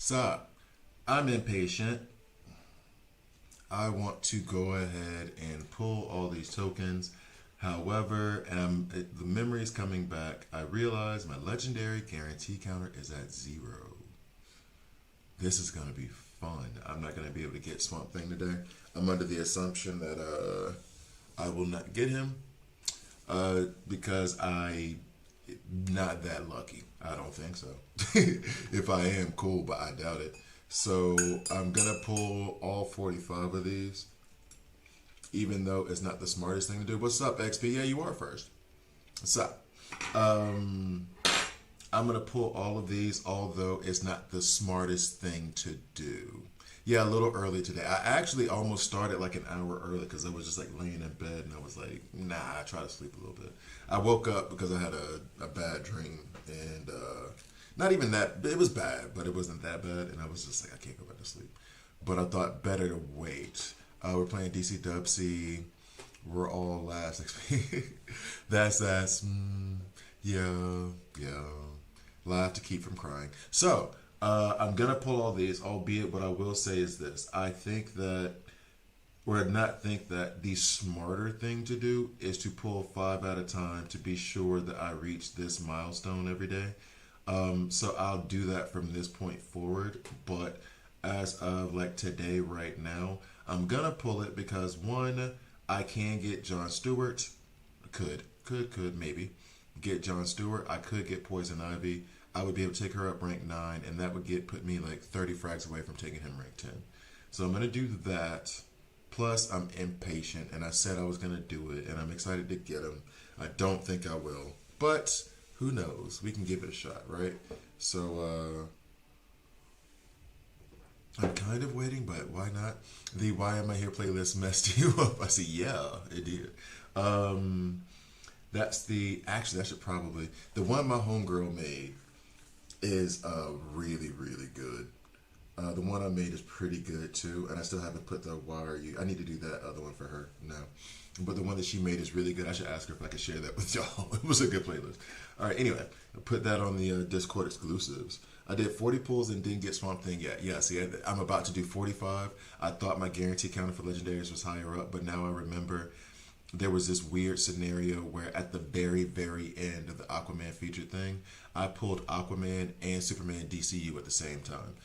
So, I'm impatient. I want to go ahead and pull all these tokens. However, the memory is coming back. I realize my legendary guarantee counter is at 0. This is going to be fun. I'm not going to be able to get Swamp Thing today. I'm under the assumption that I will not get him because I not that lucky. I don't think so. If I am, cool, but I doubt it. So I'm gonna pull all 45 of these, even though it's not the smartest thing to do. What's up, XP? Yeah, you are first. What's up? I'm gonna pull all of these, although it's not the smartest thing to do. Yeah, a little early today. I actually almost started like an hour early because I was just like laying in bed and I was like, nah, I try to sleep a little bit. I woke up because I had a bad dream and not even that, it was bad, but it wasn't that bad. And I was just like, I can't go back to sleep. But I thought better to wait. We're playing DC Dub C. We're all last XP. That's yeah, yeah. Laugh to keep from crying. So, I'm gonna pull all these, albeit what I will say is this. I think that, or not think that, the smarter thing to do is to pull 5 at a time to be sure that I reach this milestone every day. So I'll do that from this point forward. But as of like today, right now, I'm gonna pull it because one, I can get John Stewart. Could maybe get John Stewart. I could get Poison Ivy. I would be able to take her up rank 9, and that would put me like 30 frags away from taking him rank 10. So I'm gonna do that. Plus, I'm impatient, and I said I was gonna do it, and I'm excited to get him. I don't think I will, but who knows? We can give it a shot, right? So I'm kind of waiting, but why not? The Why Am I Here playlist messed you up. I see, yeah, it did. That's that should probably, the one my homegirl made is really, really good. The one I made is pretty good too, and I still haven't put the Why Are You. I need to do that other one for her now. But the one that she made is really good. I should ask her if I could share that with y'all. It was a good playlist. All right, anyway, I put that on the Discord exclusives. I did 40 pulls and didn't get Swamp Thing yet. Yeah, see, I'm about to do 45. I thought my guarantee counter for legendaries was higher up, but now I remember there was this weird scenario where at the very, very end of the Aquaman featured thing, I pulled Aquaman and Superman DCU at the same time.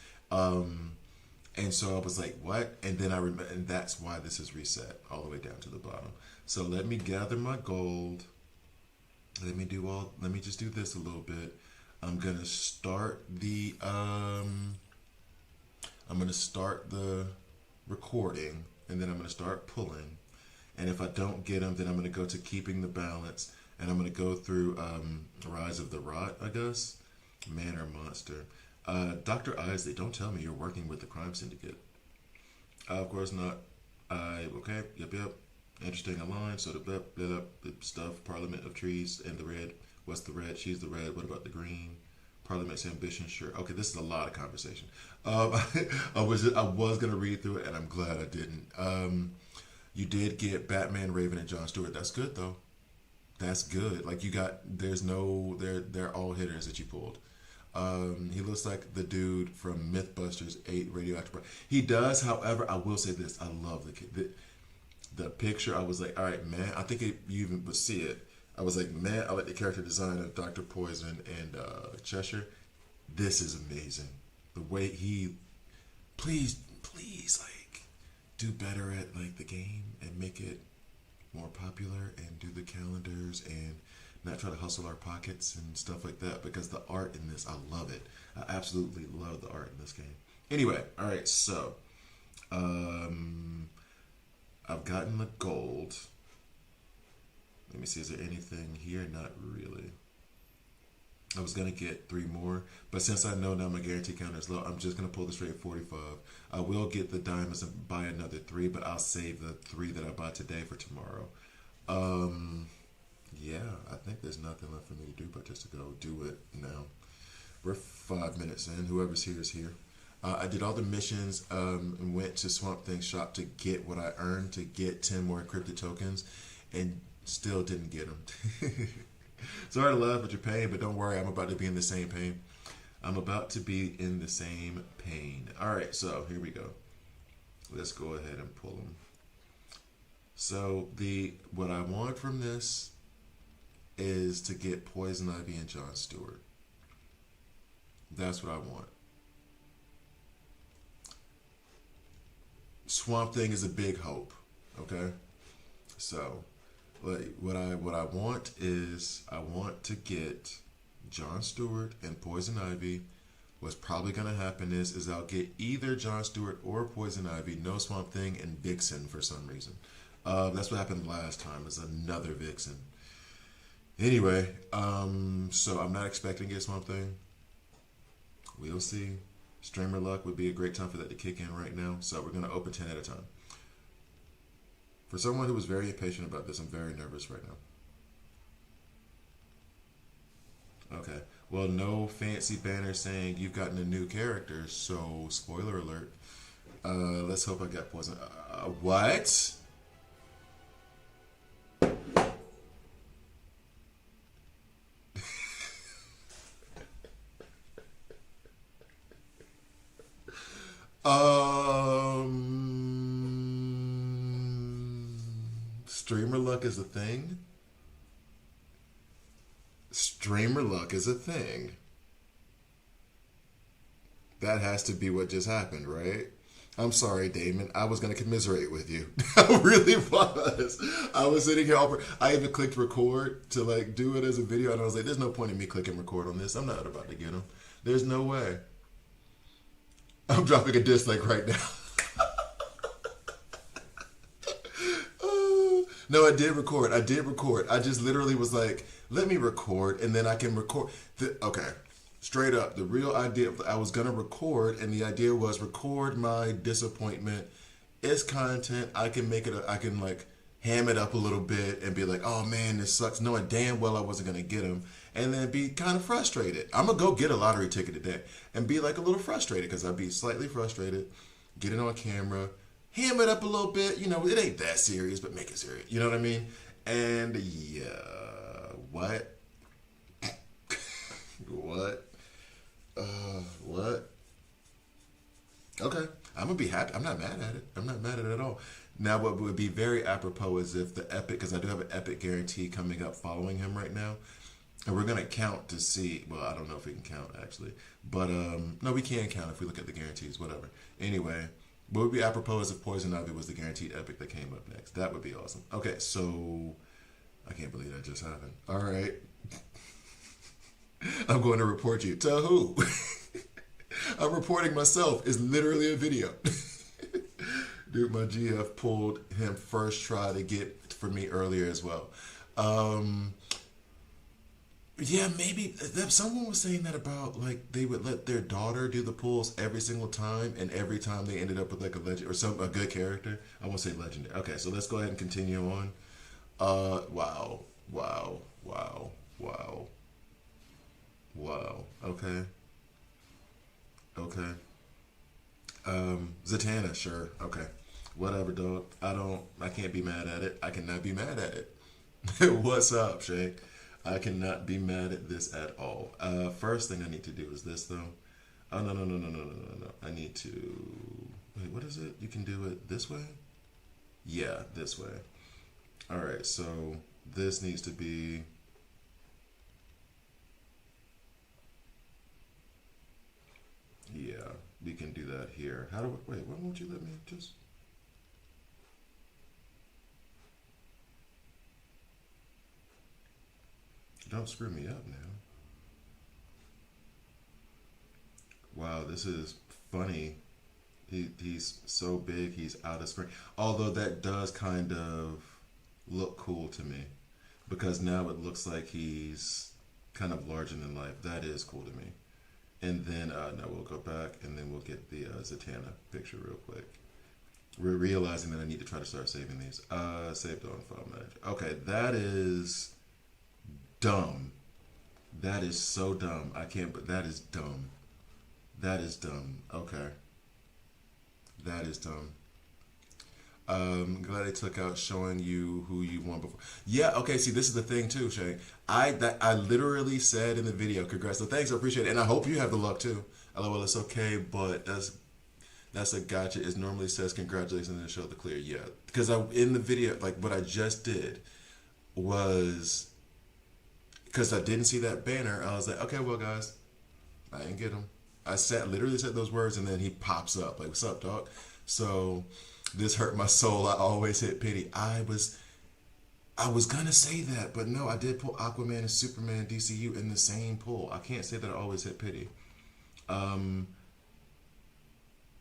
And so I was like, what? And then I remember, and that's why this is reset all the way down to the bottom. So let me gather my gold. Let me just do this a little bit. I'm gonna start the recording, and then I'm gonna start pulling. And if I don't get them, then I'm gonna go to keeping the balance, and I'm gonna go through Rise of the Rot, I guess, Man or Monster. Dr. Isley, don't tell me you're working with the crime syndicate. Of course not. Okay, yep. Interesting line. So the stuff, Parliament of Trees and the red. What's the red? She's the red. What about the green? Parliament's ambition. Sure. Okay, this is a lot of conversation. I was gonna read through it, and I'm glad I didn't. You did get Batman, Raven, and John Stewart. That's good though. That's good. Like they're all hitters that you pulled. He looks like the dude from Mythbusters 8 Radioactive. He does, however, I will say this. I love the picture. I was like, all right, man. I think you even would see it. I was like, man, I like the character design of Dr. Poison and Cheshire. This is amazing. The way he, please, like, do better at like the game and make it more popular and do the calendars and not try to hustle our pockets and stuff like that, because the art in this, I love it. I absolutely love the art in this game. Anyway, all right, so I've gotten the gold. Let me see, is there anything here? Not really. I was gonna get 3 more, but since I know now my guarantee counter is low, I'm just gonna pull the straight 45. I will get the diamonds and buy another 3, but I'll save the 3 that I bought today for tomorrow. Yeah, I think there's nothing left for me to do but just to go do it now. We're 5 minutes in. Whoever's here is here. I did all the missions and went to Swamp Thing shop to get what I earned to get 10 more encrypted tokens, and still didn't get them. Sorry to laugh at your pain, but don't worry, I'm about to be in the same pain. I'm about to be in the same pain. All right, so here we go. Let's go ahead and pull them. So the what I want from this is to get Poison Ivy and Jon Stewart. That's what I want. Swamp Thing is a big hope. Okay, so what I want is I want to get Jon Stewart and Poison Ivy. What's probably gonna happen is I'll get either Jon Stewart or Poison Ivy, no Swamp Thing, and Vixen for some reason. That's what happened last time. Is another Vixen. Anyway, so I'm not expecting to get Swamp Thing. We'll see. Streamer luck would be a great time for that to kick in right now. So we're gonna open 10 at a time. For someone who was very impatient about this, I'm very nervous right now. Okay. Well, no fancy banner saying you've gotten a new character, so spoiler alert. Let's hope I got Poison. What? Streamer luck is a thing? Streamer luck is a thing. That has to be what just happened, right? I'm sorry, Damon. I was going to commiserate with you. I really was. I was sitting here. I even clicked record to like do it as a video, and I was like, "There's no point in me clicking record on this. I'm not about to get him. There's no way." I'm dropping a dislike right now. No, I did record. I did record. I just literally was like, let me record, and then I can record. Okay, straight up. The real idea, I was going to record, and the idea was record my disappointment. It's content. I can make it, I can like ham it up a little bit and be like, oh man, this sucks. Knowing damn well I wasn't going to get him. And then be kind of frustrated. I'm going to go get a lottery ticket today and be like a little frustrated because I'd be slightly frustrated, get it on camera, ham it up a little bit. You know, it ain't that serious, but make it serious. You know what I mean? And yeah, what? What? What? Okay, I'm gonna be happy. I'm not mad at it. I'm not mad at it at all. Now, what would be very apropos is if the Epic, because I do have an Epic guarantee coming up following him right now, and we're gonna count to see. Well, I don't know if we can count actually, but no, we can count if we look at the guarantees. Whatever. Anyway. What would be apropos is if Poison Ivy was the guaranteed epic that came up next. That would be awesome. Okay, so I can't believe that just happened. All right. I'm going to report you. To who? I'm reporting myself. It's literally a video. Dude, my GF pulled him first try to get for me earlier as well. Yeah, maybe someone was saying that about like they would let their daughter do the pulls every single time, and every time they ended up with like a legend or a good character. I won't say legendary. Okay, so let's go ahead and continue on. Wow, wow, wow, wow, wow. Okay, okay. Zatanna, sure. Okay, whatever, dog. I can't be mad at it. I cannot be mad at it. What's up, Shay? I cannot be mad at this at all. First thing I need to do is this though. Oh no no no no no no no no. I need to wait. What is it? You can do it this way. Yeah, this way. All right. So this needs to be. Yeah, we can do that here. How do wait? Why won't you let me just? Don't screw me up now. Wow, this is funny. He's so big, he's out of screen. Although that does kind of look cool to me. Because now it looks like he's kind of larger than life. That is cool to me. And then, now we'll go back and then we'll get the Zatanna picture real quick. We're realizing that I need to try to start saving these. Saved on file manager. Okay, that is dumb. That is so dumb. I can't, but that is dumb. That is dumb. Okay. That is dumb. Glad they took out showing you who you won before. Yeah, okay. See, this is the thing too, Shay. I literally said in the video, congrats. So thanks, I appreciate it, and I hope you have the luck too. LOL, it's okay, but that's a gotcha. It normally says congratulations and show the clear. Yeah, because I in the video, like what I just did was because I didn't see that banner. I was like, okay, well, guys, I didn't get him. Literally said those words, and then he pops up like, "What's up, dog?" So this hurt my soul. I always hit pity. I was gonna say that, but no, I did pull Aquaman and Superman DCU in the same pull. I can't say that I always hit pity. Um,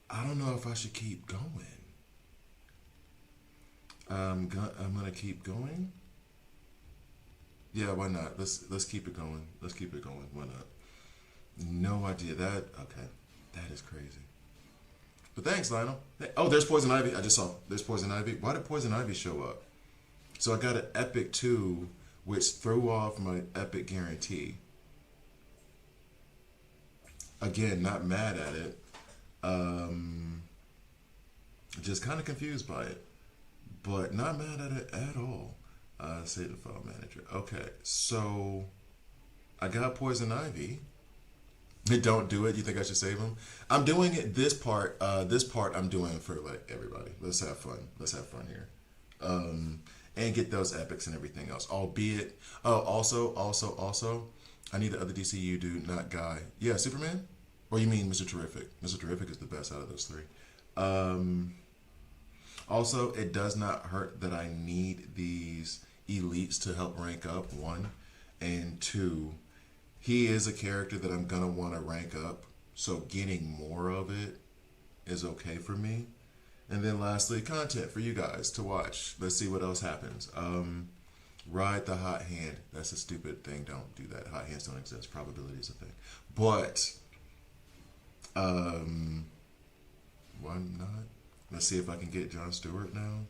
I don't know if I should keep going. I'm gonna keep going. Yeah, why not? Let's keep it going. Let's keep it going. Why not? No idea that. Okay, that is crazy. But thanks, Lionel. Hey, oh, there's Poison Ivy. I just saw. There's Poison Ivy. Why did Poison Ivy show up? So I got an Epic 2, which threw off my Epic guarantee. Again, not mad at it. Just kind of confused by it. But not mad at it at all. Save the file manager. Okay, so I got Poison Ivy. Don't do it. You think I should save them? I'm doing it. This part I'm doing for like everybody. Let's have fun. Let's have fun here, and get those epics and everything else. Albeit, oh, also, I need the other DCU dude, not Guy. Yeah, Superman. Or you mean Mr. Terrific? Mr. Terrific is the best out of those three. Also, it does not hurt that I need these elites to help rank up. One, and two. He is a character that I'm gonna want to rank up, so getting more of it is okay for me. And then lastly, content for you guys to watch. Let's see what else happens. Ride the hot hand. That's a stupid thing. Don't do that. Hot hands don't exist. Probability is a thing. But why not? Let's see if I can get Jon Stewart now.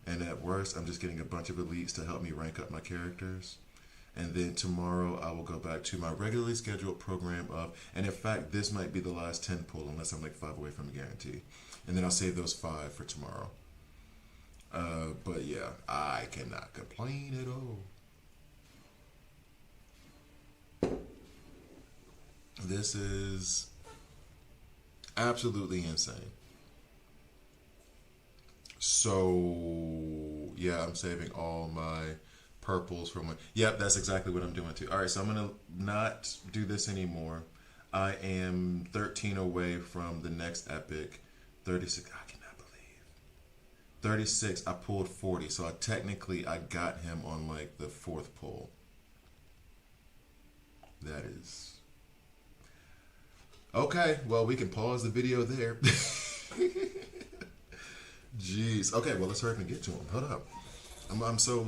And at worst, I'm just getting a bunch of elites to help me rank up my characters. And then tomorrow I will go back to my regularly scheduled program of, and in fact, this might be the last 10 pull unless I'm like 5 away from a guarantee. And then I'll save those 5 for tomorrow. But yeah, I cannot complain at all. This is absolutely insane. So yeah, I'm saving all my purples from one. Yep, that's exactly what I'm doing too. All right, so I'm gonna not do this anymore. I am 13 away from the next epic. 36. I cannot believe 36. I pulled 40, so I got him on like the 4th pull. That is okay. Well, we can pause the video there. Jeez. Okay. Well, let's hurry up and get to him. Hold up. I'm so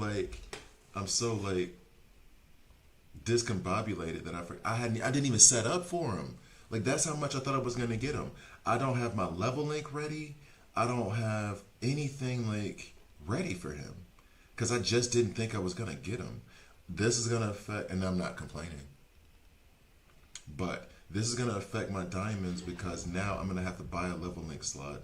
discombobulated that I didn't even set up for him. Like that's how much I thought I was gonna get him. I don't have my level link ready. I don't have anything like ready for him because I just didn't think I was gonna get him. This is gonna affect, and I'm not complaining, but this is gonna affect my diamonds because now I'm gonna have to buy a level link slot.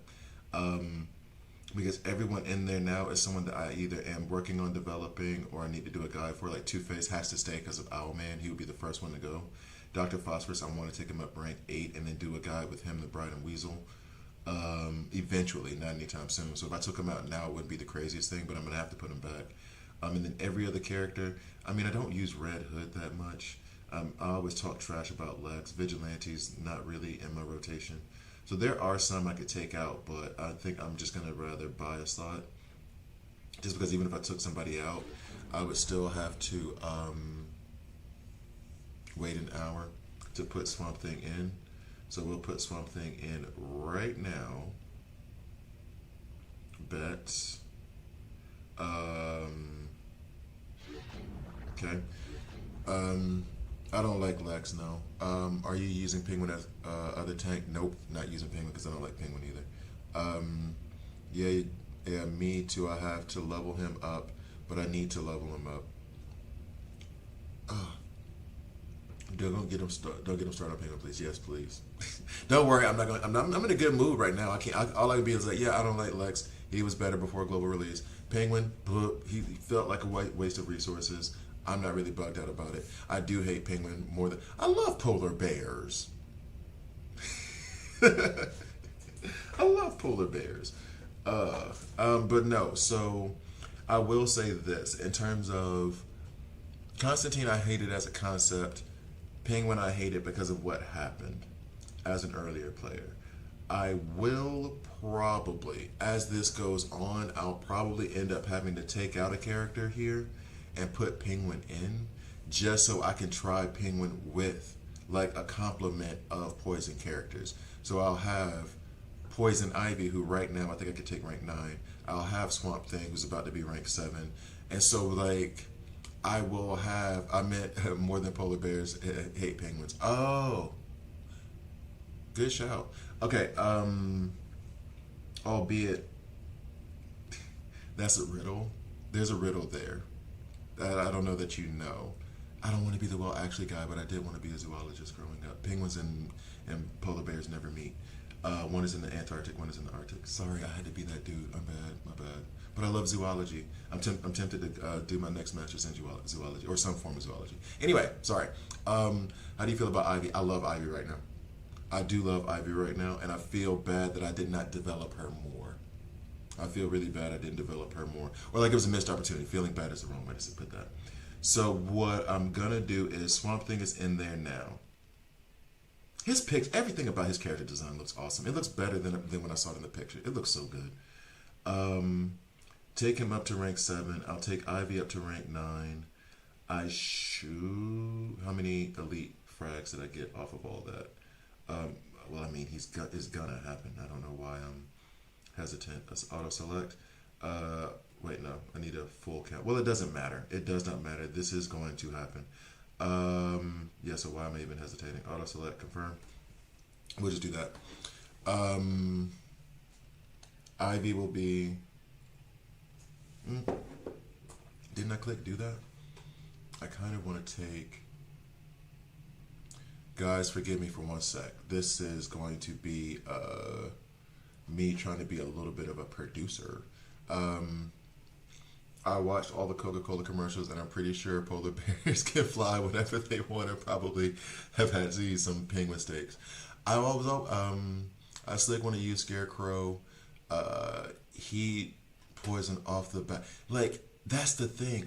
Because everyone in there now is someone that I either am working on developing or I need to do a guide for. Like Two-Face has to stay because of Owlman. He would be the first one to go. Dr. Phosphorus, I want to take him up rank 8 and then do a guide with him, the Bride and Weasel. Eventually, not anytime soon. So if I took him out now, it wouldn't be the craziest thing, but I'm going to have to put him back. And then every other character, I mean, I don't use Red Hood that much. I always talk trash about Lex. Vigilante's not really in my rotation. So there are some I could take out, but I think I'm just gonna rather buy a slot. Just because even if I took somebody out, I would still have to wait an hour to put Swamp Thing in. So we'll put Swamp Thing in right now. Bet. Okay. I don't like Lex, no. Are you using Penguin as other tank? Nope, not using Penguin because I don't like Penguin either. Yeah, me too. I have to level him up, but I need to level him up. Don't get him started on Penguin, please. Yes, please. Don't worry, I'm in a good mood right now. All I can be is like, yeah, I don't like Lex. He was better before global release. Penguin, he felt like a waste of resources. I'm not really bugged out about it. I do hate Penguin more than I love polar bears. I love polar bears. But no, so I will say this in terms of Constantine, I hated as a concept. Penguin, I hated because of what happened as an earlier player. I will probably, as this goes on, I'll probably end up having to take out a character here and put Penguin in just so I can try Penguin with like a complement of poison characters. So I'll have Poison Ivy, who right now I think I could take rank 9. I'll have Swamp Thing, who's about to be rank 7. And so like I will have, I meant more than polar bears hate penguins. Oh, good shout. Okay, albeit that's a riddle. There's a riddle there that I don't know that you know. I don't want to be the well actually guy, but I did want to be a zoologist growing up. Penguins and polar bears never meet. One is in the Antarctic, one is in the Arctic. Sorry, I had to be that dude. I'm bad, my bad. But I love zoology. I'm tempted to do my next master's in zoology or some form of zoology. Anyway, sorry. How do you feel about Ivy? I love Ivy right now. I do love Ivy right now, and I feel bad that I did not develop her more. I feel really bad I didn't develop her more. Or like it was a missed opportunity. Feeling bad is the wrong way to put that. So what I'm going to do is Swamp Thing is in there now. His pics, everything about his character design looks awesome. It looks better than when I saw it in the picture. It looks so good. Take him up to rank 7. I'll take Ivy up to rank 9. I shoot. How many elite frags did I get off of all that? Well, I mean, it's gonna happen. I don't know why I'm hesitant. Let's auto select. Wait, no, I need a full count. Well, it doesn't matter. It does not matter. This is going to happen. Yeah, so why am I even hesitating? Auto select, confirm. We'll just do that. Ivy will be. Didn't I click do that? I kind of want to take. Guys, forgive me for one sec. This is going to be me trying to be a little bit of a producer. I watched all the Coca-Cola commercials, and I'm pretty sure polar bears can fly whenever they want, and probably have had to eat some penguin steaks. I still want to use Scarecrow. He poison off the bat. Like, that's the thing.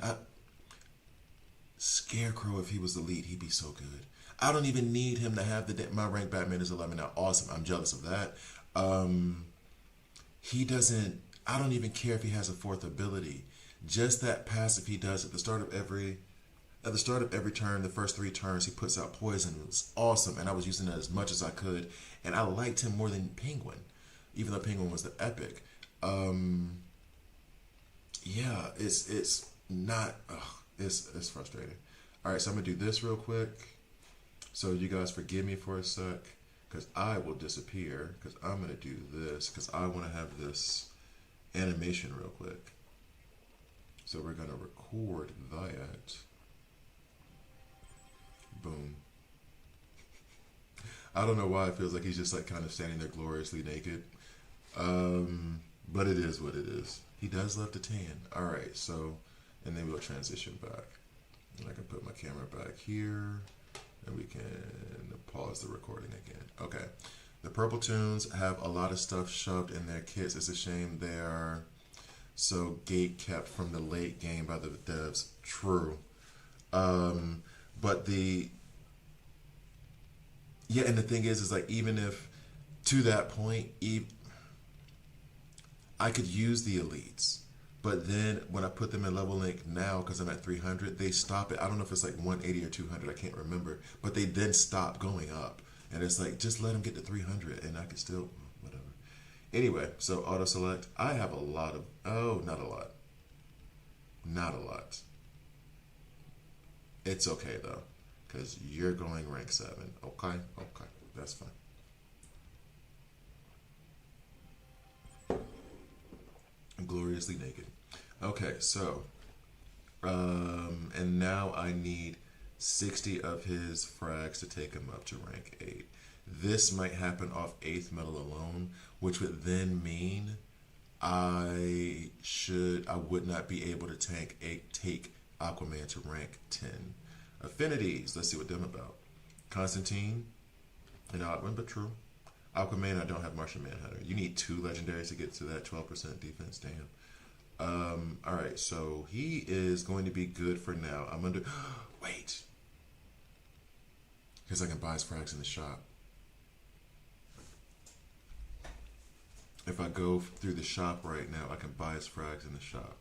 Scarecrow, if he was the lead, he'd be so good. I don't even need him to have my rank Batman is 11 now. Awesome. I'm jealous of that. He doesn't, I don't even care if he has a fourth ability. Just that passive he does at the start of every turn, the first 3 turns, he puts out poison. It was awesome. And I was using that as much as I could. And I liked him more than Penguin, even though Penguin was the epic. Yeah, it's not, it's frustrating. All right, so I'm gonna do this real quick. So you guys forgive me for a sec, because I will disappear, because I'm gonna do this, because I want to have this animation real quick. So we're gonna record that. Boom. I don't know why it feels like he's just like kind of standing there gloriously naked. But it is what it is. He does love to tan. All right, so, and then we'll transition back. And I can put my camera back here, and we can pause the recording again. Okay. The Purple Toons have a lot of stuff shoved in their kits. It's a shame they are so gate kept from the late game by the devs. True. But yeah, and the thing is like, even if to that point, I could use the elites, but then when I put them in level link now, because I'm at 300, they stop it. I don't know if it's like 180 or 200, I can't remember, but they then stop going up. And it's like, just let them get to 300 and I could still, whatever. Anyway, so auto select. I have a lot of, not a lot. Not a lot. It's okay though, because you're going rank 7. Okay, that's fine. Gloriously naked. Okay, so, and now I need 60 of his frags to take him up to rank 8. This might happen off 8th metal alone, which would then mean I would not be able to take Aquaman to rank 10. Affinities, let's see what them about. Constantine, an odd one, but true. Aquaman, I don't have Martian Manhunter. You need 2 legendaries to get to that 12% defense, damn. Alright, so he is going to be good for now. I'm under, wait. Because I can buy his frags in the shop. If I go through the shop right now, I can buy his frags in the shop.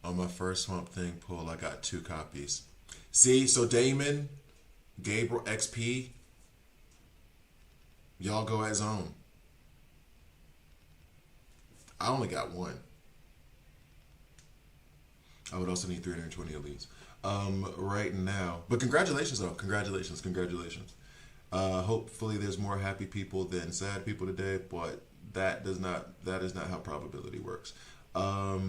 On my first Swamp Thing pull, I got 2 copies. See, so Damon, Gabriel, XP, y'all go at zone. I only got 1. I would also need 320 elites. Right now, but congratulations though, congratulations. Hopefully there's more happy people than sad people today, but that is not how probability works. Oh,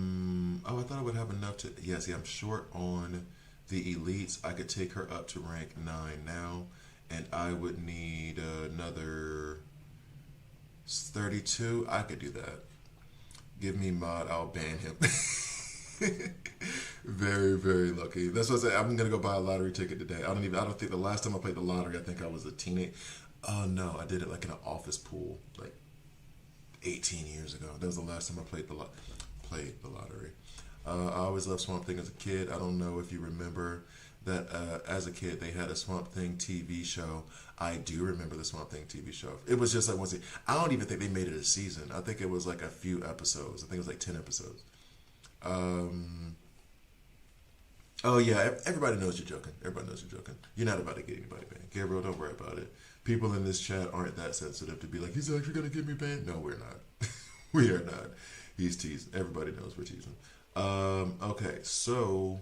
I thought I would have enough to, yes, I'm short on the elites. I could take her up to rank 9 now, and I would need another 32. I could do that. Give me mod, I'll ban him. Very, very lucky. That's what I said. I'm gonna go buy a lottery ticket today. I don't think the last time I played the lottery, I think I was a teenage. Oh no, I did it like in an office pool, like 18 years ago. That was the last time I played the lottery. I always loved Swamp Thing as a kid. I don't know if you remember that as a kid they had a Swamp Thing TV show. I do remember the Swamp Thing TV show. It was just like once. I don't even think they made it a season. I think it was like a few episodes. I think it was like 10 episodes. Oh yeah, everybody knows you're joking. Everybody knows you're joking. You're not about to get anybody banned. Gabriel, don't worry about it. People in this chat aren't that sensitive to be like, he's actually gonna get me banned. No, we're not. We are not. He's teasing. Everybody knows we're teasing. Okay, so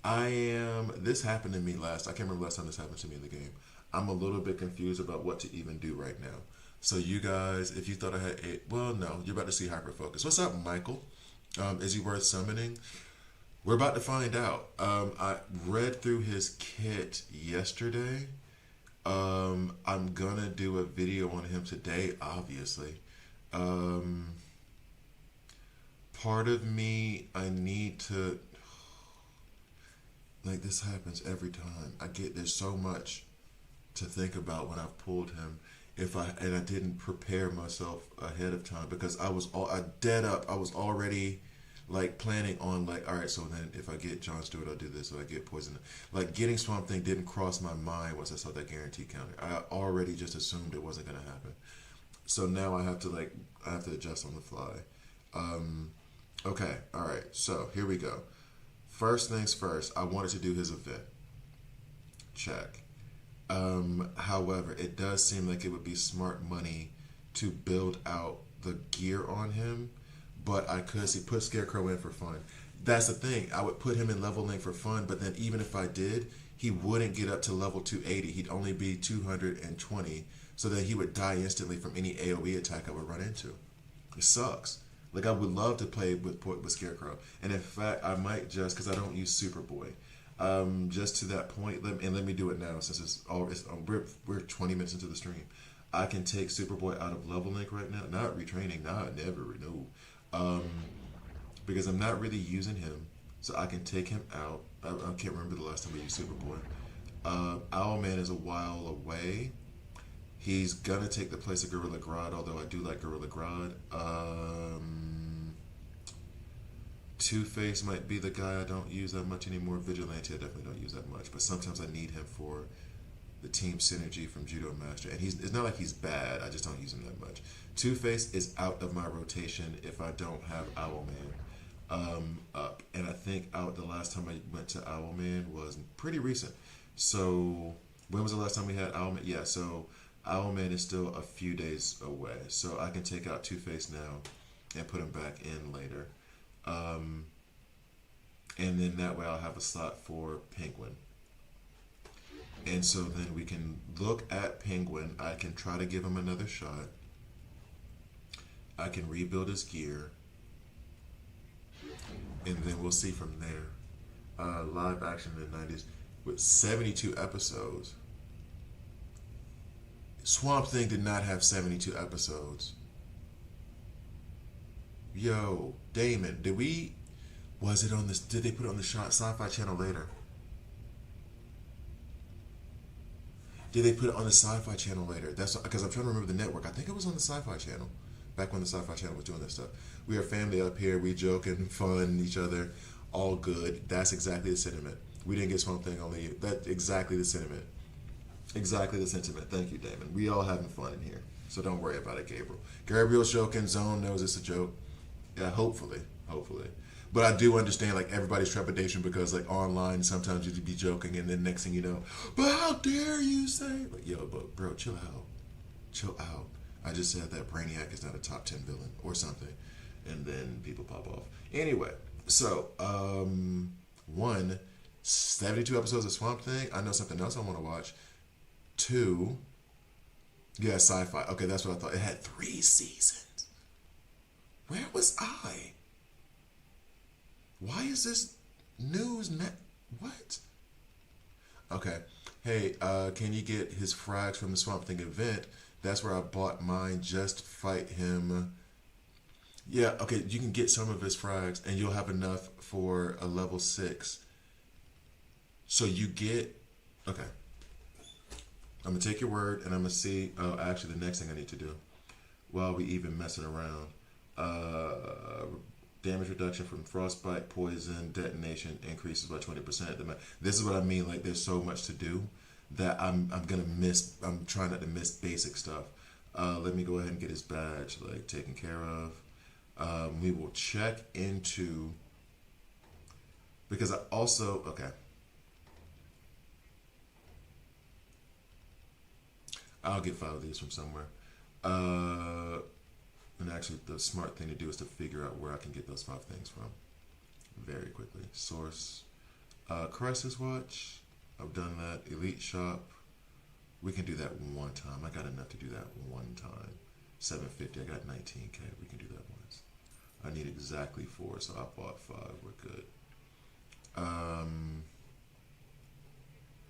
this happened to me I can't remember last time this happened to me in the game. I'm a little bit confused about what to even do right now. So you guys, if you thought I had well, no, you're about to see Hyper Focus. What's up, Michael? Is he worth summoning? We're about to find out. I read through his kit yesterday. I'm gonna do a video on him today, obviously. Part of me, I need to, like, this happens every time. There's so much to think about when I've pulled him. I didn't prepare myself ahead of time because I was already like planning on like, all right, so then if I get Jon Stewart, I'll do this. If I get Poison, like getting Swamp Thing didn't cross my mind once I saw that guarantee counter. I already just assumed it wasn't gonna happen. So now I have to adjust on the fly. Okay, all right. So here we go. First things first, I wanted to do his event. Check. However, it does seem like it would be smart money to build out the gear on him, but I could put Scarecrow in for fun. That's the thing. I would put him in level link for fun, but then even if I did, he wouldn't get up to level 280. He'd only be 220, so that he would die instantly from any AoE attack I would run into. It sucks. Like, I would love to play with Scarecrow, and in fact, I might just, because I don't use Superboy. Just to that point, let me do it now since we're 20 minutes into the stream. I can take Superboy out of level link right now. Not retraining, never renew. Because I'm not really using him, so I can take him out. I can't remember the last time we used Superboy. Owlman is a while away. He's gonna take the place of Gorilla Grodd, although I do like Gorilla Grodd. Two-Face might be the guy I don't use that much anymore. Vigilante I definitely don't use that much, but sometimes I need him for the team synergy from Judo Master. And it's not like he's bad, I just don't use him that much. Two-Face is out of my rotation if I don't have Owlman up. And I think the last time I went to Owlman was pretty recent. So when was the last time we had Owlman? Yeah, so Owlman is still a few days away. So I can take out Two-Face now and put him back in later. And then that way I'll have a slot for Penguin. And so then we can look at Penguin. I can try to give him another shot. I can rebuild his gear. And then we'll see from there. Live action in the 90s with 72 episodes. Swamp Thing did not have 72 episodes. Yo, Damon, was it on this, did they put it on the Sci-Fi Channel later? Did they put it on the Sci-Fi Channel later? That's because I'm trying to remember the network. I think it was on the Sci-Fi Channel, back when the Sci-Fi Channel was doing that stuff. We are family up here. We joking, fun, each other, all good. That's exactly the sentiment. We didn't get Swamp Thing, only you. That's exactly the sentiment. Exactly the sentiment. Thank you, Damon. We all having fun in here, so don't worry about it, Gabriel. Gabriel's joking. Zone knows it's a joke. Yeah, hopefully. But I do understand like everybody's trepidation because like online sometimes you be joking and then next thing you know, but how dare you say? Like yo, but bro, chill out. I just said that Brainiac is not a top 10 villain or something, and then people pop off. Anyway, so 72 episodes of Swamp Thing. I know something else I want to watch. 2, yeah, Sci-Fi. Okay, that's what I thought. It had 3 seasons. Where was I? Why is this news? What? Okay. Hey, can you get his frags from the Swamp Thing event? That's where I bought mine. Just fight him. Yeah, okay. You can get some of his frags, and you'll have enough for a level 6. So you get. Okay. I'm gonna take your word, and I'm gonna see. Oh, actually, the next thing I need to do, while we even messing around, damage reduction from frostbite, poison, detonation increases by 20%. This is what I mean. Like, there's so much to do that I'm gonna miss. I'm trying not to miss basic stuff. Let me go ahead and get his badge like taken care of. We will check into because I also okay. I'll get 5 of these from somewhere. And actually, the smart thing to do is to figure out where I can get those 5 things from very quickly. Source. Crisis Watch. I've done that. Elite Shop. We can do that one time. I got enough to do that one time. 750. I got 19K. We can do that once. I need exactly 4, so I bought 5. We're good.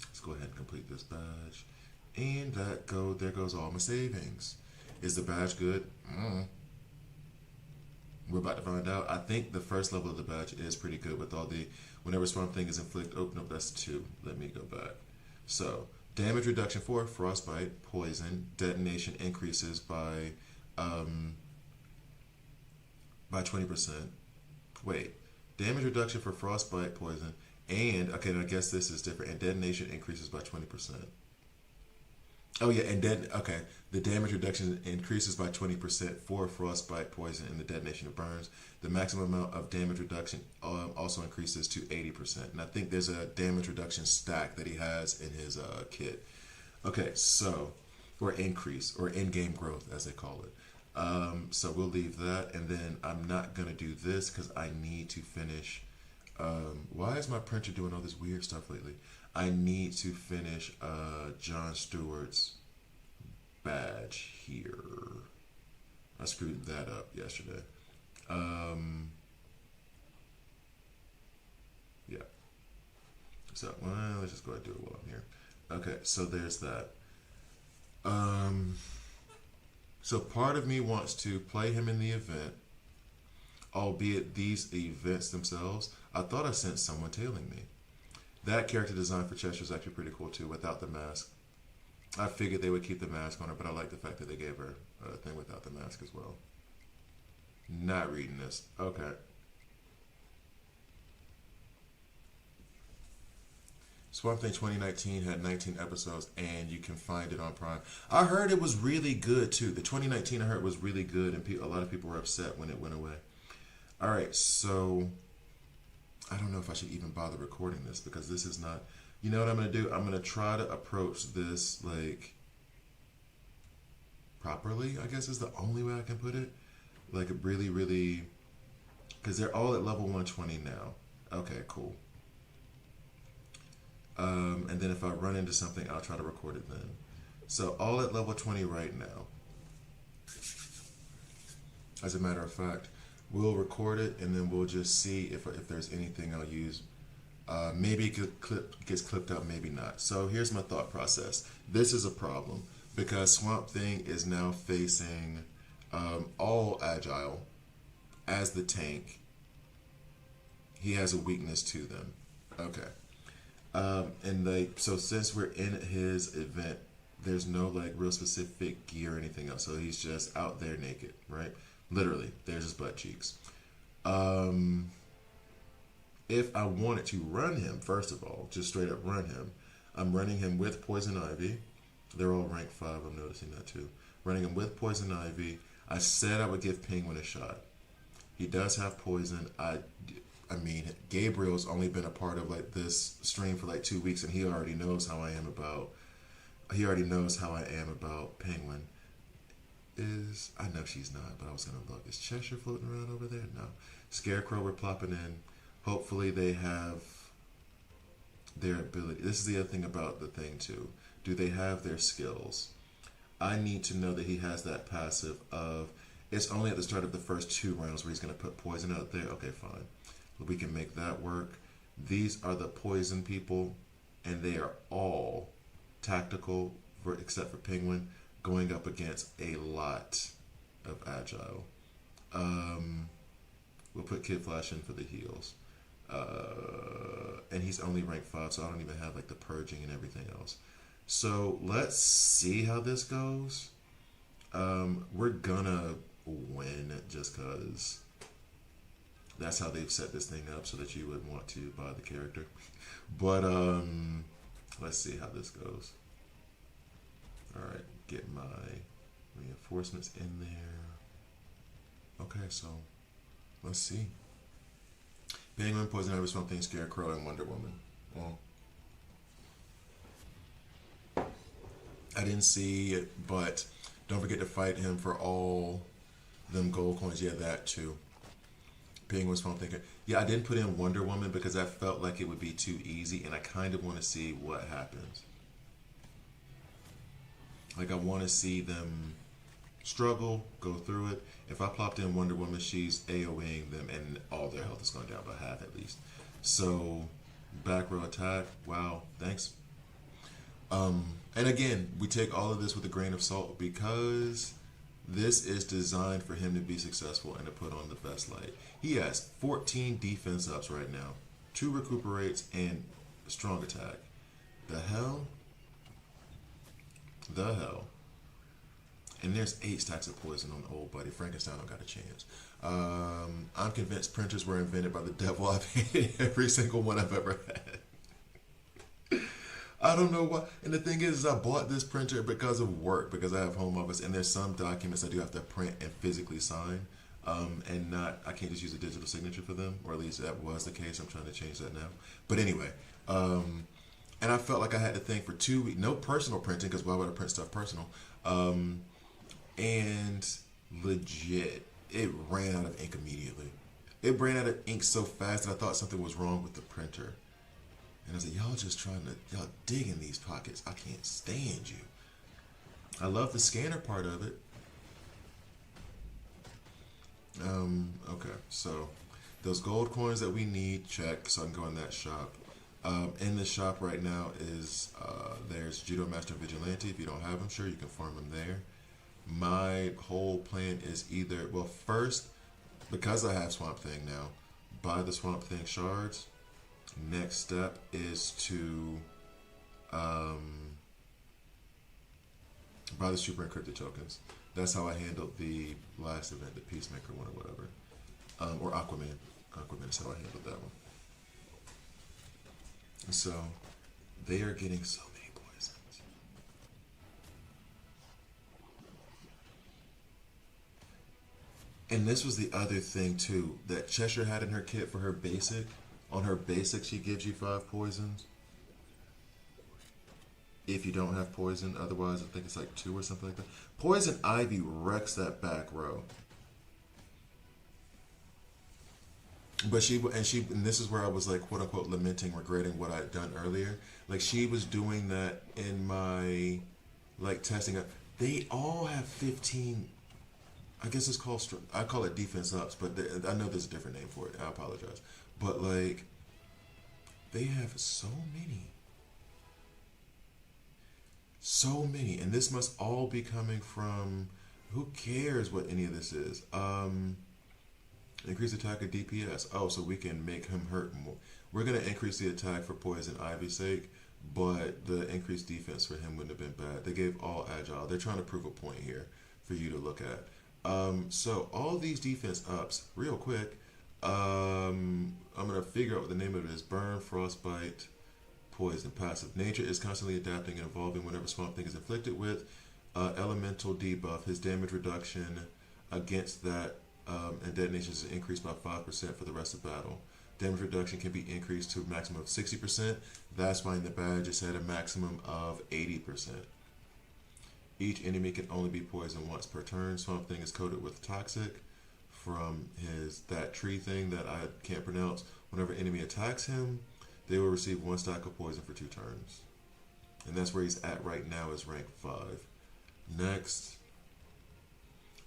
Let's go ahead and complete this badge. And there goes all my savings. Is the badge good? We're about to find out. I think the first level of the badge is pretty good with all the, whenever Swamp Thing is inflicted, oh, no, that's 2. Let me go back. So, damage reduction for frostbite, poison, detonation increases by 20%. Wait, damage reduction for frostbite, poison, and, okay, I guess this is different, and detonation increases by 20%. Oh yeah, and then okay, the damage reduction increases by 20% for frostbite, poison, and the detonation of burns. The maximum amount of damage reduction also increases to 80%. And I think there's a damage reduction stack that he has in his kit. Okay, so or increase or in-game growth as they call it. So we'll leave that, and then I'm not gonna do this because I need to finish. Why is my printer doing all this weird stuff lately? I need to finish John Stewart's badge here. I screwed that up yesterday. Yeah. So let's just go ahead and do it while I'm here. Okay, so there's that. So part of me wants to play him in the event, albeit these events themselves, I thought I sent someone tailing me. That character design for Cheshire is actually pretty cool too, without the mask. I figured they would keep the mask on her, but I like the fact that they gave her a thing without the mask as well. Not reading this. Okay. Swamp Thing 2019 had 19 episodes, and you can find it on Prime. I heard it was really good too. The 2019 I heard was really good, and a lot of people were upset when it went away. All right, so I don't know if I should even bother recording this because this is not, you know what I'm going to do? I'm going to try to approach this like properly, I guess is the only way I can put it. Like really, really, because they're all at level 120 now. Okay, cool. And then if I run into something, I'll try to record it then. So all at level 20 right now. As a matter of fact, we'll record it and then we'll just see if there's anything I'll use. Maybe it gets clipped up, maybe not. So here's my thought process. This is a problem. because Swamp Thing is now facing all Agile as the tank. He has a weakness to them. Okay. And like, so since we're in his event, there's no like real specific gear or anything else. So he's just out there naked, right? Literally, there's his butt cheeks. Um, if I wanted to run him, first of all, just straight up run him, I'm running him with Poison Ivy. They're all rank 5, I'm noticing that too. Running him with Poison Ivy. I said I would give Penguin a shot. He does have poison. I mean, Gabriel's only been a part of like this stream for like 2 weeks, and he already knows how I am about. He already knows how I am about Penguin. I know she's not, but I was gonna look. Is Cheshire floating around over there? No. Scarecrow, we're plopping in. Hopefully they have their ability. This is the other thing about the thing too. Do they have their skills? I need to know that he has that passive of. It's only at the start of the first 2 rounds where he's going to put poison out there. Okay, fine. We can make that work. These are the poison people, and they are all tactical, except for Penguin, going up against a lot of Agile. We'll put Kid Flash in for the heals. And he's only rank 5, so I don't even have like the purging and everything else. So let's see how this goes. We're gonna win just because that's how they've set this thing up so that you would want to buy the character. But let's see how this goes. Alright, get my reinforcements in there. Okay, so let's see. Penguin, Poison Ivy, Swamp Thing, Scarecrow, and Wonder Woman. Well, I didn't see it, but don't forget to fight him for all them gold coins. Yeah, that too. Penguin, Swamp Thing. Yeah, I didn't put in Wonder Woman because I felt like it would be too easy, and I kind of want to see what happens. Like, I want to see them struggle, go through it. If I plopped in Wonder Woman, she's AoEing them, and all their health is going down by half at least. So, back row attack. Wow, thanks. And again, we take all of this with a grain of salt because this is designed for him to be successful and to put on the best light. He has 14 defense ups right now, 2 recuperates, and strong attack. The hell? The hell? And there's 8 stacks of poison on the old buddy. Frankenstein don't got a chance. I'm convinced printers were invented by the devil. I've hated every single one I've ever had. I don't know why. And the thing is I bought this printer because of work, because I have home office, and there's some documents I do have to print and physically sign, and not, I can't just use a digital signature for them, or at least that was the case. I'm trying to change that now. But anyway, and I felt like I had to think for 2 weeks, no personal printing, because why would I print stuff personal? And legit, it ran out of ink immediately. It ran out of ink so fast that I thought something was wrong with the printer. And I was like, y'all just trying to, y'all dig in these pockets. I can't stand you. I love the scanner part of it. Okay, so those gold coins that we need, check, so I can go in that shop. In the shop right now is, there's Judo Master Vigilante. If you don't have him, sure, you can farm him there. My whole plan is either, well, first, because I have Swamp Thing now, buy the Swamp Thing shards. Next step is to buy the super encrypted tokens. That's how I handled the last event, the Peacemaker one or whatever. Or Aquaman. Aquaman is how I handled that one. So, they are getting so many poisons. And this was the other thing too, that Cheshire had in her kit for her basic. On her basic, she gives you 5 poisons. If you don't have poison, otherwise I think it's like 2 or something like that. Poison Ivy wrecks that back row. But and this is where I was like, quote unquote, lamenting, regretting what I'd done earlier. Like, she was doing that in my, like, testing. They all have 15, I guess it's called, I call it defense ups, but I know there's a different name for it. I apologize. But, like, they have so many. So many, and this must all be coming from. Who cares what any of this is? Increase attack of DPS. Oh, so we can make him hurt more. We're gonna increase the attack for Poison Ivy's sake, but the increased defense for him wouldn't have been bad. They gave all agile. They're trying to prove a point here for you to look at. So all these defense ups, real quick. I'm gonna figure out what the name of it is. Burn, frostbite, poison, passive. Nature is constantly adapting and evolving whenever Swamp Thing is inflicted with elemental debuff. His damage reduction against that and detonations is increased by 5% for the rest of battle. Damage reduction can be increased to a maximum of 60%. That's why in the badge it said a maximum of 80%. Each enemy can only be poisoned once per turn. Swamp Thing is coated with toxic from that tree thing that I can't pronounce. Whenever enemy attacks him, they will receive 1 stack of poison for 2 turns. And that's where he's at right now, is rank 5. Next,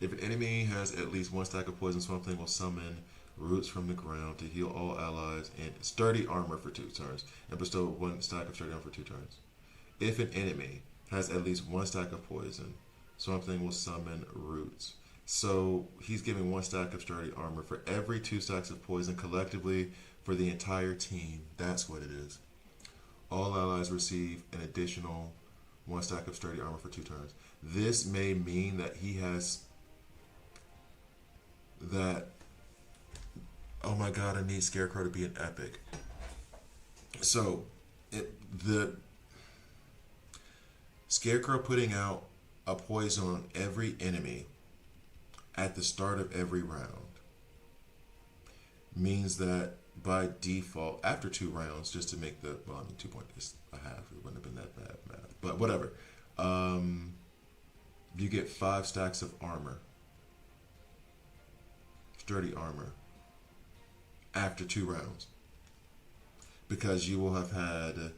if an enemy has at least 1 stack of poison, Swamp Thing will summon roots from the ground to heal all allies and sturdy armor for 2 turns, and bestow 1 stack of sturdy armor for 2 turns. If an enemy has at least 1 stack of poison, Swamp Thing will summon roots. So he's giving 1 stack of sturdy armor for every 2 stacks of poison collectively for the entire team. That's what it is. All allies receive an additional 1 stack of sturdy armor for 2 turns. This may mean that he has that. Oh my god, I need Scarecrow to be an epic. So the Scarecrow putting out a poison on every enemy at the start of every round means that by default, after 2 rounds, just to make the, well, I mean, 2 points a half, it wouldn't have been that bad math, but whatever. You get 5 stacks of armor, sturdy armor, after 2 rounds, because you will have had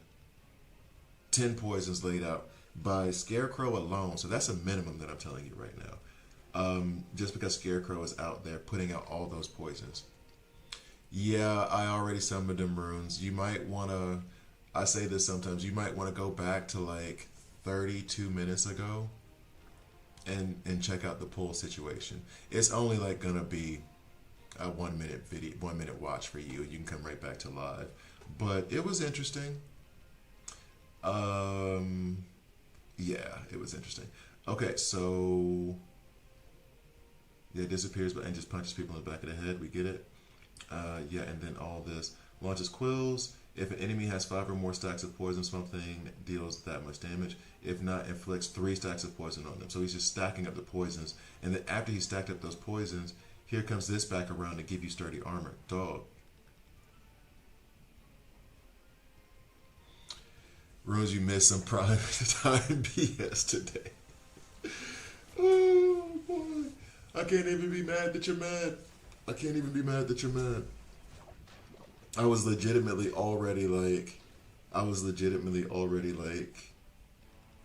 10 poisons laid out by Scarecrow alone. So that's a minimum that I'm telling you right now. Just because Scarecrow is out there putting out all those poisons. Yeah, I already summoned them runes. You might want to, I say this sometimes, you might want to go back to like 32 minutes ago and check out the pull situation. It's only like gonna be a 1 minute video, 1 minute watch for you. You can come right back to live. But it was interesting. Yeah, it was interesting. Okay, so yeah, it disappears but and just punches people in the back of the head. We get it. Yeah, and then all this launches quills. If an enemy has 5 or more stacks of poison, Swamp Thing deals that much damage. If not, inflicts 3 stacks of poison on them. So he's just stacking up the poisons. And then after he stacked up those poisons, here comes this back around to give you sturdy armor. Dog. Runes, you missed some prime time BS today. Oh boy. I can't even be mad that you're mad. I can't even be mad that you're mad. I was legitimately already like,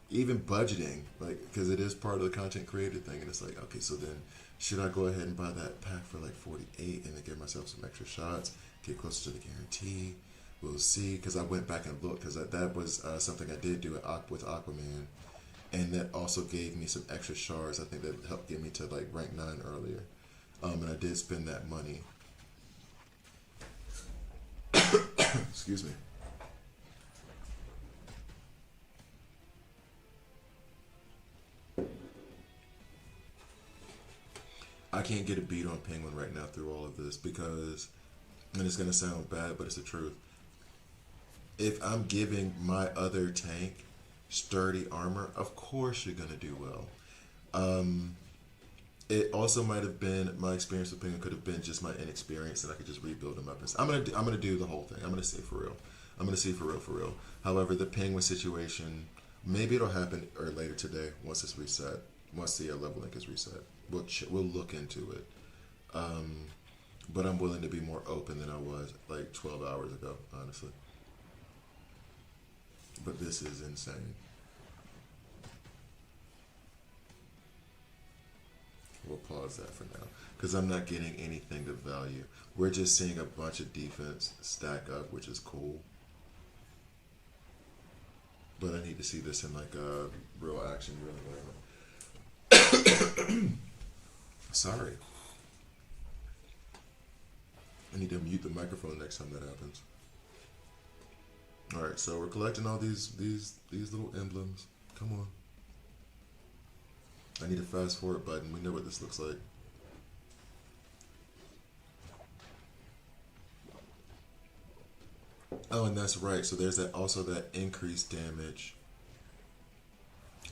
even budgeting, like, because it is part of the content creator thing, and it's like, okay, so then should I go ahead and buy that pack for like 48 and then give myself some extra shots, get closer to the guarantee? We'll see, because I went back and looked, because that was something I did do with Aquaman, and that also gave me some extra shards. I think that helped get me to like rank 9 earlier, and I did spend that money. Excuse me. I can't get a beat on Penguin right now through all of this because, and it's going to sound bad, but it's the truth. If I'm giving my other tank sturdy armor, of course you're going to do well. It also might have been, my experience with Penguin could have been just my inexperience, and I could just rebuild him up. I'm gonna do the whole thing. I'm gonna see for real. I'm gonna see for real. However, the Penguin situation, maybe it'll happen or later today once it's reset. Once the level link is reset, we'll look into it. But I'm willing to be more open than I was like 12 hours ago, honestly. But this is insane. We'll pause that for now because I'm not getting anything of value. We're just seeing a bunch of defense stack up, which is cool. But I need to see this in like real action, really. Sorry. I need to mute the microphone next time that happens. All right, so we're collecting all these little emblems. Come on. I need a fast forward button. We know what this looks like. Oh, and that's right. So there's that also that increased damage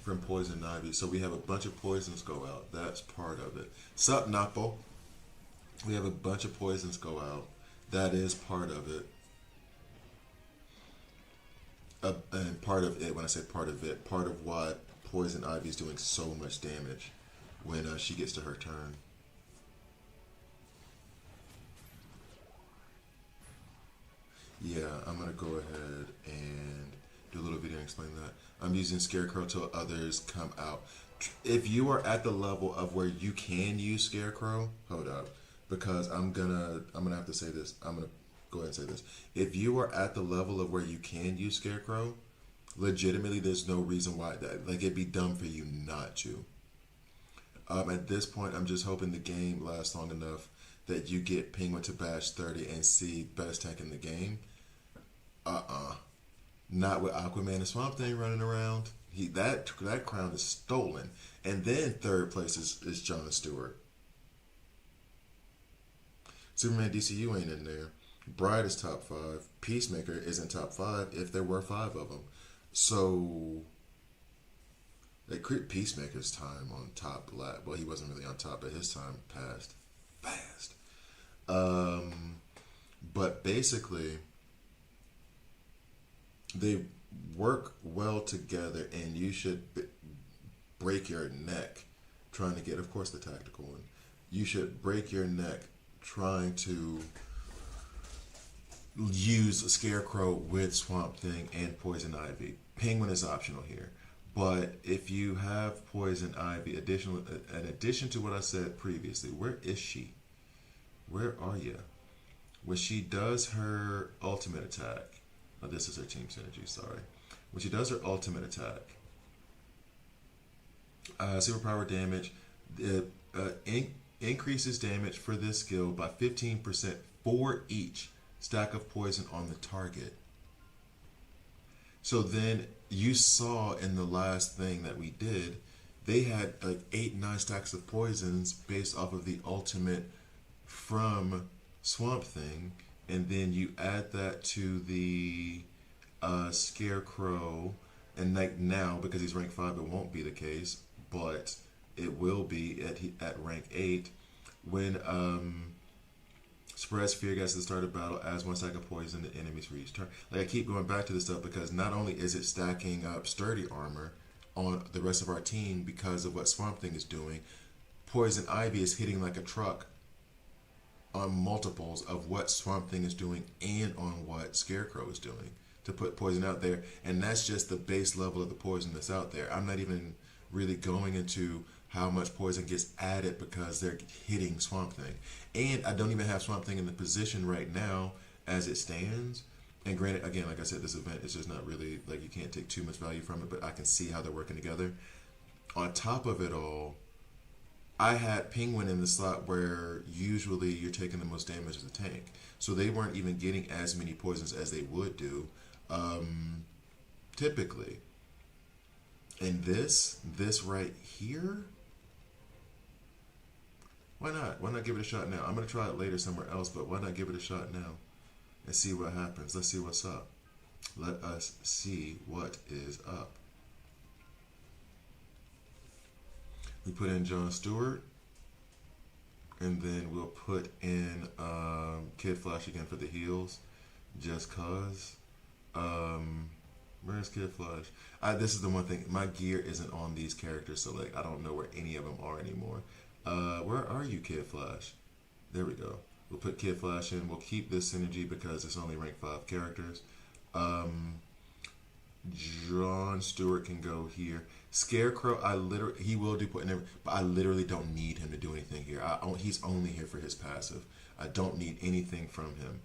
from poison ivy. So we have a bunch of poisons go out. That's part of it. Sup, Napo? We have a bunch of poisons go out. That is part of it. And part of it, when I say part of it, part of why poison ivy is doing so much damage when she gets to her turn. Yeah, I'm going to go ahead and do a little video and explain that. I'm using Scarecrow till others come out. If you are at the level of where you can use Scarecrow, hold up, because I'm gonna have to say this. I'm gonna go ahead and say this. If you are at the level of where you can use Scarecrow, legitimately, there's no reason why that. Like, it'd be dumb for you not to. At this point, I'm just hoping the game lasts long enough that you get Penguin to bash 30 and see best tank in the game. Not with Aquaman and Swamp Thing running around. That crown is stolen. And then third place is Jon Stewart. Superman DCU ain't in there. Bride is top 5. Peacemaker is in top 5 if there were 5 of them. So they creep Peacemaker's time on top. Well, he wasn't really on top, but his time passed fast. But basically, they work well together, and you should break your neck trying to get, of course, the tactical one. You should break your neck trying to use Scarecrow with Swamp Thing and Poison Ivy. Penguin is optional here. But if you have Poison Ivy, in addition to what I said previously, where is she? Where are you? When she does her ultimate attack, oh, this is her team synergy, sorry. When she does her ultimate attack, superpower damage, it increases damage for this skill by 15% for each stack of poison on the target. So then you saw in the last thing that we did, they had like 8-9 stacks of poisons based off of the ultimate from Swamp Thing, and then you add that to the Scarecrow, and like now because he's rank 5 it won't be the case, but it will be at rank 8 when spreads fear guys at the start of battle, adds 1 stack of poison to enemies for each turn. Like, I keep going back to this stuff because not only is it stacking up sturdy armor on the rest of our team because of what Swamp Thing is doing, Poison Ivy is hitting like a truck on multiples of what Swamp Thing is doing and on what Scarecrow is doing to put poison out there. And that's just the base level of the poison that's out there. I'm not even really going into how much poison gets added because they're hitting Swamp Thing. And I don't even have Swamp Thing in the position right now as it stands. And granted, again, like I said, this event is just not really, like, you can't take too much value from it, but I can see how they're working together. On top of it all, I had Penguin in the slot where usually you're taking the most damage as a tank. So they weren't even getting as many poisons as they would do typically. And this right here, why not? Why not give it a shot now? I'm going to try it later somewhere else, but why not give it a shot now and see what happens? Let's see what's up. Let us see what is up. We put in Jon Stewart, and then we'll put in Kid Flash again for the heals, just cause. Where's Kid Flash? This is the one thing, my gear isn't on these characters, so like I don't know where any of them are anymore. Where are you, Kid Flash? There we go. We'll put Kid Flash in. We'll keep this synergy because it's only rank 5 characters. Jon Stewart can go here. Scarecrow, he will do but I literally don't need him to do anything here. He's only here for his passive. I don't need anything from him.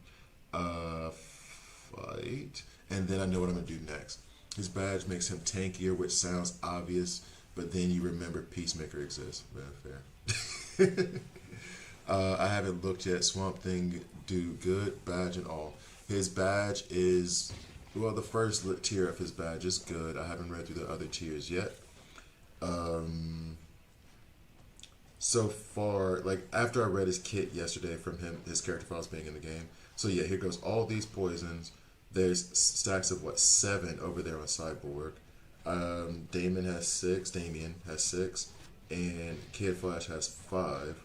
Fight, and then I know what I'm gonna do next. His badge makes him tankier, which sounds obvious, but then you remember Peacemaker exists. Fair. I haven't looked yet. Swamp Thing do good, badge and all. His badge is, well, the first tier of his badge is good. I haven't read through the other tiers yet. So far, like after I read his kit yesterday from him, his character files being in the game. So yeah, here goes all these poisons. There's stacks of what, 7 over there on Cyborg. Damien has 6, and Kid Flash has 5.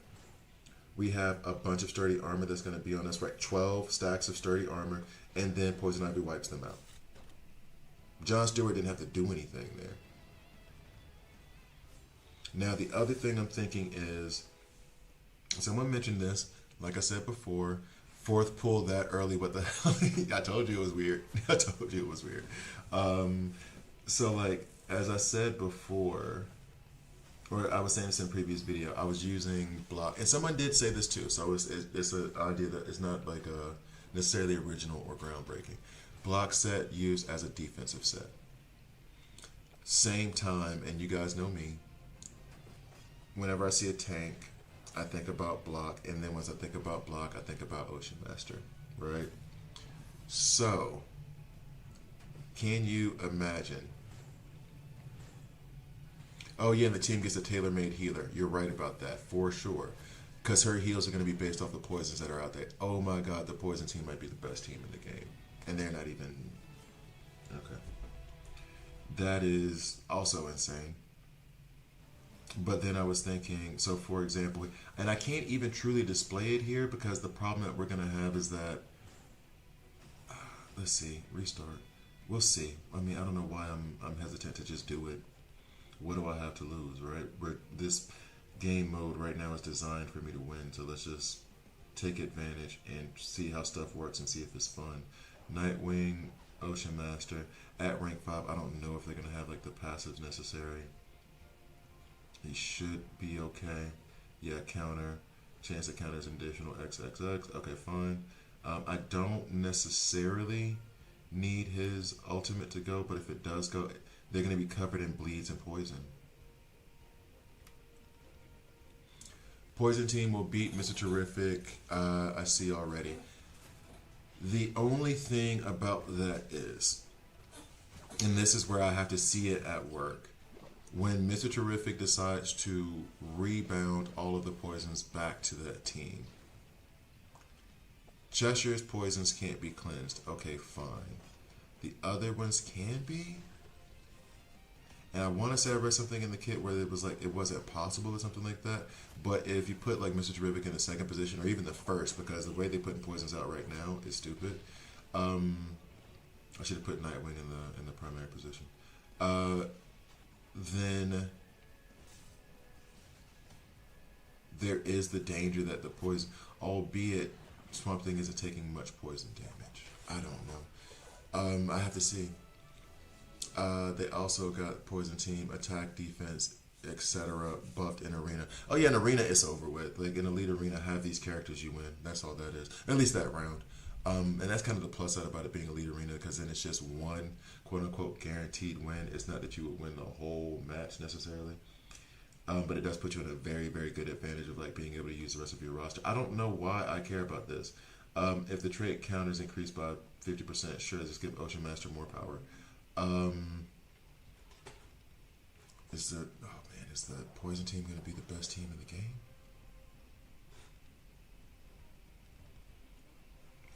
We have a bunch of sturdy armor that's going to be on us, right? 12 stacks of sturdy armor, and then Poison Ivy wipes them out. John Stewart didn't have to do anything there. Now, the other thing I'm thinking is, someone mentioned this, like I said before, fourth pull that early, what the hell? I told you it was weird. I told you it was weird. So, like, as I said before, or I was saying this in a previous video, I was using block, and someone did say this too, so it's an idea that it's not like necessarily original or groundbreaking. Block set used as a defensive set. Same time, and you guys know me, whenever I see a tank, I think about block, and then once I think about block, I think about Ocean Master, right? So, can you imagine? Oh yeah, and the team gets a tailor-made healer. You're right about that, for sure. Because her heals are going to be based off the poisons that are out there. Oh my god, the poison team might be the best team in the game. And they're not even... Okay. That is also insane. But then I was thinking, so for example, and I can't even truly display it here because the problem that we're going to have is that, let's see, restart. We'll see. I mean, I don't know why I'm hesitant to just do it. What do I have to lose, right? This game mode right now is designed for me to win, so let's just take advantage and see how stuff works and see if it's fun. Nightwing, Ocean Master, at rank 5, I don't know if they're going to have like the passives necessary. He should be okay. Yeah, counter. Chance to counter is an additional XXX. Okay, fine. I don't necessarily need his ultimate to go, but if it does go, they're going to be covered in bleeds and poison. Poison team will beat Mr. Terrific. I see already. The only thing about that is, and this is where I have to see it at work, when Mr. Terrific decides to rebound all of the poisons back to that team. Cheshire's poisons can't be cleansed. Okay, fine. The other ones can be? And I want to say I read something in the kit where it was like it wasn't possible or something like that. But if you put like Mr. Terrific in the second position or even the first, because the way they're putting poisons out right now is stupid. I should have put Nightwing in the primary position. Then there is the danger that the poison, albeit Swamp Thing isn't taking much poison damage. I don't know. I have to see. They also got poison team, attack, defense, etc. buffed in arena. Oh yeah, in arena it's over with. Like in elite arena, have these characters, you win. That's all that is. At least that round. And that's kind of the plus side about it being elite arena, because then it's just one quote unquote guaranteed win. It's not that you would win the whole match necessarily. But it does put you in a very, very good advantage of like being able to use the rest of your roster. I don't know why I care about this. If the trait count is increased by 50%, sure, just give Ocean Master more power. Is the poison team going to be the best team in the game?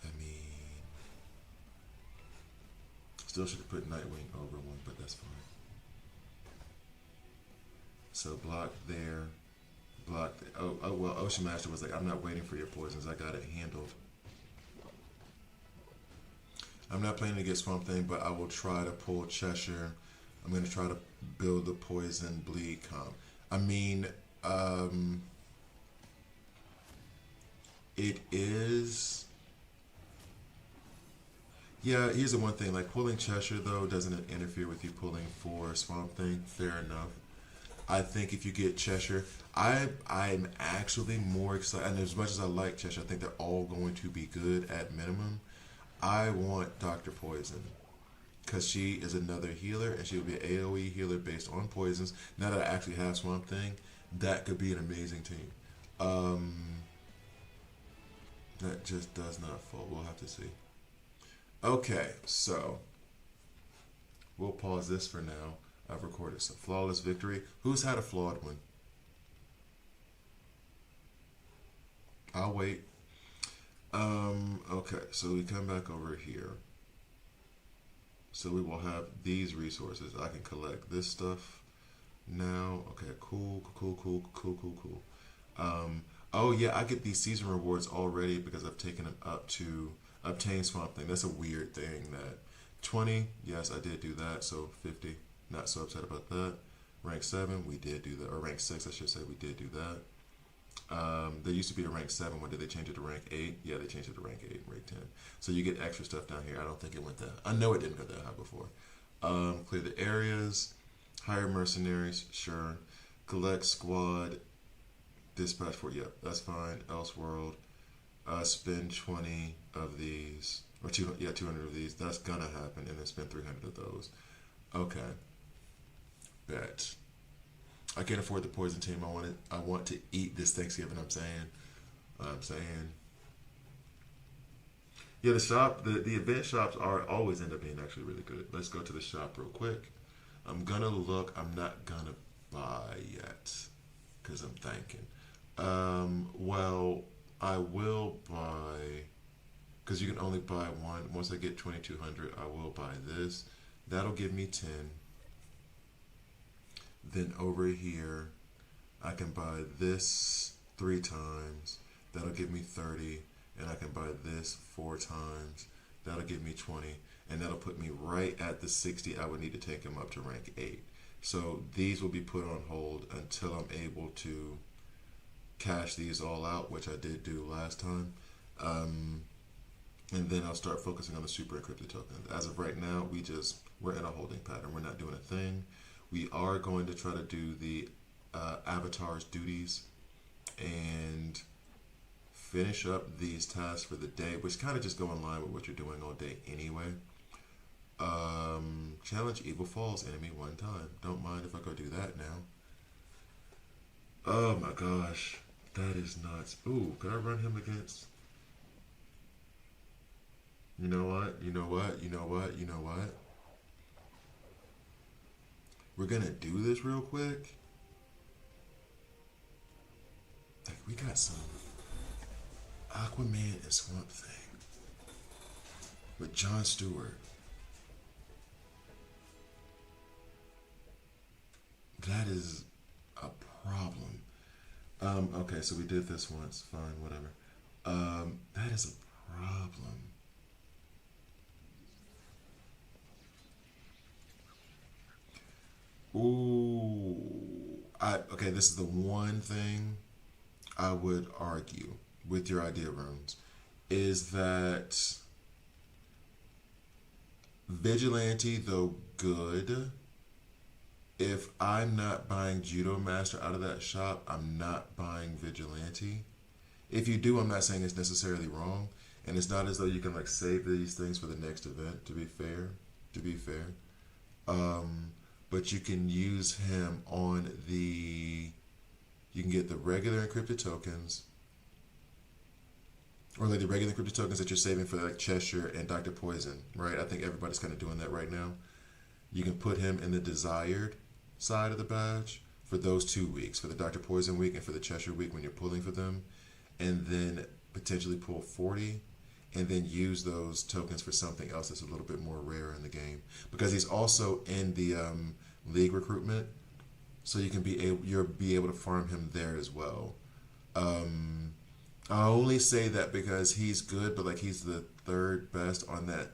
I mean, still should have put Nightwing over one, but that's fine. So block there, block there. Oh well, Ocean Master was like, I'm not waiting for your poisons, I got it handled. I'm not playing against Swamp Thing, but I will try to pull Cheshire. I'm going to try to build the poison bleed comp. I mean, it is... Yeah, here's the one thing. Like, pulling Cheshire, though, doesn't interfere with you pulling for Swamp Thing. Fair enough. I think if you get Cheshire, I'm actually more excited. And as much as I like Cheshire, I think they're all going to be good at minimum. I want Dr. Poison. because she is another healer and she will be an AoE healer based on poisons. Now that I actually have Swamp Thing, that could be an amazing team. Um, that just does not fall. We'll have to see. Okay, so we'll pause this for now. I've recorded some flawless victory. Who's had a flawed one? I'll wait. Okay, so we come back over here. So we will have these resources. I can collect this stuff now. Okay, cool. Oh yeah, I get these season rewards already because I've taken them up to obtain Swamp Thing. That's a weird thing. That 20, yes, I did do that. So 50, not so upset about that. Rank 7, we did do that. Or rank 6, I should say, we did do that. There used to be a rank 7. When did they change it to rank 8? Yeah, they changed it to rank 8, rank 10. So you get extra stuff down here. I don't think it went that. I know it didn't go that high before. Clear the areas. Hire mercenaries, sure. Collect squad. Dispatch for, yep, that's fine. Elseworld. Spend 20 of these. Or 200 of these. That's gonna happen. And then spend 300 of those. Okay. Bet. I can't afford the poison team. I want to eat this Thanksgiving. I'm saying. Yeah, the shop, the event shops are always end up being actually really good. Let's go to the shop real quick. I'm gonna look. I'm not gonna buy yet because I'm thinking. Well, I will buy because you can only buy one. Once I get 2,200, I will buy this. That'll give me 10. Then over here, I can buy this 3 times. That'll give me 30. And I can buy this 4 times. That'll give me 20. And that'll put me right at the 60 I would need to take him up to rank 8. So these will be put on hold until I'm able to cash these all out, which I did do last time. And then I'll start focusing on the super encrypted tokens. As of right now, we're in a holding pattern. We're not doing a thing. We are going to try to do the avatar's duties and finish up these tasks for the day, which kind of just go in line with what you're doing all day anyway. Challenge Evil Falls enemy 1 time. Don't mind if I go do that now. Oh my gosh, that is nuts. Ooh, could I run him against? You know what? We're gonna do this real quick. Like, we got some Aquaman and Swamp Thing with Jon Stewart. That is a problem. Okay, so we did this once. Fine, whatever. That is a problem. Ooh. Okay, this is the one thing I would argue with your idea, Runes, is that Vigilante, though good, if I'm not buying Judo Master out of that shop, I'm not buying Vigilante. If you do, I'm not saying it's necessarily wrong, and it's not as though you can like save these things for the next event. To be fair, but you can use him on the. You can get the regular encrypted tokens, or like the regular encrypted tokens that you're saving for like Cheshire and Dr. Poison, right? I think everybody's kind of doing that right now. You can put him in the desired side of the badge for those 2 weeks, for the Dr. Poison week and for the Cheshire week when you're pulling for them, and then potentially pull 40 and then use those tokens for something else that's a little bit more rare in the game, because he's also in the league recruitment, so you can you'll be able to farm him there as well. I only say that because he's good, but like he's the 3rd best on that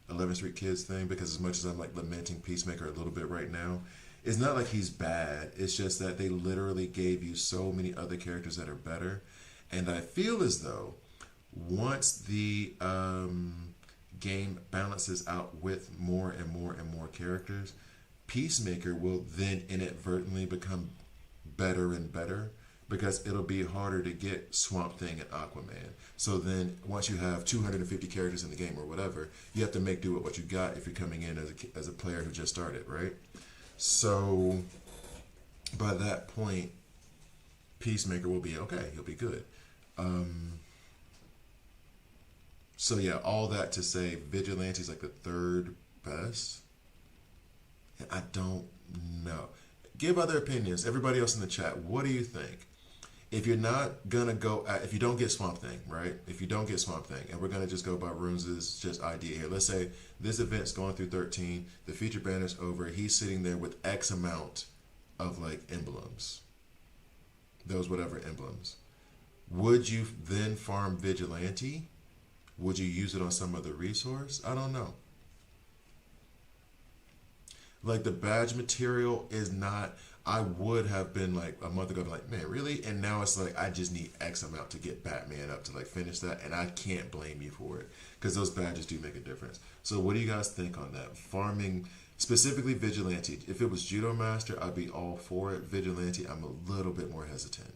11th Street Kids thing, because as much as I'm like lamenting Peacemaker a little bit right now, it's not like he's bad. It's just that they literally gave you so many other characters that are better. And I feel as though once the game balances out with more and more characters, Peacemaker will then inadvertently become better and better because it'll be harder to get Swamp Thing and Aquaman. So then once you have 250 characters in the game or whatever, you have to make do with what you got if you're coming in as a player who just started, right? So by that point, Peacemaker will be okay. He'll be good. So yeah, all that to say, Vigilante's like the third best. And I don't know. Give other opinions. Everybody else in the chat, what do you think? If you're not gonna go, if you don't get Swamp Thing, right? If you don't get Swamp Thing, and we're gonna just go by Runes' just idea here. Let's say this event's going through 13, the feature banner's over, he's sitting there with X amount of like emblems. Those whatever emblems. Would you then farm Vigilante? Would you use it on some other resource? I don't know. Like the badge material is not, I would have been like a month ago, like, man, really? And now it's like, I just need X amount to get Batman up to like finish that. And I can't blame you for it because those badges do make a difference. So what do you guys think on that? Farming, specifically Vigilante. If it was Judo Master, I'd be all for it. Vigilante, I'm a little bit more hesitant.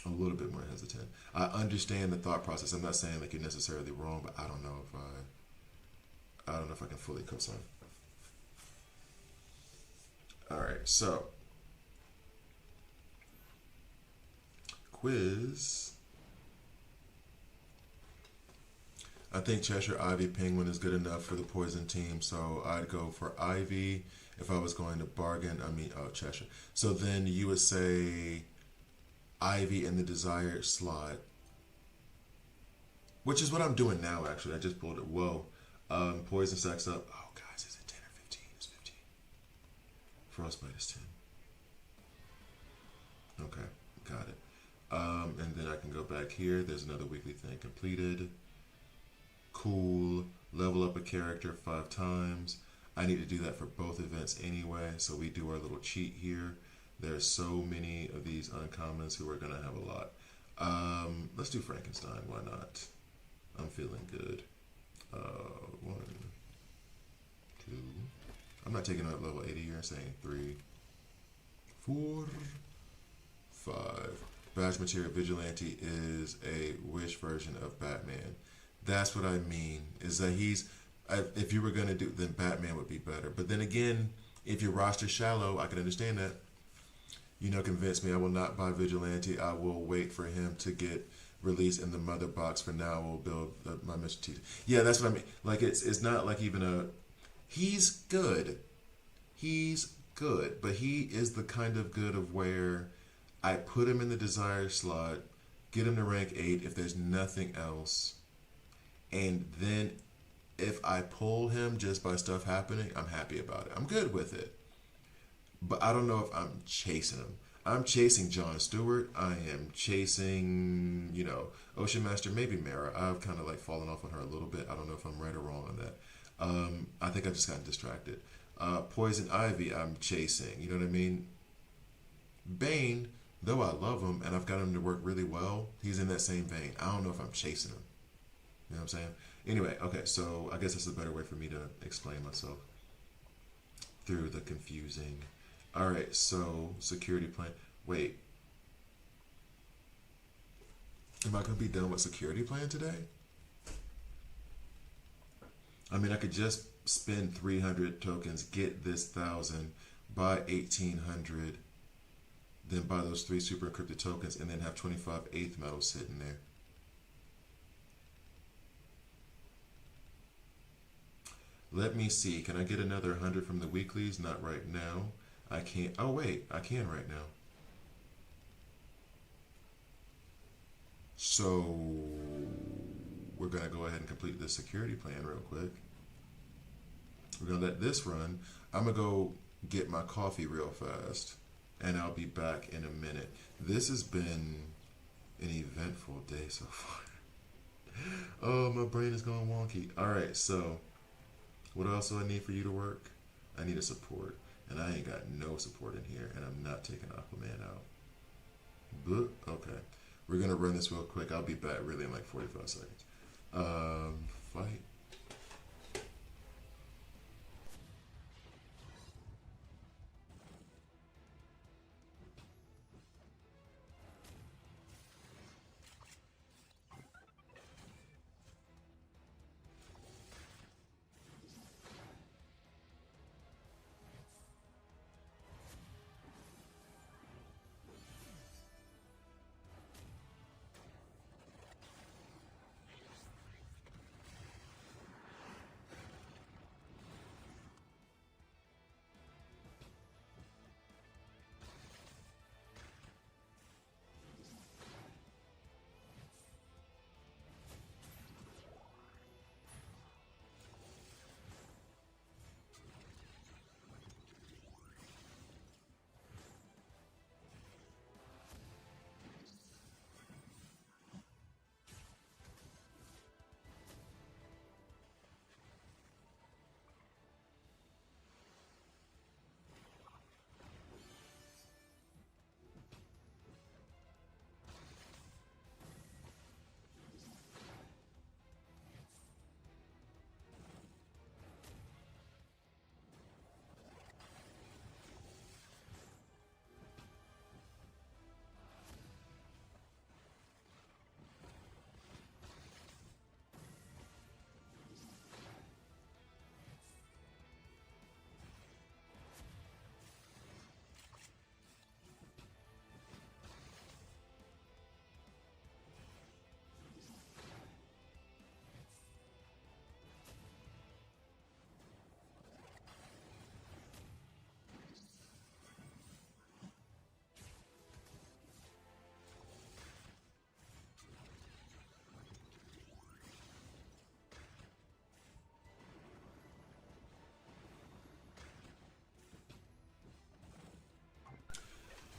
A little bit more hesitant. I understand the thought process. I'm not saying like you're necessarily wrong, but I don't know if I can fully co-sign. All right, so quiz. I think Cheshire Ivy Penguin is good enough for the Poison team, so I'd go for Ivy if I was going to bargain. I mean, oh, Cheshire. So then you would say Ivy in the desired slot, which is what I'm doing now. Actually, I just pulled it. Whoa, Poison stacks up. Oh, guys, is it 10 or 15? It's 15. Frostbite is 10. Okay, got it. And then I can go back here. There's another weekly thing completed. Cool. Level up a character 5 times. I need to do that for both events anyway, so we do our little cheat here. There's so many of these uncommons who are going to have a lot. Let's do Frankenstein. Why not? I'm feeling good. 1, 2. I'm not taking out level 80 here. I'm saying 3, 4, 5. Badge material Vigilante is a Wish version of Batman. That's what I mean. Is that if you were going to do, then Batman would be better. But then again, if your roster's shallow, I can understand that. Convince me. I will not buy Vigilante. I will wait for him to get released in the mother box. For now, we'll build my Mr. T. Yeah, that's what I mean. Like, it's not like even he's good. He's good. But he is the kind of good of where I put him in the desired slot, get him to rank 8 if there's nothing else. And then if I pull him just by stuff happening, I'm happy about it. I'm good with it. But I don't know if I'm chasing him. I'm chasing Jon Stewart. I am chasing, Ocean Master, maybe Mara. I've kind of like fallen off on her a little bit. I don't know if I'm right or wrong on that. I think I just got distracted. Poison Ivy, I'm chasing. You know what I mean? Bane, though I love him and I've got him to work really well, he's in that same vein. I don't know if I'm chasing him. You know what I'm saying? Anyway, okay, so I guess that's a better way for me to explain myself through the confusing. All right, so security plan. Wait. Am I going to be done with security plan today? I mean, I could just spend 300 tokens, get this 1,000, buy 1,800, then buy those 3 super encrypted tokens, and then have 25 8th medals sitting there. Let me see. Can I get another 100 from the weeklies? Not right now. I can't. Oh, wait. I can right now. So we're going to go ahead and complete this security plan real quick. We're going to let this run. I'm going to go get my coffee real fast, and I'll be back in a minute. This has been an eventful day so far. Oh, my brain is going wonky. All right, so what else do I need for you to work? I need a support. And I ain't got no support in here. And I'm not taking Aquaman out. But, okay. We're going to run this real quick. I'll be back really in like 45 seconds. Fight.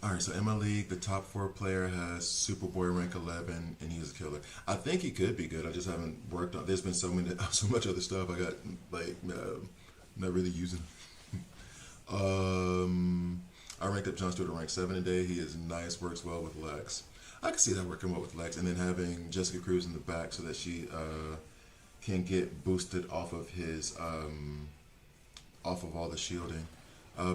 All right, so in my league, the top four player has Superboy rank 11, and he's a killer. I think he could be good. I just haven't worked on. There's been so many, so much other stuff. I got like not really using. I ranked up John Stewart to rank 7 today. He is nice, works well with Lex. I can see that working well with Lex, and then having Jessica Cruz in the back so that she can get boosted off of his off of all the shielding.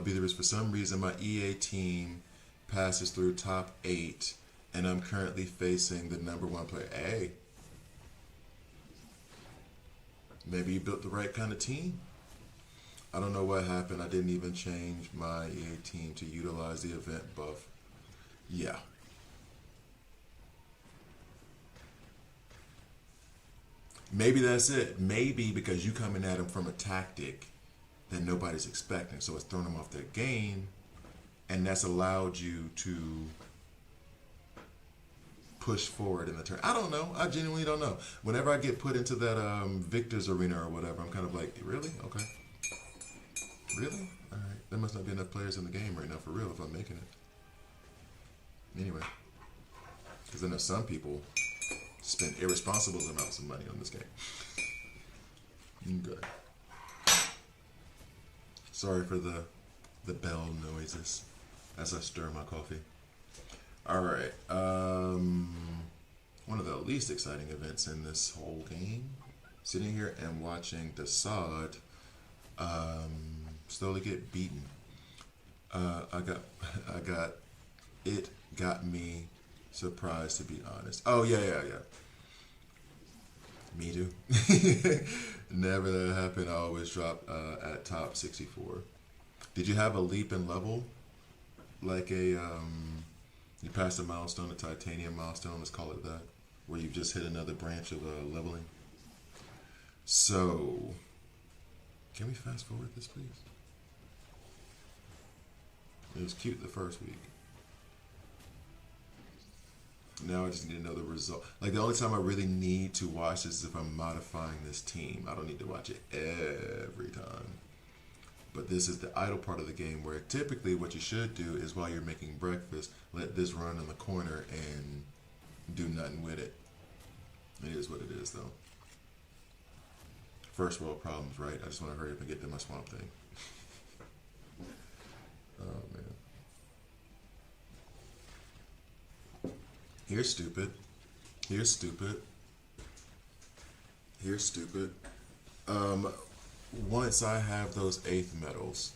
Because for some reason my EA team passes through top 8, and I'm currently facing the #1 player. Hey, maybe you built the right kind of team. I don't know what happened. I didn't even change my EA team to utilize the event buff. Yeah. Maybe that's it. Maybe because you coming at him from a tactic that nobody's expecting. So it's thrown them off their game, and that's allowed you to push forward in the turn. I don't know. I genuinely don't know. Whenever I get put into that Victor's arena or whatever, I'm kind of like, really? Okay. Really? All right. There must not be enough players in the game right now for real if I'm making it. Anyway. Because I know some people spend irresponsible amounts of money on this game. Okay. Sorry for the bell noises as I stir my coffee. All right. One of the least exciting events in this whole game. Sitting here and watching Desaad slowly get beaten. It got me surprised, to be honest. Oh yeah. Me too. Never that happened. I always drop at top 64. Did you have a leap in level? Like a you passed a milestone, a titanium milestone, let's call it that, where you've just hit another branch of leveling. So, can we fast forward this, please? It was cute the first week. Now I just need to know the result. Like, the only time I really need to watch this is if I'm modifying this team. I don't need to watch it every time. But this is the idle part of the game where typically what you should do is while you're making breakfast, let this run in the corner and do nothing with it. It is what it is, though. First world problems, right? I just want to hurry up and get to my Swamp Thing. Oh, man. Here's stupid. Here's stupid. Here's stupid. Once I have those 8th medals,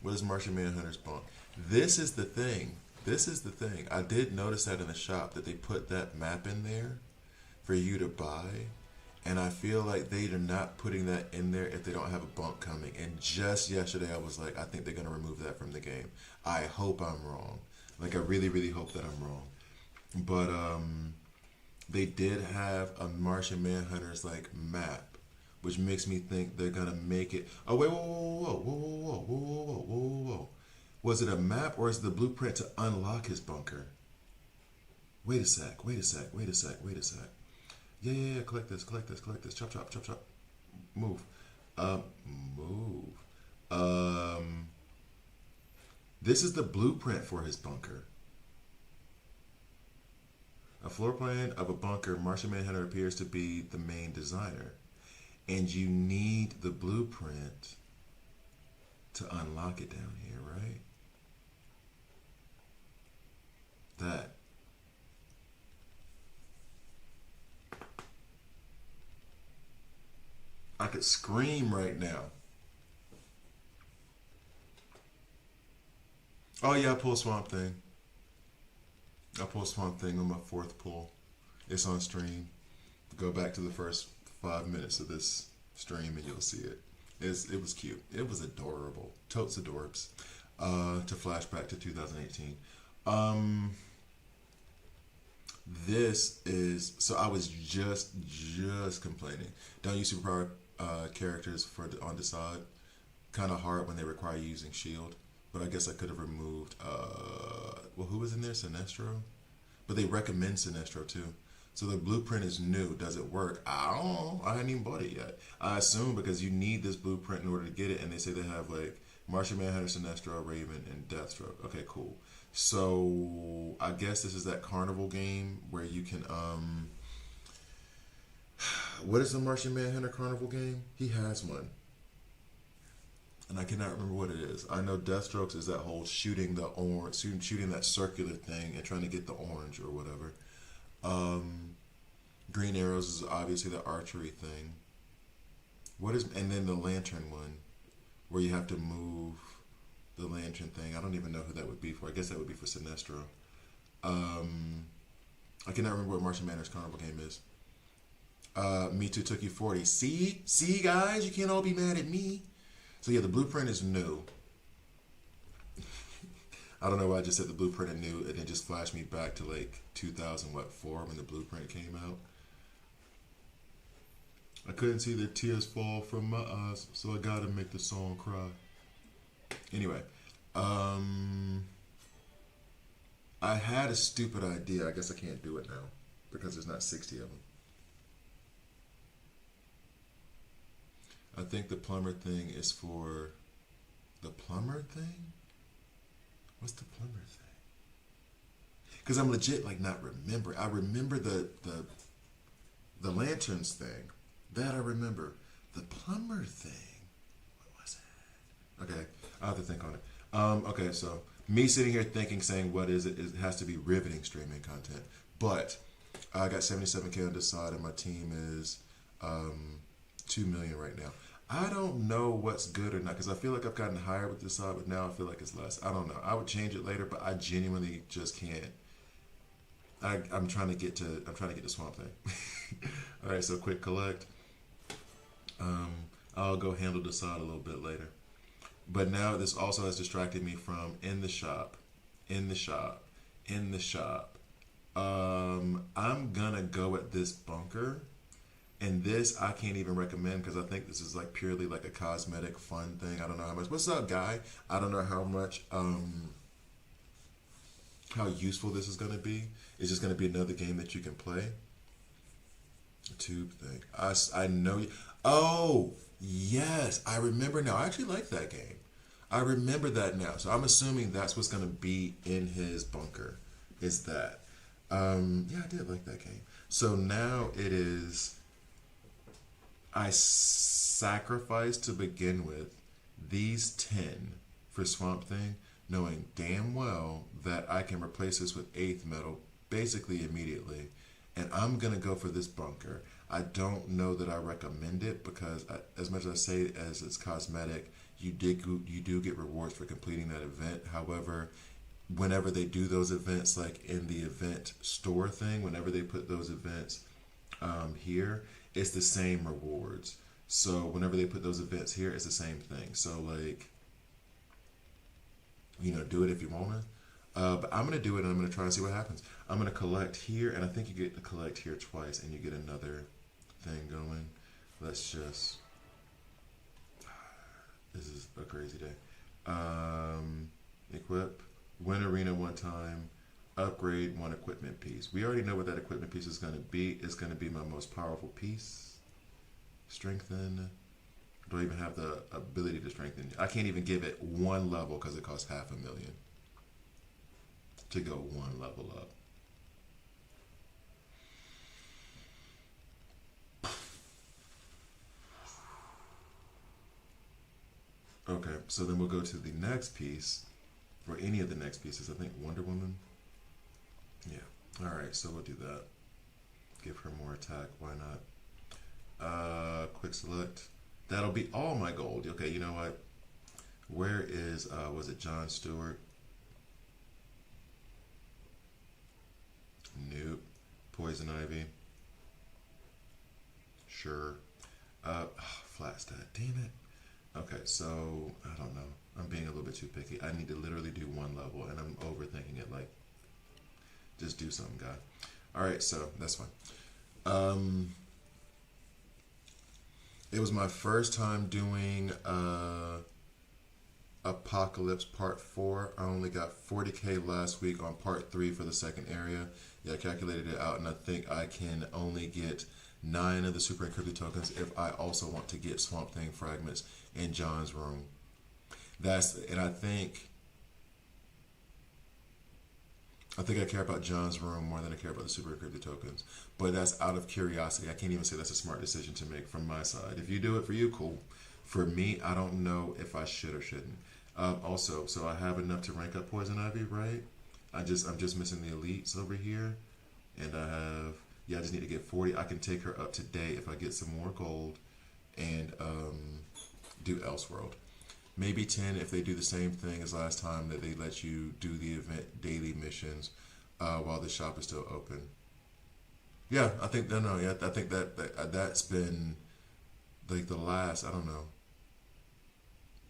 what is Martian Manhunter's bond? This is the thing. This is the thing. I did notice that in the shop that they put that map in there for you to buy. And I feel like they are not putting that in there if they don't have a bump coming. And just yesterday I was like, I think they're going to remove that from the game. I hope I'm wrong. Like, I really, really hope that I'm wrong. But they did have a Martian Manhunter's like map, which makes me think they're gonna make it. Oh wait, whoa. Was it a map or is it the blueprint to unlock his bunker? Wait a sec. Yeah. Collect this. Chop. Move. Move. This is the blueprint for his bunker. A floor plan of a bunker, Martian Manhunter appears to be the main designer. And you need the blueprint to unlock it down here, right? That. I could scream right now. Oh yeah, I pull Swamp Thing. I pull Swamp Thing on my 4th pull. It's on stream. Go back to the first 5 minutes of this stream and you'll see it. It was cute. It was adorable. Totes adorbs. To flashback to 2018. This is, so I was just complaining. Don't use superpower characters on Desaad. Kind of hard when they require you using shield. But I guess I could have removed, well, who was in there? Sinestro? But they recommend Sinestro too. So the blueprint is new. Does it work? I don't know. I hadn't even bought it yet. I assume because you need this blueprint in order to get it, and they say they have like Martian Manhunter, Sinestro, Raven, and Deathstroke. Okay, cool. So I guess this is that carnival game where you can what is the Martian Manhunter carnival game? He has one. And I cannot remember what it is. I know Deathstrokes is that whole shooting the orange, shooting that circular thing and trying to get the orange or whatever. Green Arrows is obviously the archery thing. What is, and then the lantern one, where you have to move the lantern thing. I don't even know who that would be for. I guess that would be for Sinestro. I cannot remember what Martian Manhunter's carnival game is. Me Too Took You 40. See, guys, you can't all be mad at me. So yeah, the blueprint is new. I don't know why I just said the blueprint is new, and it just flashed me back to like 2004 when the blueprint came out. I couldn't see the tears fall from my eyes, so I gotta make the song cry. Anyway, I had a stupid idea. I guess I can't do it now because there's not 60 of them. I think the plumber thing is for the plumber thing? What's the plumber thing? Because I'm legit like not remember. I remember the lanterns thing. That I remember. The plumber thing. What was it? Okay, I have to think on it. Okay, so me sitting here thinking, saying, what is it? It has to be riveting streaming content. But I got 77K on this side, and my team is 2 million right now. I don't know what's good or not because I feel like I've gotten higher with this side, but now I feel like it's less. I don't know. I would change it later, but I genuinely just can't. I'm trying to get to Swamp Thing. All right, so quick collect. I'll go handle the side a little bit later. But now this also has distracted me from in the shop. I'm gonna go at this bunker. And this I can't even recommend because I think this is like purely like a cosmetic fun thing. I don't know how much. What's up, guy? I don't know how much how useful this is gonna be. It's just gonna be another game that you can play. Tube thing. I know you. Oh yes, I remember now. I actually like that game. I remember that now. So I'm assuming that's what's gonna be in his bunker. Is that? Yeah, I did like that game. So now it is. I sacrificed to begin with these 10 for Swamp Thing, knowing damn well that I can replace this with 8th metal basically immediately. And I'm going to go for this bunker. I don't know that I recommend it because as much as I say it as it's cosmetic, you do get rewards for completing that event. However, whenever they do those events, like in the event store thing, whenever they put those events here, it's the same rewards. So whenever they put those events here, it's the same thing. So like, do it if you wanna. But I'm gonna do it and I'm gonna try and see what happens. I'm gonna collect here, and I think you get to collect here twice, and you get another thing going. Let's just. This is a crazy day. Equip, win arena one time. Upgrade one equipment piece. We already know what that equipment piece is going to be. It's going to be my most powerful piece. Strengthen. Do I even have the ability to strengthen? I can't even give it one level because it costs $500,000 to go one level up. Okay, so then we'll go to the next piece, or any of the next pieces. I think Wonder Woman. Yeah. All right. So we'll do that. Give her more attack. Why not? Quick select. That'll be all my gold. Okay. You know what? Where is? Was it John Stewart? Nope. Poison Ivy. Sure. Flat stat. Damn it. Okay. So I don't know. I'm being a little bit too picky. I need to literally do one level, and I'm overthinking it. Like. Just do something, guy. All right, so that's fine. It was my first time doing Apocalypse Part 4. I only got 40K last week on Part 3 for the second area. Yeah, I calculated it out, and I think I can only get 9 of the Super Encrypted tokens if I also want to get Swamp Thing fragments in John's room. And I think I care about John's room more than I care about the super encrypted tokens. But that's out of curiosity. I can't even say that's a smart decision to make from my side. If you do it for you, cool. For me, I don't know if I should or shouldn't. Also, so I have enough to rank up Poison Ivy, right? I'm just missing the elites over here, and I just need to get 40. I can take her up today if I get some more gold and do Elseworld. Maybe 10 if they do the same thing as last time, that they let you do the event daily missions while the shop is still open. Yeah, I think no, yeah, I think that's been like the last. I don't know.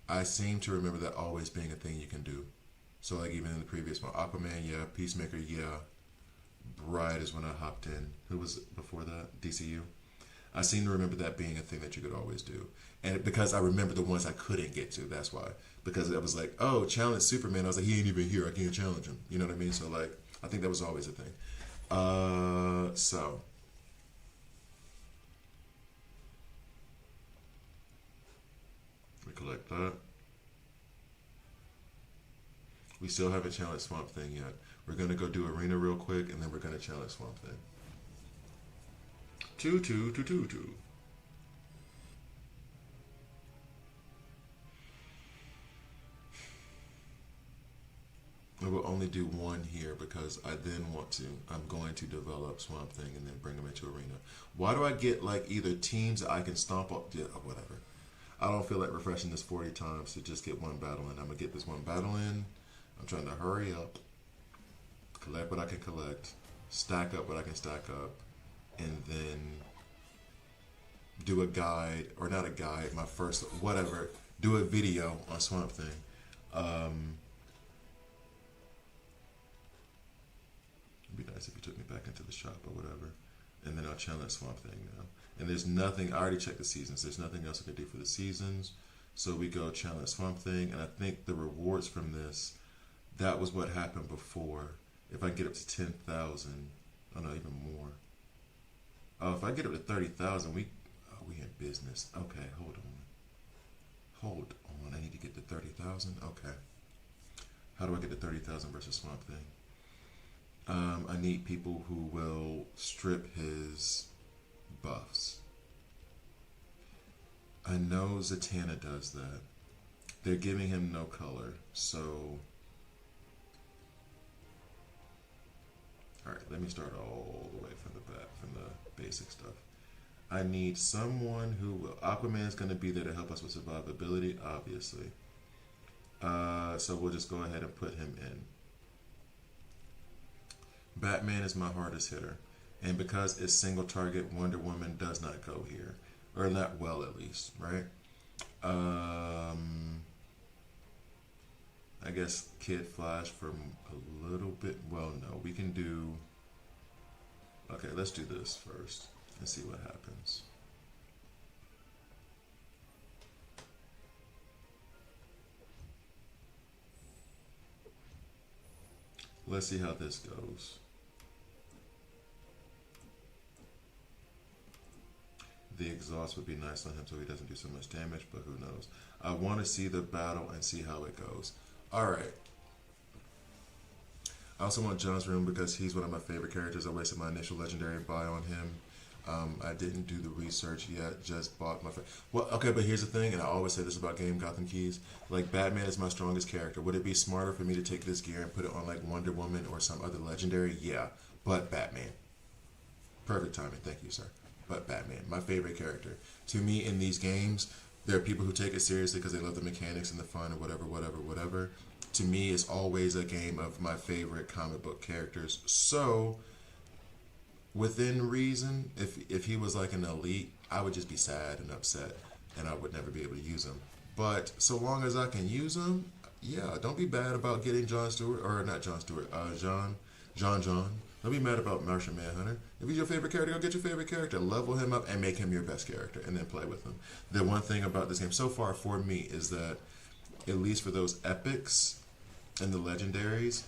I seem to remember that always being a thing you can do. So like even in the previous one, Aquaman, yeah, Peacemaker, yeah. Bride is when I hopped in. Who was it before that? DCU. I seem to remember that being a thing that you could always do. And because I remember the ones I couldn't get to, that's why. Because it was like, oh, challenge Superman. I was like, he ain't even here. I can't challenge him. You know what I mean? So like, I think that was always a thing. So we collect that. We still haven't challenged Swamp Thing yet. We're gonna go do Arena real quick, and then we're gonna challenge Swamp Thing. Two. I will only do one here because I'm going to develop Swamp Thing and then bring them into Arena. Why do I get like either teams that I can stomp up? Yeah, whatever. I don't feel like refreshing this 40 times to just get one battle in. I'm going to get this one battle in. I'm trying to hurry up, collect what I can collect, stack up what I can stack up, and then do a guide, or not a guide, my first, whatever, do a video on Swamp Thing. It'd be nice if you took me back into the shop or whatever. And then I'll challenge Swamp Thing now. And there's nothing, I already checked the seasons. There's nothing else I can do for the seasons. So we go challenge Swamp Thing. And I think the rewards from this, that was what happened before. If I get up to 10,000, oh no, even more. Oh, if I get up to 30,000, we in business. Okay, hold on. I need to get to 30,000. Okay. How do I get to 30,000 versus Swamp Thing? I need people who will strip his buffs. I know Zatanna does that. They're giving him no color, so... Alright, let me start all the way from the back, from the basic stuff. I need someone who will... Aquaman's going to be there to help us with survivability, obviously. So we'll just go ahead and put him in. Batman is my hardest hitter. And because it's single target, Wonder Woman does not go here. Or not well, at least, right? I guess Kid Flash for a little bit. Well, no, we can do... Okay, let's do this first and see what happens. Let's see how this goes. The exhaust would be nice on him so he doesn't do so much damage, but who knows. I want to see the battle and see how it goes. Alright. I also want John's room because he's one of my favorite characters. I wasted my initial legendary buy on him. I didn't do the research yet, just bought my... Well, okay, but here's the thing, and I always say this about Game Gotham Keys. Like, Batman is my strongest character. Would it be smarter for me to take this gear and put it on, like, Wonder Woman or some other legendary? Yeah, but Batman. Perfect timing, thank you, sir. But Batman, my favorite character. To me, in these games, there are people who take it seriously because they love the mechanics and the fun or whatever. To me, it's always a game of my favorite comic book characters. So... within reason, if he was like an elite, I would just be sad and upset, and I would never be able to use him. But so long as I can use him, yeah, don't be bad about getting John Stewart, or not John Stewart, John. Don't be mad about Martian Manhunter. If he's your favorite character, go get your favorite character, level him up, and make him your best character, and then play with him. The one thing about this game so far for me is that, at least for those epics and the legendaries,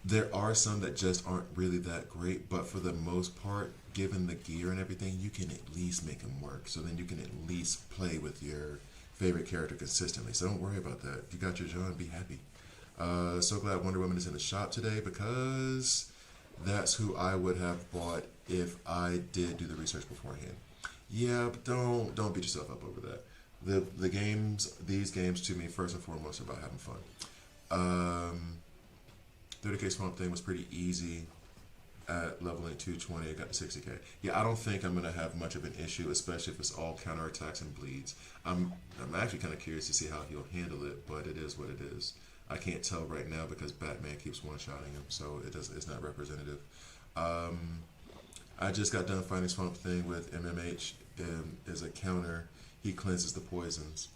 there are some that just aren't really that great, but for the most part, given the gear and everything, you can at least make them work. So then you can at least play with your favorite character consistently. So don't worry about that. You got your John, be happy. So glad Wonder Woman is in the shop today because that's who I would have bought if I did do the research beforehand. Yeah, but don't beat yourself up over that. These games to me first and foremost are about having fun. 30k Swamp Thing was pretty easy at leveling 220. I got to 60k. Yeah, I don't think I'm gonna have much of an issue, especially if it's all counterattacks and bleeds. I'm actually kind of curious to see how he'll handle it, but it is what it is. I can't tell right now because Batman keeps one-shotting him, so it's not representative. I just got done fighting Swamp Thing with MMH. As a counter, he cleanses the poisons.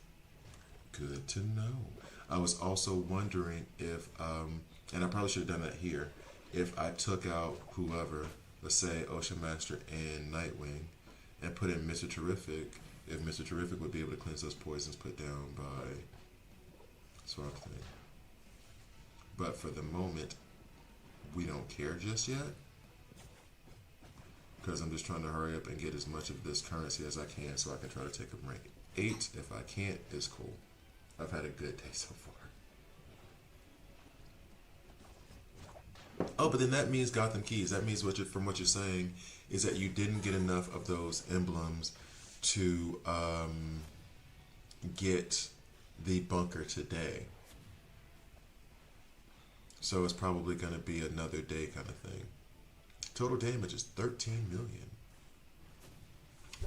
Good to know. I was also wondering if, and I probably should have done that here, if I took out whoever, let's say Ocean Master and Nightwing, and put in Mr. Terrific, if Mr. Terrific would be able to cleanse those poisons put down by Swamp Thing. But for the moment, we don't care just yet. Because I'm just trying to hurry up and get as much of this currency as I can so I can try to take a rank 8. If I can't, it's cool. I've had a good day so far. Oh, but then that means Gotham Keys. That means from what you're saying is that you didn't get enough of those emblems to get the bunker today. So it's probably going to be another day kind of thing. Total damage is 13 million.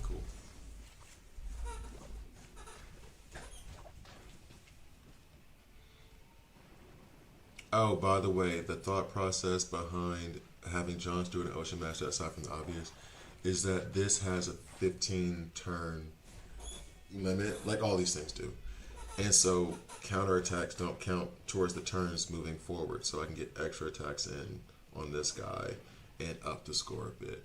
Cool. Oh, by the way, the thought process behind having Jon Stewart and Ocean Master, aside from the obvious, is that this has a 15 turn limit, like all these things do. And so counterattacks don't count towards the turns moving forward, so I can get extra attacks in on this guy and up the score a bit.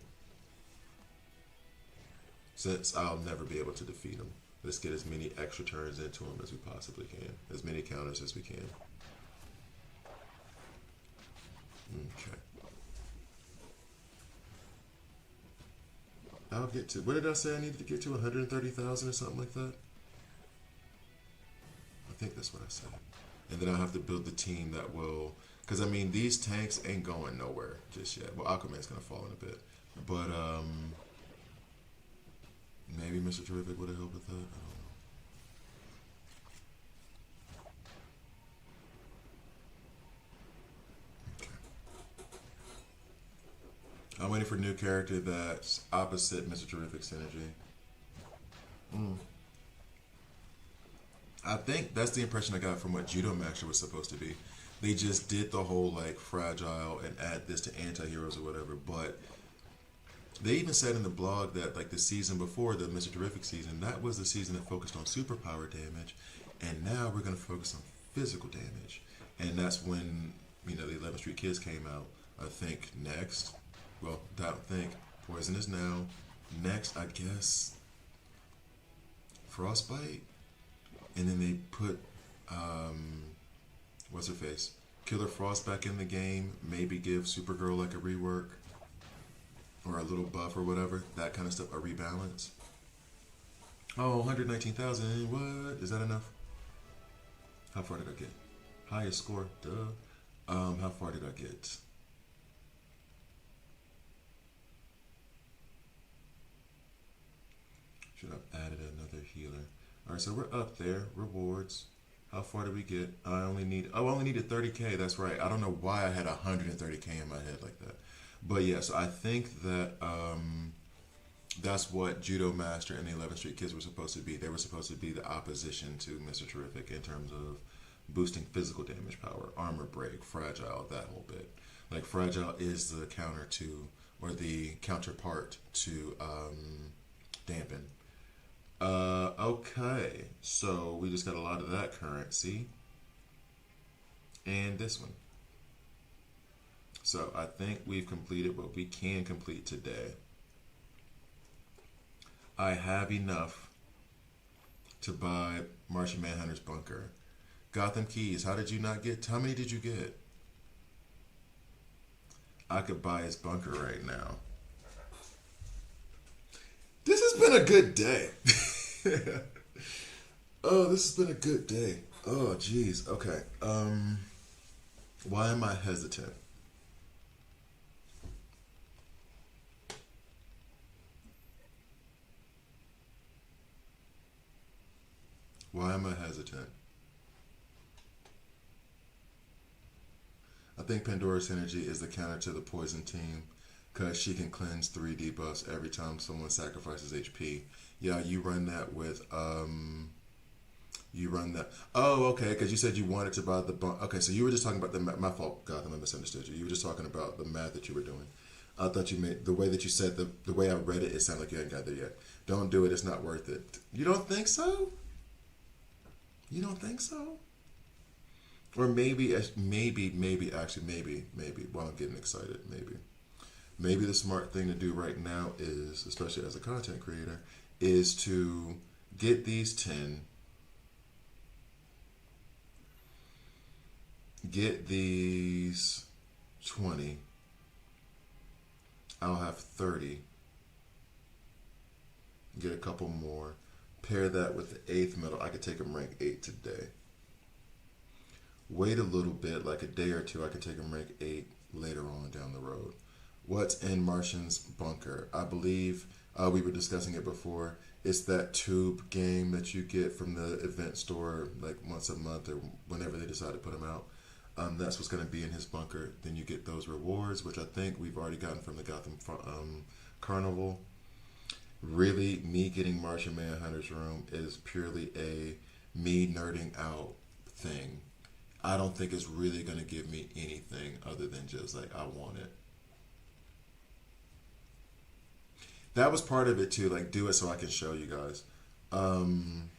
Since I'll never be able to defeat him, let's get as many extra turns into him as we possibly can, as many counters as we can. Okay. I'll get to, what did I say I needed to get to? 130,000 or something like that? I think that's what I said. And then I'll have to build the team that will, because I mean, these tanks ain't going nowhere just yet. Well, Aquaman's going to fall in a bit. But maybe Mr. Terrific would have helped with that. I don't know. I'm waiting for a new character that's opposite Mr. Terrific synergy. I think that's the impression I got from what Judo Master was supposed to be. They just did the whole like fragile and add this to anti-heroes or whatever, but they even said in the blog that like the season before, the Mr. Terrific season, that was the season that focused on superpower damage, and now we're going to focus on physical damage. And that's when, you know, the 11th Street Kids came out. I think next, well, I don't think, Poison is now. Next, I guess, Frostbite. And then they put, what's her face? Killer Frost back in the game. Maybe give Supergirl like a rework. Or a little buff or whatever. That kind of stuff. A rebalance. Oh, 119,000. What? Is that enough? How far did I get? Highest score. Duh. How far did I get? Should have added another healer. Alright, so we're up there. Rewards. How far did we get? I only needed 30k. That's right. I don't know why I had 130k in my head like that. But yeah, so I think that that's what Judo Master and the 11th Street Kids were supposed to be. They were supposed to be the opposition to Mr. Terrific in terms of boosting physical damage power, armor break, fragile, that whole bit. Like fragile is the counter to, or the counterpart to dampen. Okay, so we just got a lot of that currency. And this one. So I think we've completed what we can complete today. I have enough to buy Martian Manhunter's bunker. Gotham Keys, how many did you get? I could buy his bunker right now. This has been a good day. Oh, this has been a good day. Oh, geez. Okay. Why am I hesitant? Why am I hesitant? I think Pandora's Energy is the counter to the poison team because she can cleanse 3 debuffs every time someone sacrifices HP. Yeah, you run that with you run that. Oh, okay. Because you said you wanted to buy the bunk. Okay, so you were just talking about the. My fault, Gotham. I misunderstood you. You were just talking about the math that you were doing. I thought you made the way that you said the way I read it. It sounded like you hadn't got there yet. Don't do it. It's not worth it. You don't think so? You don't think so? Or maybe actually maybe. While I'm getting excited, maybe the smart thing to do right now is, especially as a content creator, is to get these 10, get these 20. I'll have 30. Get a couple more. Pair that with the 8th medal. I could take him rank 8 today. Wait a little bit, like a day or two. I could take him rank 8 later on down the road. What's in Martian's bunker? I believe we were discussing it before. It's that tube game that you get from the event store like once a month or whenever they decide to put them out. That's what's going to be in his bunker. Then you get those rewards, which I think we've already gotten from the Gotham Carnival. Really, me getting Martian Manhunter's room is purely a me nerding out thing. I don't think it's really going to give me anything other than just like I want it. That was part of it too. Like, do it so I can show you guys. Um,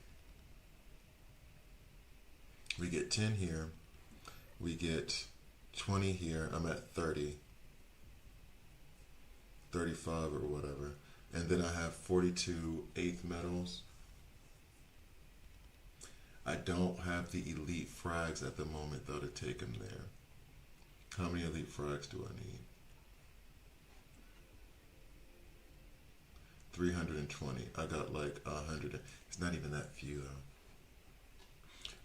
we get 10 here. We get 20 here. I'm at 30, 35 or whatever. And then I have 42 8th medals. I don't have the elite frags at the moment though to take them there. How many elite frags do I need? 320. I got like 100. It's not even that few though.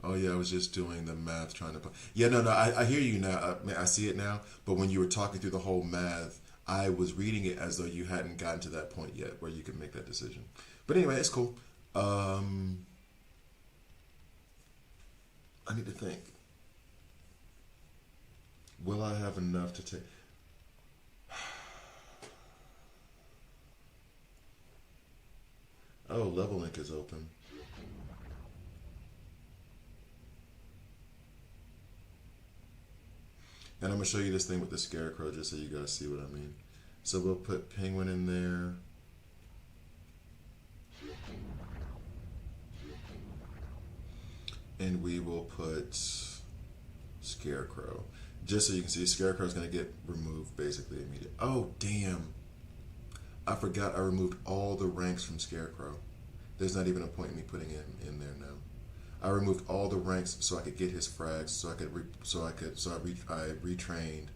Oh yeah, I was just doing the math trying to. Yeah, no, I hear you now. I see it now. But when you were talking through the whole math, I was reading it as though you hadn't gotten to that point yet where you could make that decision. But anyway, it's cool. Um, I need to think. Will I have enough to take? Oh, Level Link is open. And I'm gonna show you this thing with the scarecrow just so you guys see what I mean. So we'll put penguin in there. And we will put scarecrow. Just so you can see, scarecrow is gonna get removed basically immediately. Oh damn. I forgot I removed all the ranks from scarecrow. There's not even a point in me putting him in there now. I removed all the ranks so I could get his frags, I retrained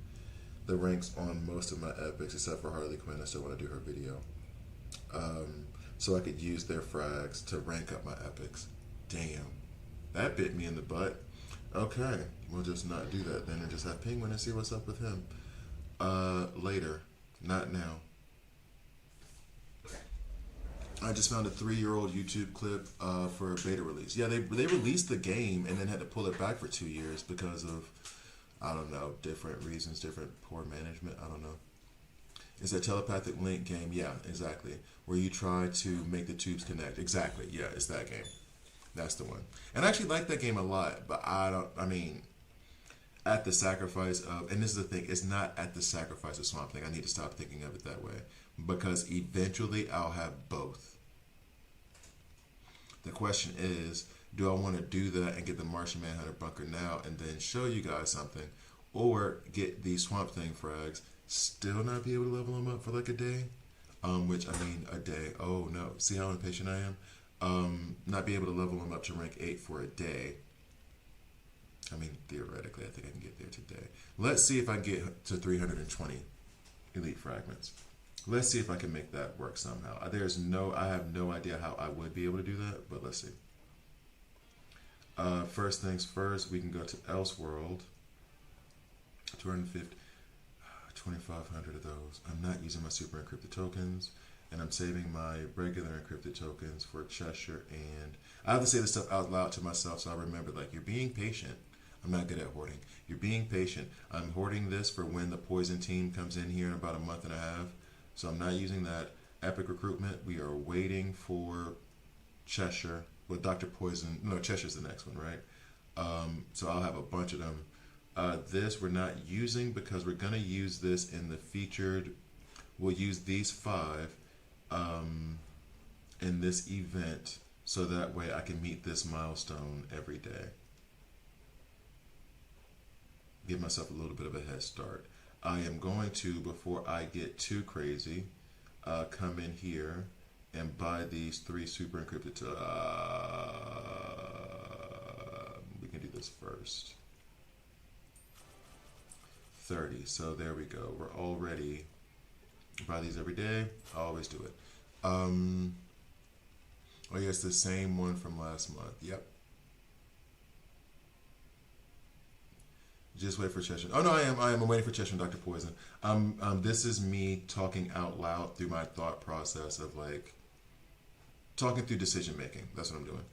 the ranks on most of my epics except for Harley Quinn. I still want to do her video, so I could use their frags to rank up my epics. Damn, that bit me in the butt. Okay, we'll just not do that then and just have Penguin and see what's up with him. Later, not now. I just found a 3-year-old YouTube clip for a beta release. Yeah, they released the game and then had to pull it back for 2 years because of, I don't know, different reasons, different poor management. I don't know. It's a telepathic link game. Yeah, exactly. Where you try to make the tubes connect. Exactly. Yeah, it's that game. That's the one. And I actually like that game a lot, but I mean, at the sacrifice of, and this is the thing, it's not at the sacrifice of Swamp Thing. I need to stop thinking of it that way because eventually I'll have both. The question is, do I want to do that and get the Martian Manhunter bunker now and then show you guys something, or get the Swamp Thing frags, still not be able to level them up for like a day? Which I mean, a day. Oh no, see how impatient I am? Not be able to level them up to rank 8 for a day. I mean, theoretically, I think I can get there today. Let's see if I can get to 320 elite fragments. Let's see if I can make that work somehow. I have no idea how I would be able to do that, but let's see. First things first, we can go to Elseworld. 250, 2,500 of those. I'm not using my super encrypted tokens, and I'm saving my regular encrypted tokens for Cheshire. And I have to say this stuff out loud to myself so I remember, like, you're being patient. I'm not good at hoarding. You're being patient. I'm hoarding this for when the poison team comes in here in about a month and a half. So I'm not using that. Epic recruitment. We are waiting for Cheshire. Well, Dr. Poison. No, Cheshire's the next one, right? So I'll have a bunch of them. This we're not using because we're going to use this in the featured. We'll use these 5 in this event so that way I can meet this milestone every day. Give myself a little bit of a head start. I am going to, before I get too crazy, come in here and buy these 3 super encrypted. We can do this first. 30. So there we go. We're already buy these every day. I always do it. Oh yes, the same one from last month. Yep. Just wait for Cheshire. Oh no, I am. I'm waiting for Cheshire and Dr. Poison. This is me talking out loud through my thought process of like talking through decision making. That's what I'm doing.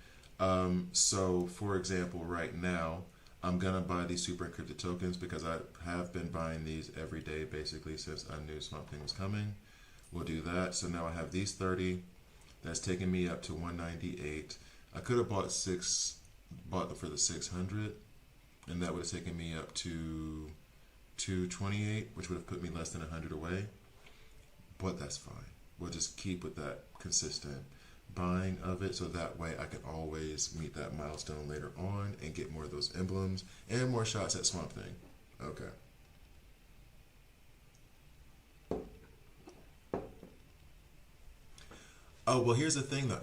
So for example, right now, I'm gonna buy these super encrypted tokens because I have been buying these every day basically since I knew Swamp Thing was coming. We'll do that. So now I have these 30. That's taking me up to 198. I could have bought them for the 600. And that would have taken me up to 228, which would have put me less than 100 away. But that's fine. We'll just keep with that consistent buying of it so that way I can always meet that milestone later on and get more of those emblems and more shots at Swamp Thing. Okay. Oh, well, here's the thing though.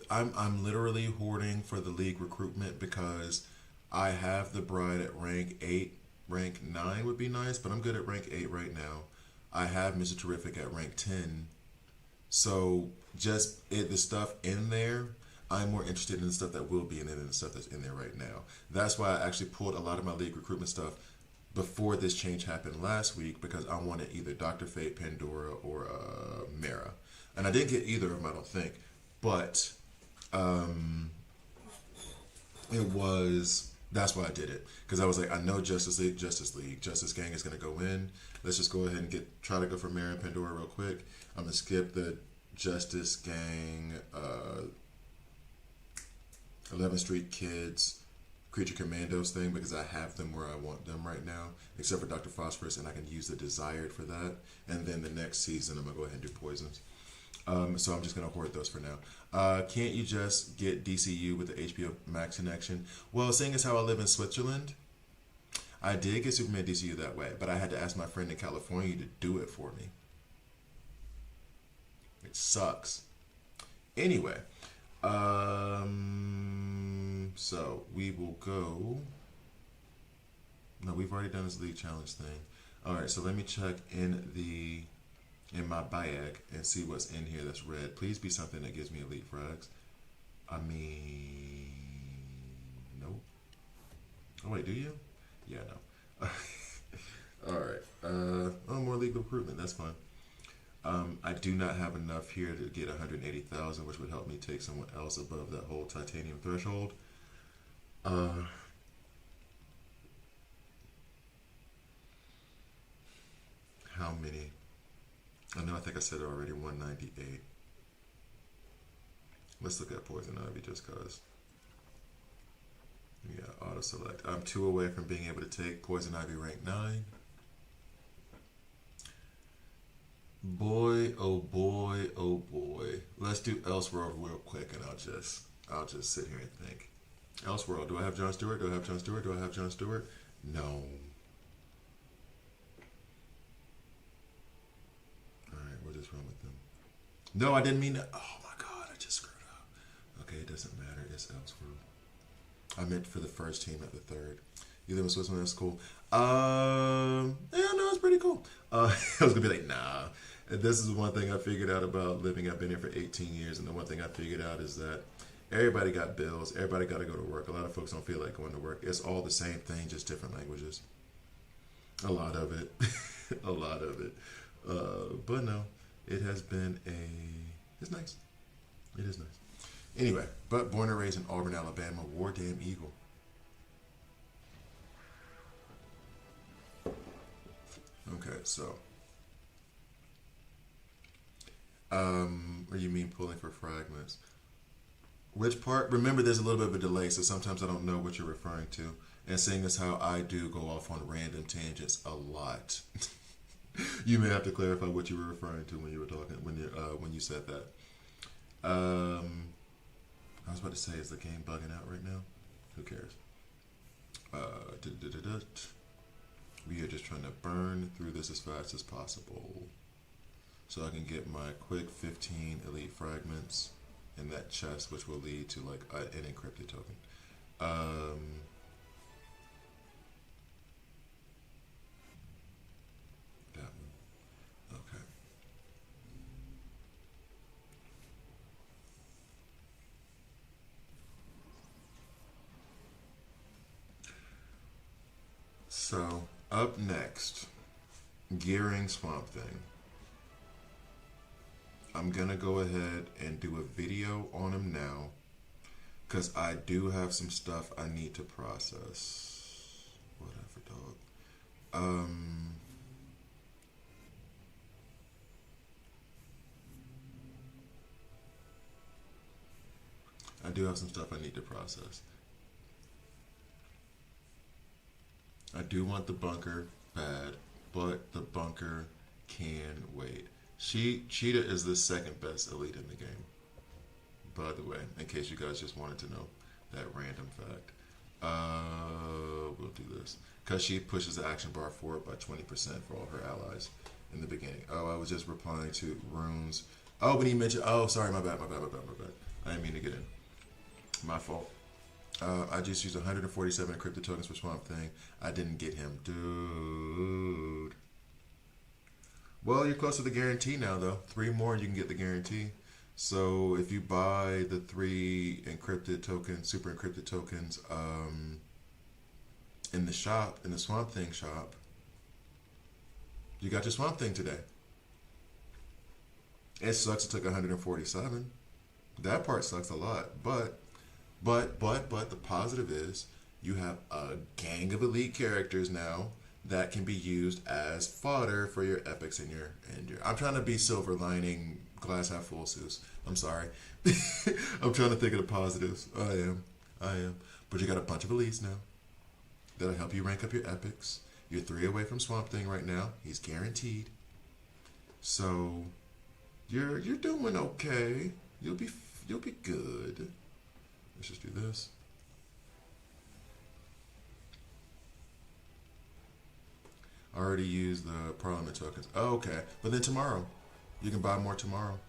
I'm literally hoarding for the league recruitment because I have the bride at rank 8. Rank 9 would be nice, but I'm good at rank 8 right now. I have Mr. Terrific at rank 10. So just the stuff in there, I'm more interested in the stuff that will be in it than the stuff that's in there right now. That's why I actually pulled a lot of my league recruitment stuff before this change happened last week because I wanted either Dr. Fate, Pandora, or Mara. And I didn't get either of them, I don't think. But that's why I did it. Because I was like, I know Justice Gang is going to go in. Let's just go ahead and try to go for Mara and Pandora real quick. I'm going to skip the Justice Gang, 11th Street Kids, Creature Commandos thing because I have them where I want them right now, except for Dr. Phosphorus, and I can use the Desired for that. And then the next season, I'm going to go ahead and do Poisons. So I'm just going to hoard those for now. Can't you just get DCU with the HBO Max connection? Well, seeing as how I live in Switzerland, I did get Superman DCU that way, but I had to ask my friend in California to do it for me. It sucks. Anyway, so we will go. No, we've already done this league challenge thing. All right, so let me check in my bag and see what's in here that's red. Please be something that gives me elite frags. I mean, nope. Oh wait, do you? Yeah, no. All right. More league recruitment. That's fine. I do not have enough here to get 180,000, which would help me take someone else above that whole titanium threshold. How many? I know, I think I said it already, 198. Let's look at Poison Ivy just cause. Yeah, auto select. I'm 2 away from being able to take Poison Ivy rank 9. Boy, oh boy, oh boy. Let's do Elseworld real quick and I'll just sit here and think. Elseworld, do I have Jon Stewart? Do I have Jon Stewart? Do I have Jon Stewart? No. Alright, we'll just run with them. No, I didn't mean to. Oh my god, I just screwed up. Okay, it doesn't matter. It's Elseworld. I meant for the first team at the third. You live in Switzerland, that's cool. Yeah, no, it's pretty cool. I was gonna be like, nah. And this is one thing I figured out about living. I've been here for 18 years, and the one thing I figured out is that Everybody got bills. Everybody got to go to work. A lot of folks don't feel like going to work. It's all the same thing, just different languages. A lot of it. A lot of it. But no, it has been a. It's nice. It is nice. Anyway, but born and raised in Auburn, Alabama, War Damn Eagle. Okay, so. Or you mean pulling for fragments? Which part? Remember, there's a little bit of a delay, so sometimes I don't know what you're referring to. And seeing as how I do go off on random tangents a lot, you may have to clarify what you were referring to when you were talking when you said that. I was about to say, is the game bugging out right now? Who cares? We are just trying to burn through this as fast as possible, so I can get my quick 15 elite fragments in that chest, which will lead to like an encrypted token. That one. Okay. So up next, Gearing Swamp Thing. I'm gonna go ahead and do a video on him now, because I do have some stuff I need to process. Whatever, dog. I do have some stuff I need to process. I do want the bunker bad, but the bunker can wait. Cheetah is the second best elite in the game, by the way, in case you guys just wanted to know that random fact. We'll do this. Because she pushes the action bar forward by 20% for all her allies in the beginning. Oh, I was just replying to Runes. Oh, when he mentioned, oh, sorry, my bad. I didn't mean to get in. My fault. I just used 147 encrypted tokens for Swamp Thing. I didn't get him. Dude. Well, you're close to the guarantee now, though. 3 more and you can get the guarantee. So if you buy the 3 encrypted tokens, super encrypted tokens, in the shop, in the Swamp Thing shop, you got your Swamp Thing today. It sucks it took 147. That part sucks a lot, but the positive is you have a gang of elite characters now that can be used as fodder for your epics and your I'm trying to be silver lining glass half full, Seuss. I'm sorry. I'm trying to think of the positives. I am. But you got a bunch of elites now that'll help you rank up your epics. You're 3 away from Swamp Thing right now. He's guaranteed. So you're doing okay. You'll be good. Let's just do this. I already used the Parliament tokens. Oh, okay. But then tomorrow, you can buy more tomorrow,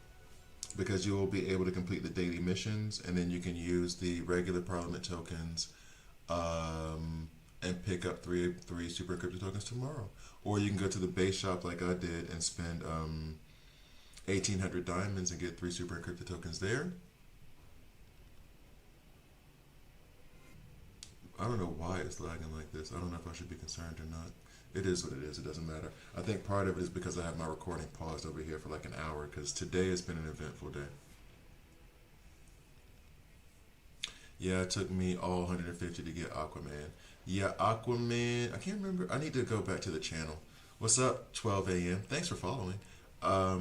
because you will be able to complete the daily missions, and then you can use the regular Parliament tokens and pick up three super encrypted tokens tomorrow. Or you can go to the base shop like I did and spend 1,800 diamonds and get 3 super encrypted tokens there. I don't know why it's lagging like this. I don't know if I should be concerned or not. It is what it is. It doesn't matter. I think part of it is because I have my recording paused over here for like an hour, because today has been an eventful day. Yeah, it took me all 150 to get Aquaman. Yeah, Aquaman. I can't remember. I need to go back to the channel. What's up, 12 a.m.? Thanks for following. I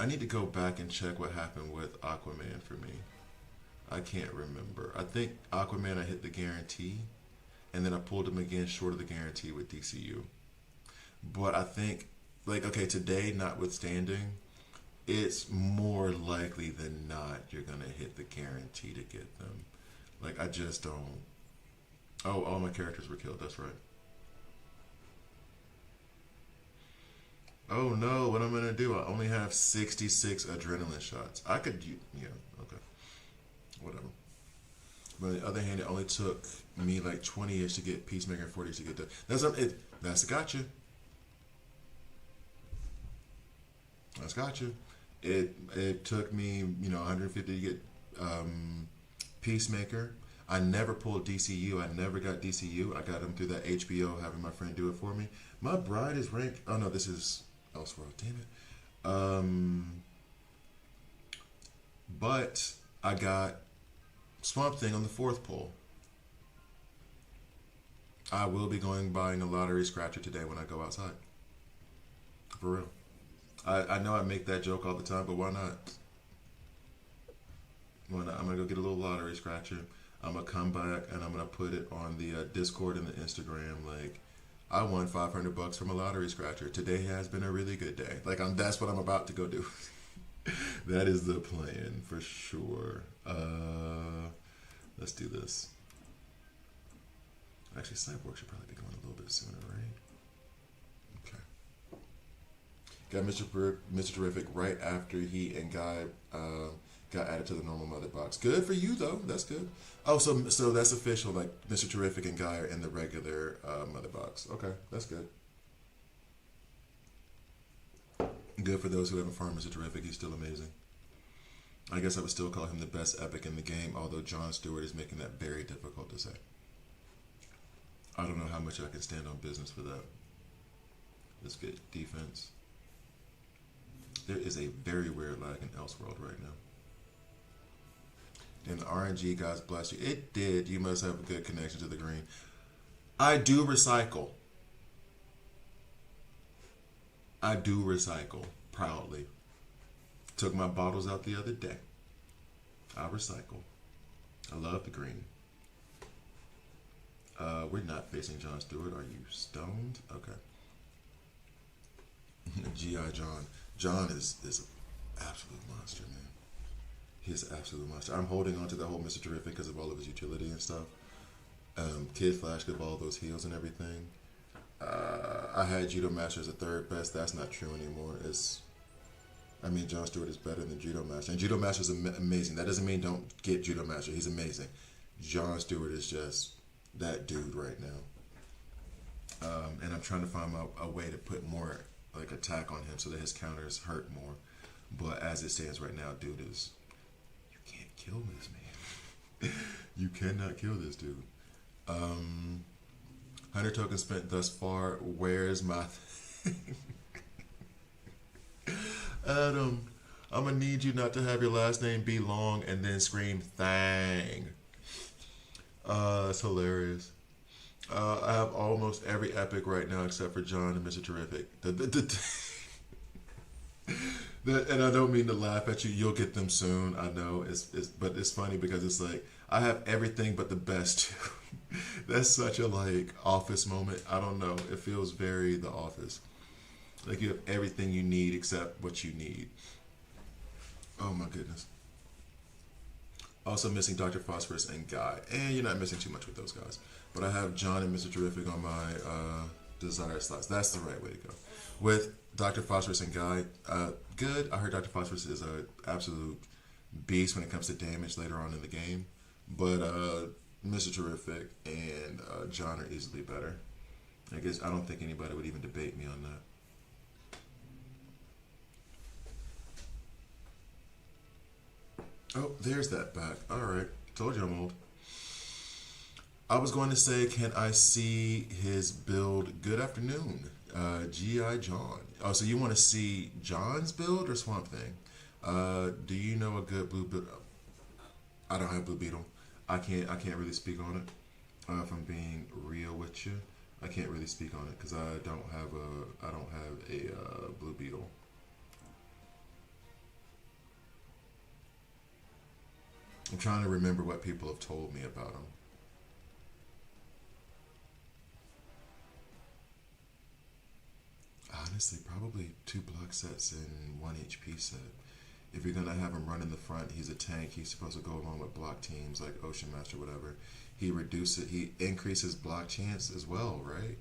need to go back and check what happened with Aquaman for me. I can't remember. I think Aquaman, I hit the guarantee, and then I pulled him again short of the guarantee with DCU. But I think, like, okay, today notwithstanding, it's more likely than not you're going to hit the guarantee to get them. Like, I just don't. Oh, all my characters were killed. That's right. Oh no, what I'm going to do? I only have 66 adrenaline shots. I could, yeah, okay. Whatever. But on the other hand, it only took me like 20-ish to get Peacemaker and 40 to get done. That's a gotcha. That's gotcha. It took me, 150 to get Peacemaker. I never pulled DCU. I never got DCU. I got him through that HBO, having my friend do it for me. My Bride is ranked. Oh no, this is Elseworld. Damn it. But I got Swamp Thing on the fourth pull. I will be going buying a lottery scratcher today when I go outside. For real. I know I make that joke all the time, but why not? Why not? I'm gonna go get a little lottery scratcher. I'm gonna come back and I'm gonna put it on the Discord and the Instagram. Like, I won $500 from a lottery scratcher. Today has been a really good day. Like, that's what I'm about to go do. That is the plan for sure. Let's do this. Actually, Cyborg should probably be going a little bit sooner, right? Okay. Got Mr. Terrific right after he and Guy got added to the normal mother box. Good for you though. That's good. Oh, so that's official. Like, Mr. Terrific and Guy are in the regular mother box. Okay, that's good. Good for those who haven't farmed Mr. Terrific. He's still amazing. I guess I would still call him the best epic in the game, although John Stewart is making that very difficult to say. I don't know how much I can stand on business for that. Let's get defense. There is a very weird lag in Elseworld right now. And the RNG, guys, bless you. It did. You must have a good connection to the green. I do recycle. I do recycle, proudly. Took my bottles out the other day. I recycle. I love the green. We're not facing John Stewart. Are you stoned? Okay. G.I. John. John is an absolute monster, man. He's an absolute monster. I'm holding on to the whole Mr. Terrific because of all of his utility and stuff. Kid Flash could have all those heals and everything. I had Judo Master as a third best. That's not true anymore. John Stewart is better than Judo Master. And Judo Master is amazing. That doesn't mean don't get Judo Master. He's amazing. John Stewart is just that dude right now. And I'm trying to find a way to put more like attack on him so that his counters hurt more. But as it stands right now, dude is... You can't kill this man. You cannot kill this dude. 100 tokens spent thus far. Where's my... Adam, I'm gonna need you not to have your last name be long and then scream thang. It's hilarious. I have almost every epic right now except for John and Mr. Terrific. And I don't mean to laugh at you. You'll get them soon. I know. But it's funny because it's like I have everything but the best too. That's such a like Office moment. I don't know. It feels very The Office. Like you have everything you need except what you need. Oh my goodness. Also missing Dr. Phosphorus and Guy. And you're not missing too much with those guys. But I have John and Mr. Terrific on my desired slots. That's the right way to go. With Dr. Phosphorus and Guy, good. I heard Dr. Phosphorus is an absolute beast when it comes to damage later on in the game. But Mr. Terrific and John are easily better. I guess I don't think anybody would even debate me on that. Oh, there's that back. All right. Told you I'm old. I was going to say, can I see his build? Good afternoon. G.I. John. Oh, so you want to see John's build or Swamp Thing? Do you know a good blue build? I don't have Blue Beetle. I can't really speak on it. If I'm being real with you, I can't really speak on it because I don't have a Blue Beetle. I'm trying to remember what people have told me about him. Honestly, probably 2 block sets and 1 HP set. If you're gonna have him run in the front, he's a tank. He's supposed to go along with block teams like Ocean Master, whatever. He increases block chance as well, right?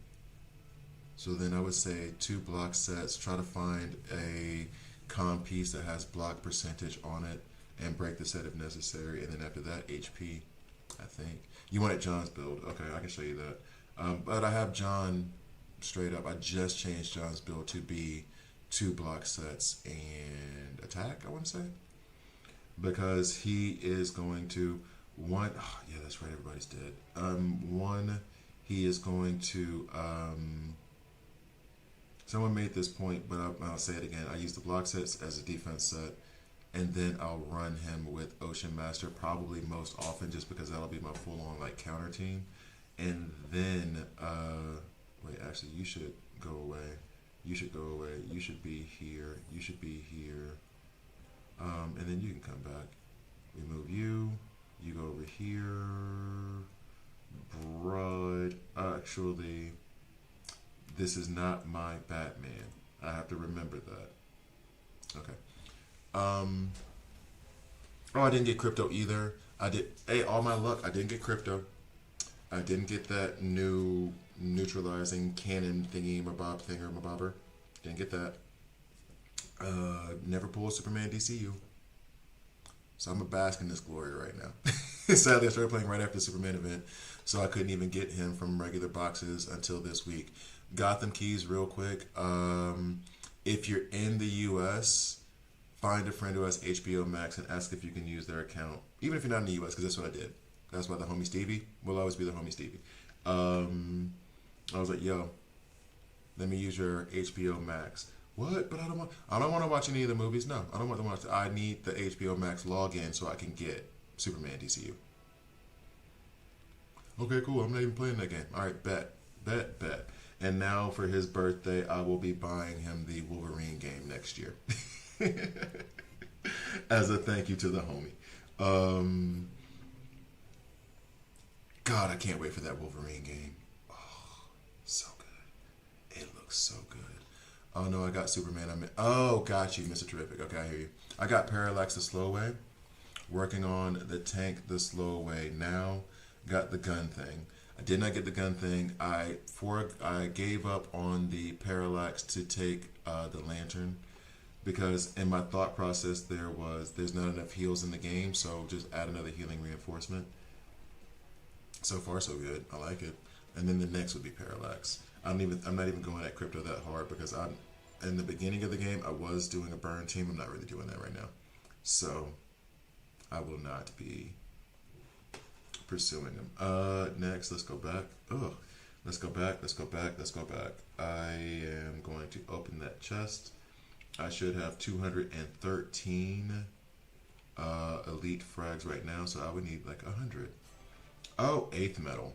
So then I would say 2 block sets. Try to find a comm piece that has block percentage on it, and break the set if necessary. And then after that, HP. I think you wanted John's build. Okay, I can show you that. But I have John. Straight up, I just changed John's build to be 2 block sets and attack, I want to say. Because he is going to, One, oh, yeah, that's right. Everybody's dead. One, he is going to. Someone made this point, but I'll say it again. I use the block sets as a defense set, and then I'll run him with Ocean Master probably most often, just because that'll be my full-on like counter team. And then, wait, actually, you should go away. You should go away. You should be here. You should be here. And then you can come back. We move you. You go over here. Broad. Actually, this is not my Batman. I have to remember that. Okay. Um. Oh, I didn't get crypto either. I did. Hey, all my luck. I didn't get crypto. I didn't get that new neutralizing cannon thingy, mabobber. Didn't get that. Never pulled Superman DCU. So I'm a bask in this glory right now. Sadly, I started playing right after the Superman event, so I couldn't even get him from regular boxes until this week. Gotham Keys, real quick. If you're in the U.S., find a friend who has HBO Max and ask if you can use their account, even if you're not in the U.S., because that's what I did. That's why the homie Stevie will always be the homie Stevie. I was like, yo, let me use your HBO Max. What? But I don't want to watch any of the movies. No, I don't want to watch. I need the HBO Max login so I can get Superman DCU. Okay, cool. I'm not even playing that game. All right, bet. And now for his birthday, I will be buying him the Wolverine game next year, as a thank you to the homie. God, I can't wait for that Wolverine game. Oh, so good. It looks so good. Oh no, I got Superman. Oh, got you, Mr. Terrific. Okay, I hear you. I got Parallax the Slow Way. Working on the tank the slow way now. Got the gun thing. I did not get the gun thing. I gave up on the Parallax to take the lantern, because in my thought process there's not enough heals in the game, so just add another healing reinforcement. So far so good. I like it. And then the next would be Parallax. I'm not even going at crypto that hard, because I'm in the beginning of the game I was doing a burn team. I'm not really doing that right now. So I will not be pursuing them. Next, let's go back. Ugh. Let's go back. I am going to open that chest. I should have 213 elite frags right now, so I would need like 100. Oh, 8th metal.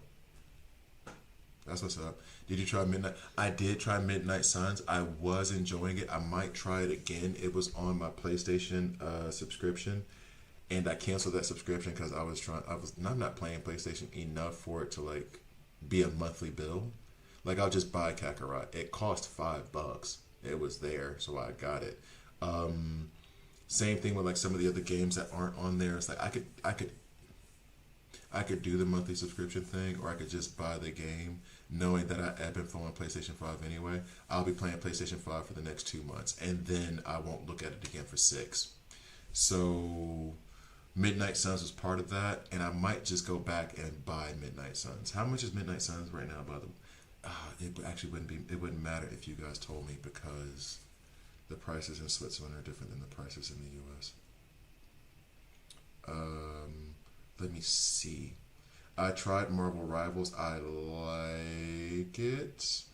That's what's up. Did you try Midnight? I did try Midnight Suns. I was enjoying it. I might try it again. It was on my PlayStation subscription, and I canceled that subscription because I'm not playing PlayStation enough for it to like be a monthly bill. Like, I'll just buy Kakarot. It cost $5. It was there, so I got it. Same thing with like some of the other games that aren't on there. It's like I could do the monthly subscription thing, or I could just buy the game, knowing that I ebb and flow on PlayStation 5 anyway. I'll be playing PlayStation 5 for the next 2 months, and then I won't look at it again for 6. So Midnight Suns was part of that, and I might just go back and buy Midnight Suns. How much is Midnight Suns right now, by the way? It actually wouldn't matter if you guys told me, because the prices in Switzerland are different than the prices in the US. Let me see. I tried Marvel Rivals. I like it.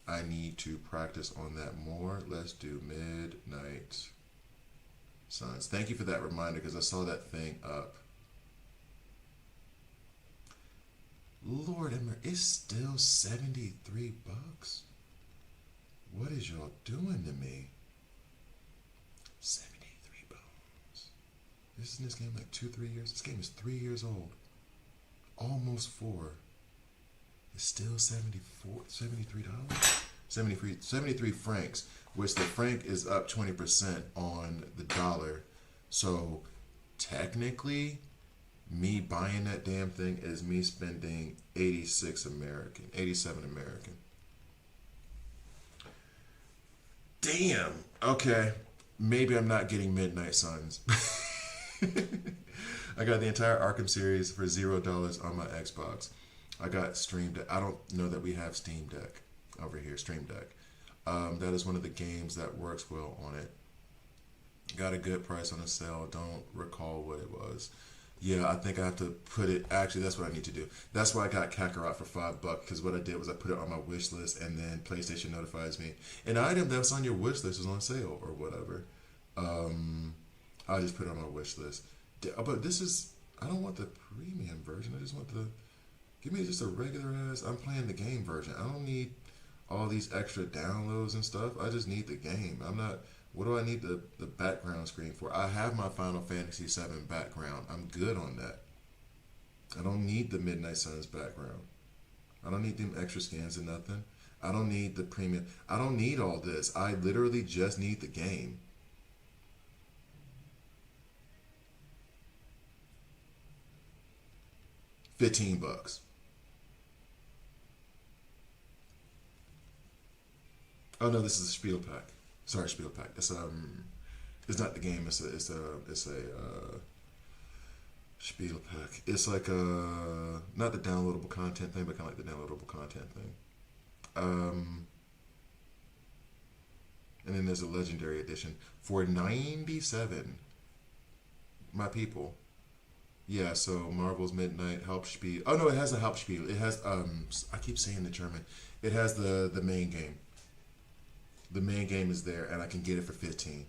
I need to practice on that more. Let's do Midnight Suns. Thank you for that reminder, because I saw that thing up. Lord Emmer, it's still $73. What is y'all doing to me? 73 bones. Isn't this game like 2-3 years? This game is 3 years old. Almost 4. It's still $73? 73 francs, which the franc is up 20% on the dollar. So technically, me buying that damn thing is me spending 87 American. Damn. Okay. Maybe I'm not getting Midnight Suns. I got the entire Arkham series for $0 on my Xbox. I got Stream Deck. I don't know that we have Steam Deck over here. Stream Deck. That is one of the games that works well on it. Got a good price on a sale. Don't recall what it was. Yeah, I think I have to put it. Actually, that's what I need to do. That's why I got Kakarot for $5. Because what I did was I put it on my wish list, and then PlayStation notifies me an item that's on your wish list is on sale or whatever. Um, I just put it on my wish list. But this is. I don't want the premium version. I just want the. Give me just a regular ass. I'm playing the game version. I don't need all these extra downloads and stuff. I just need the game. I'm not. What do I need the background screen for? I have my Final Fantasy VII background. I'm good on that. I don't need the Midnight Suns background. I don't need them extra scans and nothing. I don't need the premium. I don't need all this. I literally just need the game. 15 bucks. Oh no, this is a Spiel pack. Sorry, Spiel pack. it's not the game. It's a Spiel pack. It's like a not the downloadable content thing, but kind of like the downloadable content thing. Um, and then there's a legendary edition for 97. My people. Yeah, so Marvel's Midnight Hauptspiel. Oh no, it has a Hauptspiel. It has I keep saying the German. It has the main game. The main game is there, and I can get it for 15.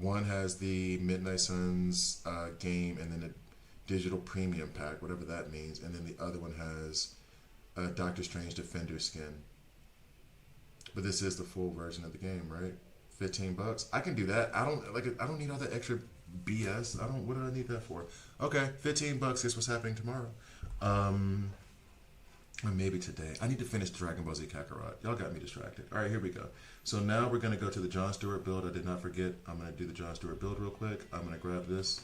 One has the Midnight Suns game, and then a digital premium pack, whatever that means, and then the other one has a Doctor Strange Defender skin. But this is the full version of the game, right? 15 bucks. I can do that. I don't like. I don't need all that extra BS. I don't. What do I need that for? Okay, 15 bucks. Here's what's happening tomorrow. Um, or maybe today. I need to finish Dragon Ball Z Kakarot. Y'all got me distracted. All right, here we go. So now we're gonna go to the John Stewart build. I did not forget. I'm gonna do the John Stewart build real quick. I'm gonna grab this.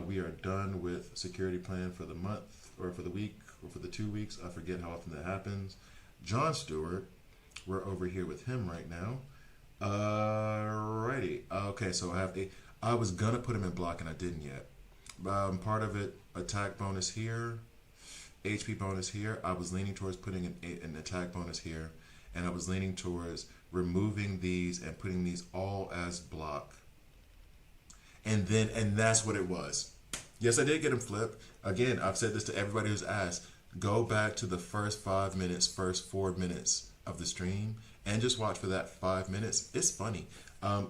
We are done with security plan for the month or for the week or for the 2 weeks. I forget how often that happens. John Stewart. We're over here with him right now. Alrighty. Okay, so I was gonna put him in block and I didn't yet. Part of it, attack bonus here, HP bonus here. I was leaning towards putting an attack bonus here, and I was leaning towards removing these and putting these all as block. And that's what it was. Yes, I did get him flipped. Again, I've said this to everybody who's asked. Go back to the first 5 minutes, first 4 minutes of the stream, and just watch for that 5 minutes. It's funny,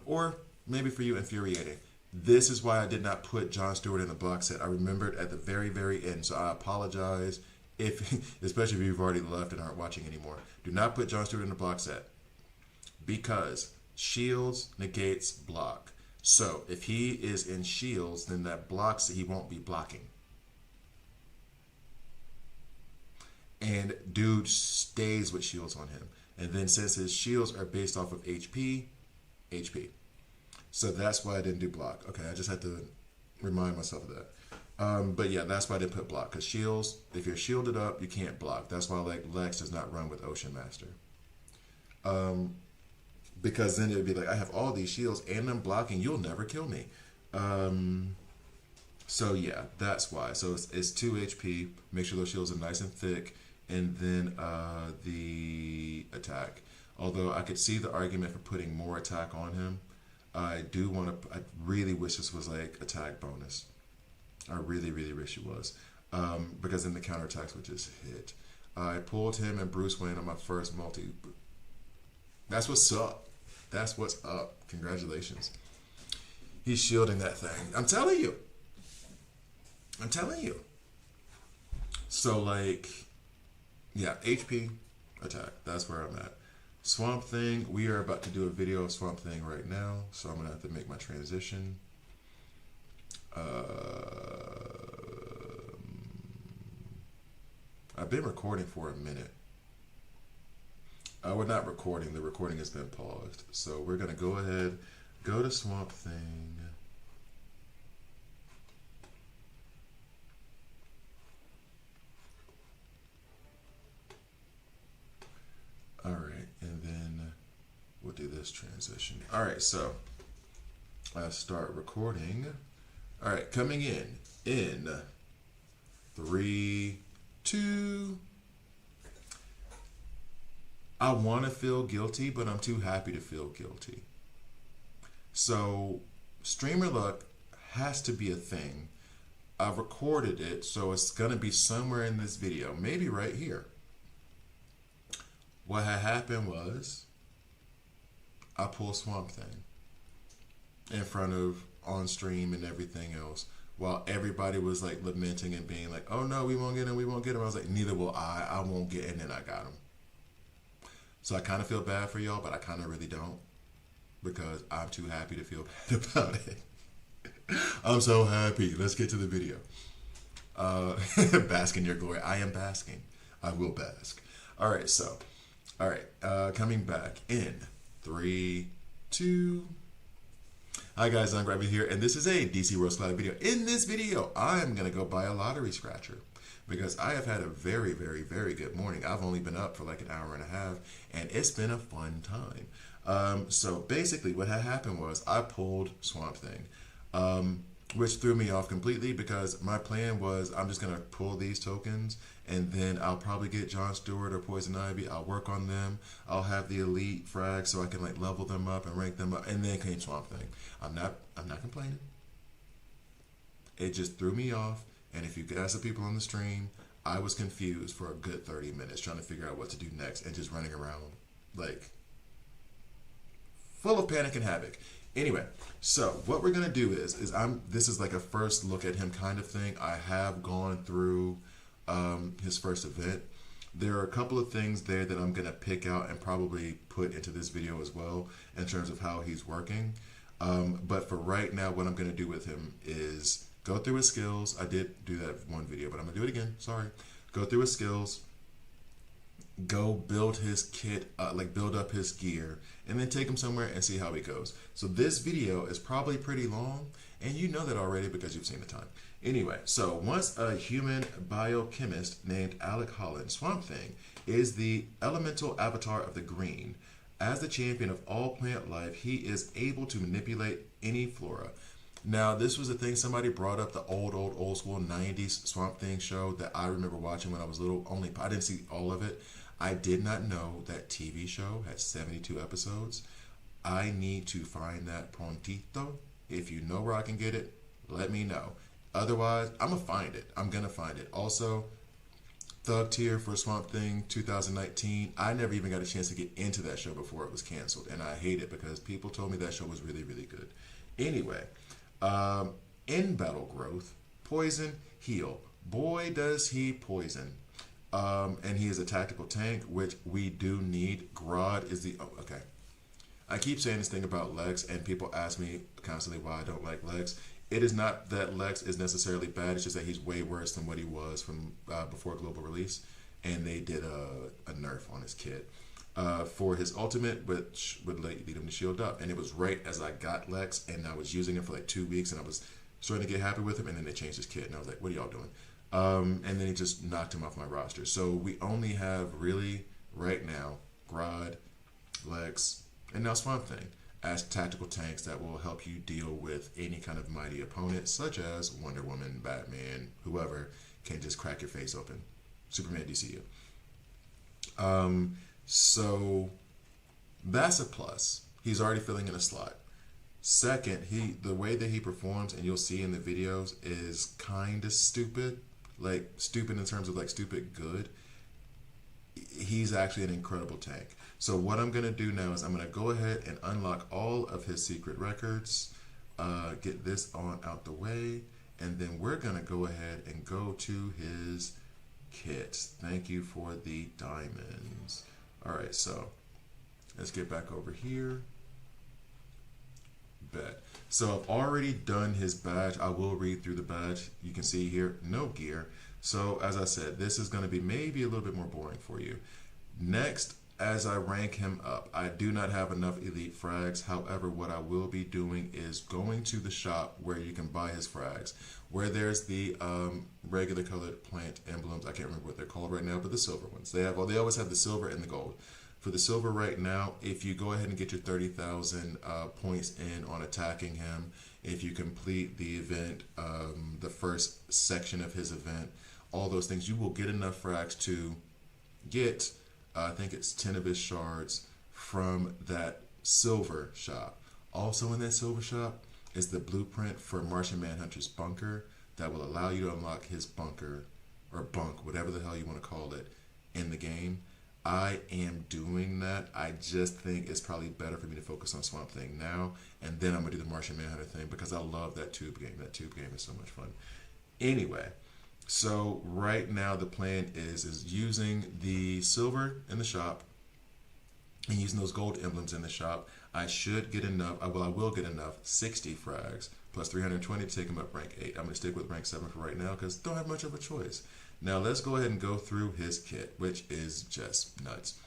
or maybe for you, infuriating. This is why I did not put John Stewart in the box set. I remembered at the very, very end, so I apologize if, especially if you've already left and aren't watching anymore. Do not put John Stewart in the box set because shields negates block. So if he is in shields, then that blocks. He won't be blocking. And dude stays with shields on him. And then since his shields are based off of HP. So that's why I didn't do block. Okay, I just had to remind myself of that. But yeah, that's why I didn't put block. Because shields, if you're shielded up, you can't block. That's why like Lex does not run with Ocean Master. Because then it would be like, I have all these shields and I'm blocking. You'll never kill me. So yeah, that's why. So it's 2 HP. Make sure those shields are nice and thick. And then the attack. Although I could see the argument for putting more attack on him. I really wish this was like attack bonus. I really, really wish it was. Because then the counterattacks would just hit. I pulled him and Bruce Wayne on my first multi. That's what's up. That's what's up. Congratulations. He's shielding that thing. I'm telling you. So like, yeah, HP, attack. That's where I'm at. Swamp Thing. We are about to do a video of Swamp Thing right now, so I'm gonna have to make my transition. I've been recording for a minute. We're not recording. The recording has been paused, so we're gonna go ahead, go to Swamp Thing. All right, and then we'll do this transition. All right, so I start recording. All right, coming in 3, 2. I want to feel guilty, but I'm too happy to feel guilty. So, Streamer Luck has to be a thing. I've recorded it, so it's gonna be somewhere in this video, maybe right here. What had happened was I pulled Swamp Thing in front of on stream and everything else, while everybody was like lamenting and being like, "Oh no, we won't get him, we won't get him." I was like, "Neither will I. I won't get," and then I got him. So I kind of feel bad for y'all, but I kind of really don't, because I'm too happy to feel bad about it. I'm so happy. Let's get to the video. Bask in your glory. I am basking. I will bask. All right, so, all right, coming back in 3, 2. Hi guys, I'm Gravity here, and this is a DC World Collide video. In this video, I'm gonna go buy a lottery scratcher because I have had a very, very, very good morning. I've only been up for like an hour and a half, and it's been a fun time. So basically, what had happened was I pulled Swamp Thing, which threw me off completely because my plan was I'm just gonna pull these tokens and then I'll probably get John Stewart or Poison Ivy. I'll work on them. I'll have the elite frag so I can like level them up and rank them up. And then came Swamp Thing. I'm not complaining. It just threw me off. And if you guys are people on the stream, I was confused for a good 30 minutes trying to figure out what to do next and just running around like full of panic and havoc. Anyway, so what we're gonna do is this is like a first look at him kind of thing. I have gone through his first event. There are a couple of things there that I'm gonna pick out and probably put into this video as well in terms of how he's working. But for right now, what I'm gonna do with him is go through his skills. I did do that one video, but I'm gonna do it again. Sorry. Go through his skills. Go build his kit, like build up his gear, and then take him somewhere and see how he goes. So this video is probably pretty long, and you know that already because you've seen the time. Anyway, so once a human biochemist named Alec Holland, Swamp Thing, is the elemental avatar of the green. As the champion of all plant life, he is able to manipulate any flora. Now, this was a thing somebody brought up, the old school 90s Swamp Thing show that I remember watching when I was little. Only I didn't see all of it. I did not know that TV show had 72 episodes. I need to find that prontito. If you know where I can get it, let me know. Otherwise, I'm going to find it. I'm going to find it. Also, Thug Tier for Swamp Thing 2019. I never even got a chance to get into that show before it was canceled. And I hate it because people told me that show was really, really good. Anyway, in Battle Growth, Poison, Heal. Boy, does he poison. And he is a tactical tank, which we do need. Grodd is the... Oh, okay. I keep saying this thing about Lex, and people ask me constantly why I don't like Lex. It is not that Lex is necessarily bad. It's just that he's way worse than what he was from before global release. And they did a nerf on his kit for his ultimate, which would lead him to shield up. And it was right as I got Lex, and I was using him for like 2 weeks, and I was starting to get happy with him, and then they changed his kit. And I was like, what are y'all doing? And then he just knocked him off my roster. So we only have really, right now, Grodd, Lex, and now Swamp Thing as tactical tanks that will help you deal with any kind of mighty opponent, such as Wonder Woman, Batman, whoever can just crack your face open. Superman, DCU. So that's a plus. He's already filling in a slot. Second, the way that he performs, and you'll see in the videos, is kind of stupid. Like, stupid in terms of, like, stupid good. He's actually an incredible tank. So what I'm going to do now is I'm going to go ahead and unlock all of his secret records, get this on out the way, and then we're going to go ahead and go to his kits. Thank you for the diamonds. All right, so let's get back over here. Bet. So I've already done his badge. I will read through the badge. You can see here, no gear. So as I said, this is going to be maybe a little bit more boring for you. Next, as I rank him up, I do not have enough elite frags. However, what I will be doing is going to the shop where you can buy his frags, where there's the regular colored plant emblems. I can't remember what they're called right now, but the silver ones. They always have the silver and the gold. For the silver right now, if you go ahead and get your 30,000 points in on attacking him, if you complete the event, the first section of his event, all those things, you will get enough frags to get, I think it's 10 of his shards from that silver shop. Also in that silver shop, is the blueprint for Martian Manhunter's bunker that will allow you to unlock his bunker or bunk, whatever the hell you want to call it, in the game. I am doing that. I just think it's probably better for me to focus on Swamp Thing now, and then I'm gonna do the Martian Manhunter thing because I love that tube game. That tube game is so much fun. Anyway, so right now the plan is using the silver in the shop and using those gold emblems in the shop. I should get enough. Well, I will get enough 60 frags plus 320 to take him up rank 8. I'm going to stick with rank 7 for right now because don't have much of a choice. Now let's go ahead and go through his kit, which is just nuts.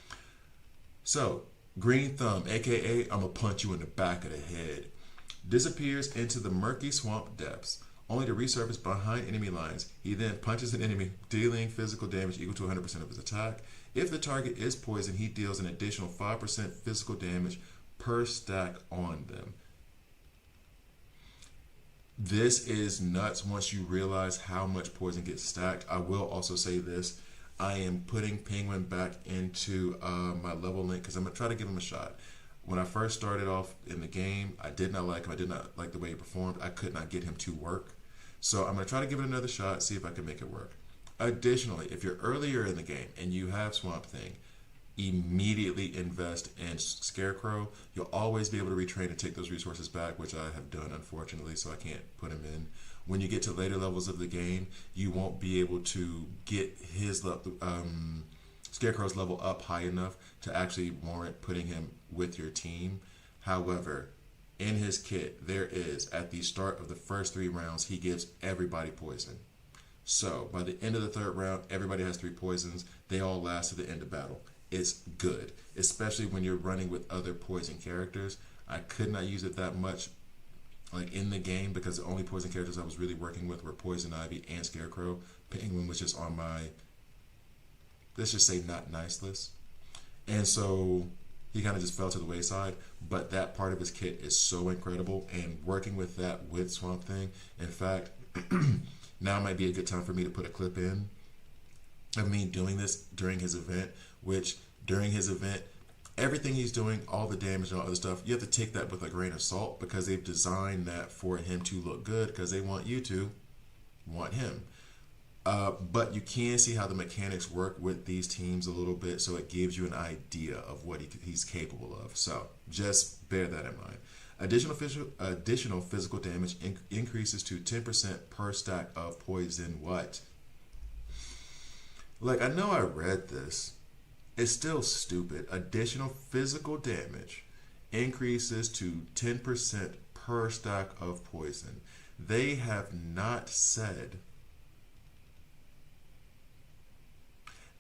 So, Green Thumb, aka I'm going to punch you in the back of the head, disappears into the murky swamp depths, only to resurface behind enemy lines. He then punches an enemy, dealing physical damage equal to 100% of his attack. If the target is poisoned, he deals an additional 5% physical damage per stack on them. This is nuts once you realize how much poison gets stacked. I will also say this. I am putting Penguin back into my level link because I'm going to try to give him a shot. When I first started off in the game, I did not like him. I did not like the way he performed. I could not get him to work. So I'm going to try to give it another shot, see if I can make it work. Additionally, if you're earlier in the game and you have Swamp Thing, immediately invest in Scarecrow. You'll always be able to retrain and take those resources back, which I have done, unfortunately, so I can't put him in. When you get to later levels of the game, you won't be able to get his Scarecrow's level up high enough to actually warrant putting him with your team. However, in his kit, there is, at the start of the first 3 rounds, he gives everybody poison. So, by the end of the 3rd round, everybody has 3 poisons. They all last to the end of battle. It's good, especially when you're running with other poison characters. I could not use it that much like in the game because the only poison characters I was really working with were Poison Ivy and Scarecrow. Penguin was just on my, let's just say, not nice list. And so he kind of just fell to the wayside, but that part of his kit is so incredible, and working with that with Swamp Thing, in fact, now might be a good time for me to put a clip in of me doing this during his event, which during his event, everything he's doing, all the damage and all other stuff, you have to take that with a grain of salt because they've designed that for him to look good because they want you to want him. But you can see how the mechanics work with these teams a little bit, so it gives you an idea of what he's capable of. So just bear that in mind. Additional physical damage increases to 10% per stack of poison. What? Like, I know I read this. It's still stupid. Additional physical damage increases to 10% per stack of poison. They have not said.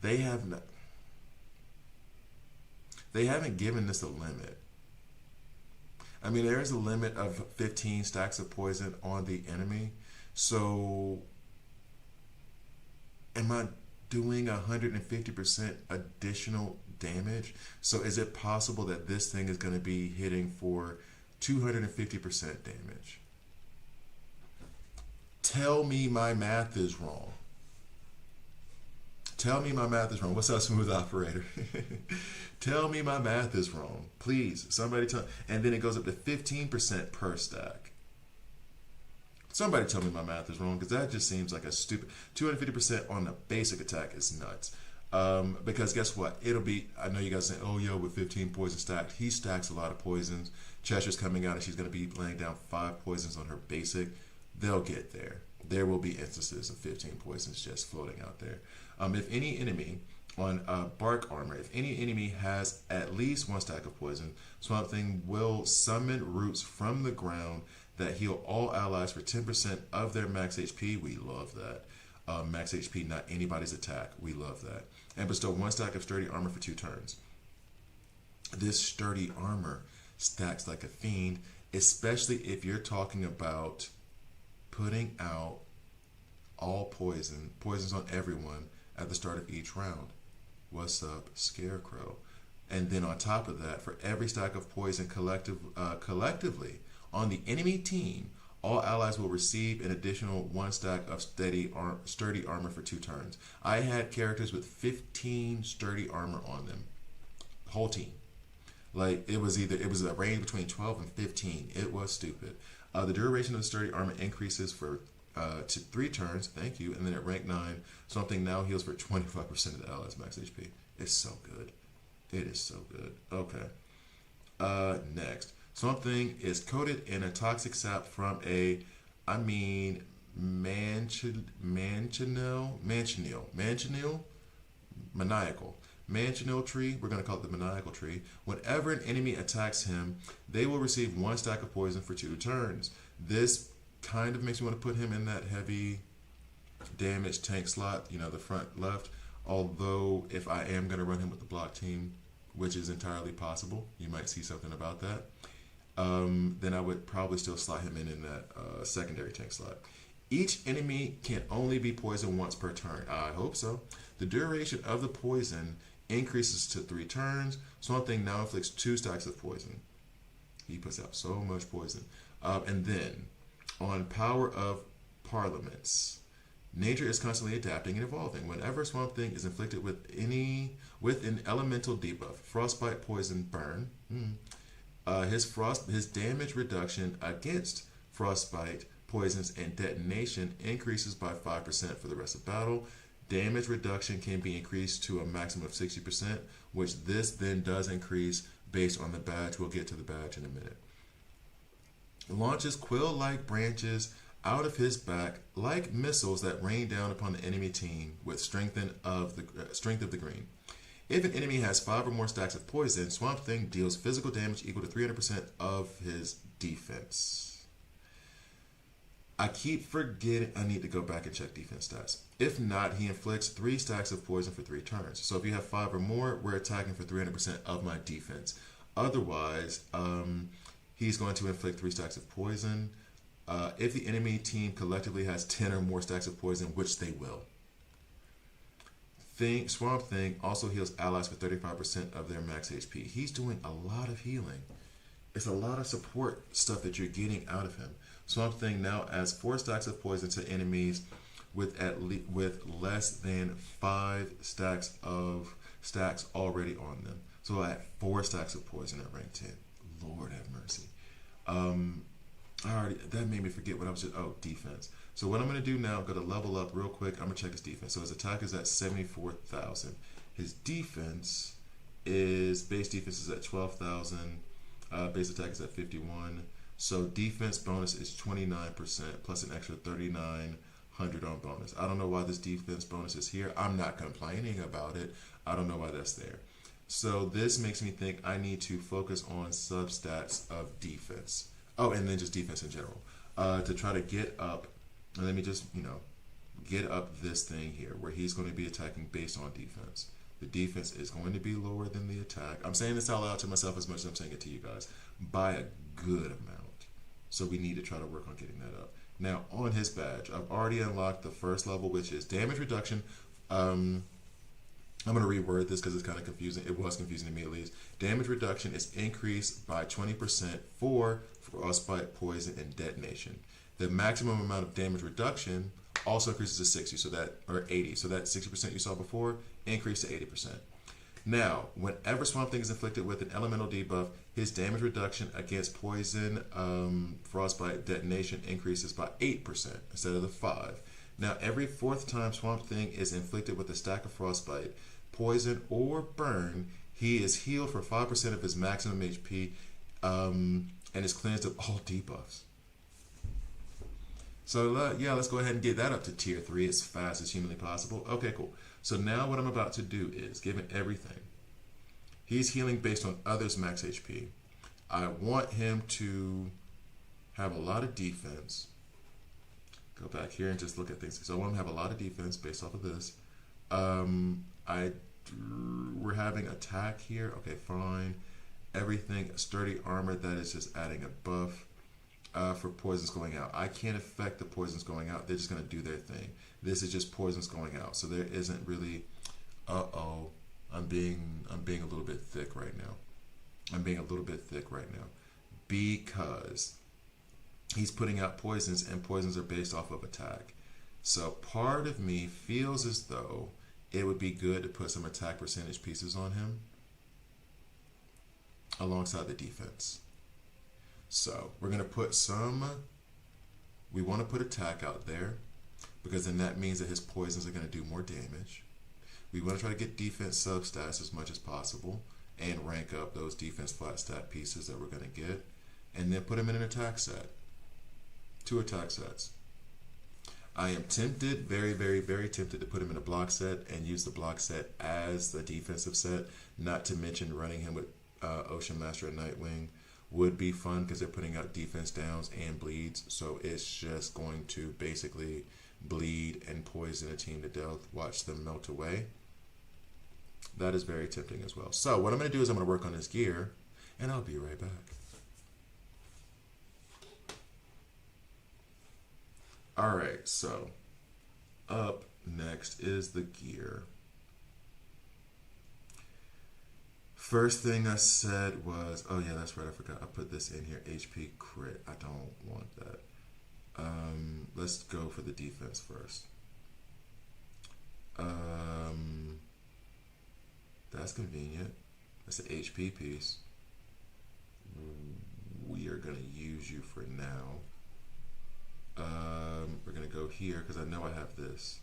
They haven't given this a limit. I mean, there is a limit of 15 stacks of poison on the enemy. So, am I doing 150% additional damage? So, is it possible that this thing is going to be hitting for 250% damage? Tell me my math is wrong. Tell me my math is wrong. What's up, Smooth Operator? Tell me my math is wrong. Please, somebody tell. And then it goes up to 15% per stack. Somebody tell me my math is wrong, because that just seems like a stupid 250% on the basic attack is nuts. Because guess what? It'll be, I know you guys saying, oh, yo, with 15 poisons stacked, he stacks a lot of poisons. Cheshire's coming out and she's going to be laying down 5 poisons on her basic. They'll get there. There will be instances of 15 poisons just floating out there. If any enemy on bark armor, if any enemy has at least 1 stack of poison, Swamp Thing will summon roots from the ground that heal all allies for 10% of their max HP. We love that. Max HP, not anybody's attack. We love that. And bestow 1 stack of sturdy armor for 2 turns. This sturdy armor stacks like a fiend, especially if you're talking about putting out all poisons on everyone at the start of each round. What's up, Scarecrow? And then on top of that, for every stack of poison collectively on the enemy team, all allies will receive an additional 1 stack of sturdy armor for 2 turns. I had characters with 15 sturdy armor on them. Whole team. Like, it was a range between 12 and 15. It was stupid. The duration of the sturdy armor increases for to 3 turns. Thank you. And then at rank 9, something now heals for 25% of the allies max HP. It's so good. It is so good. Okay. Next. Something is coated in a toxic sap from Manchineel tree. We're going to call it the maniacal tree. Whenever an enemy attacks him, they will receive 1 stack of poison for 2 turns. This kind of makes me want to put him in that heavy damage tank slot, the front left. Although, if I am going to run him with the block team, which is entirely possible, you might see something about that, then I would probably still slot him in that secondary tank slot. Each enemy can only be poisoned once per turn. I hope so. The duration of the poison increases to 3 turns. Swamp Thing now inflicts 2 stacks of poison. He puts out so much poison. And then, on Power of Parliaments, nature is constantly adapting and evolving. Whenever Swamp Thing is inflicted with an elemental debuff, frostbite, poison, burn, his damage reduction against frostbite, poisons, and detonation increases by 5% for the rest of battle. Damage reduction can be increased to a maximum of 60%, which this then does increase based on the badge. We'll get to the badge in a minute. Launches quill-like branches out of his back like missiles that rain down upon the enemy team with strength of the green. If an enemy has 5 or more stacks of poison, Swamp Thing deals physical damage equal to 300% of his defense. I keep forgetting I need to go back and check defense stats. If not, he inflicts 3 stacks of poison for 3 turns. So if you have 5 or more, we're attacking for 300% of my defense. Otherwise, he's going to inflict 3 stacks of poison. If the enemy team collectively has 10 or more stacks of poison, which they will. Swamp Thing also heals allies for 35% of their max HP. He's doing a lot of healing. It's a lot of support stuff that you're getting out of him. Swamp Thing now adds 4 stacks of poison to enemies with less than 5 stacks already on them. So I add 4 stacks of poison at rank 10. Lord have mercy. That made me forget what I was just. Oh, defense. So what I'm going to do now, I'm going to level up real quick. I'm going to check his defense. So his attack is at 74,000. His defense base defense is at 12,000. Base attack is at 51. So defense bonus is 29% plus an extra 3,900 on bonus. I don't know why this defense bonus is here. I'm not complaining about it. I don't know why that's there. So this makes me think I need to focus on substats of defense. Oh, and then just defense in general. To try to get up, and let me just, get up this thing here where he's going to be attacking based on defense. The defense is going to be lower than the attack. I'm saying this out loud to myself as much as I'm saying it to you guys. By a good amount. So we need to try to work on getting that up. Now, on his badge, I've already unlocked the first level, which is damage reduction. I'm going to reword this because it's kind of confusing. It was confusing to me at least. Damage reduction is increased by 20% for frostbite, poison, and detonation. The maximum amount of damage reduction also increases to 60, or 80. So that 60% you saw before increased to 80%. Now, whenever Swamp Thing is inflicted with an elemental debuff, his damage reduction against poison, frostbite, detonation increases by 8% instead of the 5. Now, every 4th time Swamp Thing is inflicted with a stack of frostbite, poison, or burn, he is healed for 5% of his maximum HP and is cleansed of all debuffs. So let's go ahead and get that up to tier 3 as fast as humanly possible. Okay, cool. So now what I'm about to do is, given everything, he's healing based on others' max HP. I want him to have a lot of defense. Go back here and just look at things. So I want him to have a lot of defense based off of this. We're having attack here. Okay, fine. Everything, sturdy armor, that is just adding a buff. For poisons going out. I can't affect the poisons going out. They're just going to do their thing. This is just poisons going out. So there isn't really, I'm being a little bit thick right now. Because he's putting out poisons and poisons are based off of attack. So part of me feels as though it would be good to put some attack percentage pieces on him alongside the defense. So we're going to put some, we want to put attack out there because then that means that his poisons are going to do more damage. We want to try to get defense substats as much as possible and rank up those defense flat stat pieces that we're going to get, and then put him in an attack set. 2 attack sets. I am tempted, very, very, very tempted to put him in a block set and use the block set as the defensive set, not to mention running him with Ocean Master and Nightwing would be fun because they're putting out defense downs and bleeds, so it's just going to basically bleed and poison a team to death, watch them melt away. That is very tempting as well. So what I'm going to do is I'm going to work on his gear, and I'll be right back. All right, so up next is the gear. First thing I said was, oh yeah, that's right, I forgot. I put this in here, HP crit. I don't want that. Let's go for the defense first. That's convenient. That's an HP piece. We are going to use you for now. We're going to go here because I know I have this.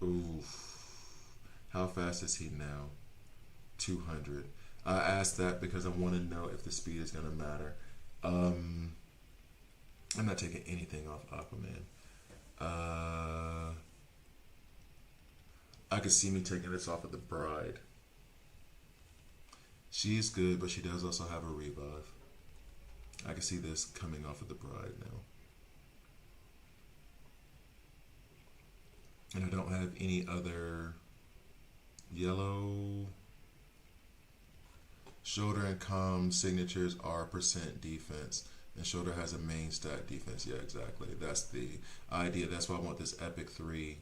Oof. How fast is he now? 200. I asked that because I want to know if the speed is going to matter. I'm not taking anything off Aquaman. I could see me taking this off of the Bride. She's good, but she does also have a revive. I can see this coming off of the Bride now. And I don't have any other yellow. Shoulder and comm signatures are percent defense. And Shoulder has a main stat defense. Yeah, exactly. That's the idea. That's why I want this Epic 3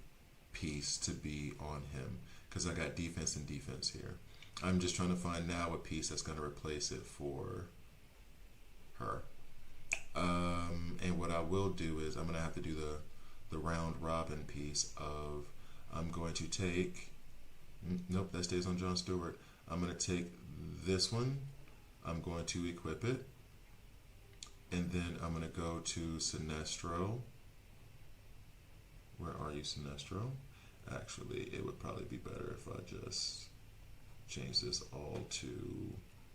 piece to be on him. Because I got defense and defense here. I'm just trying to find now a piece that's going to replace it for her. And what I will do is I'm going to have to do the round robin piece of, I'm going to take, nope, that stays on John Stewart. I'm going to take this one, I'm going to equip it, and then I'm going to go to Sinestro. Where are you, Sinestro? Actually, it would probably be better if I just change this all to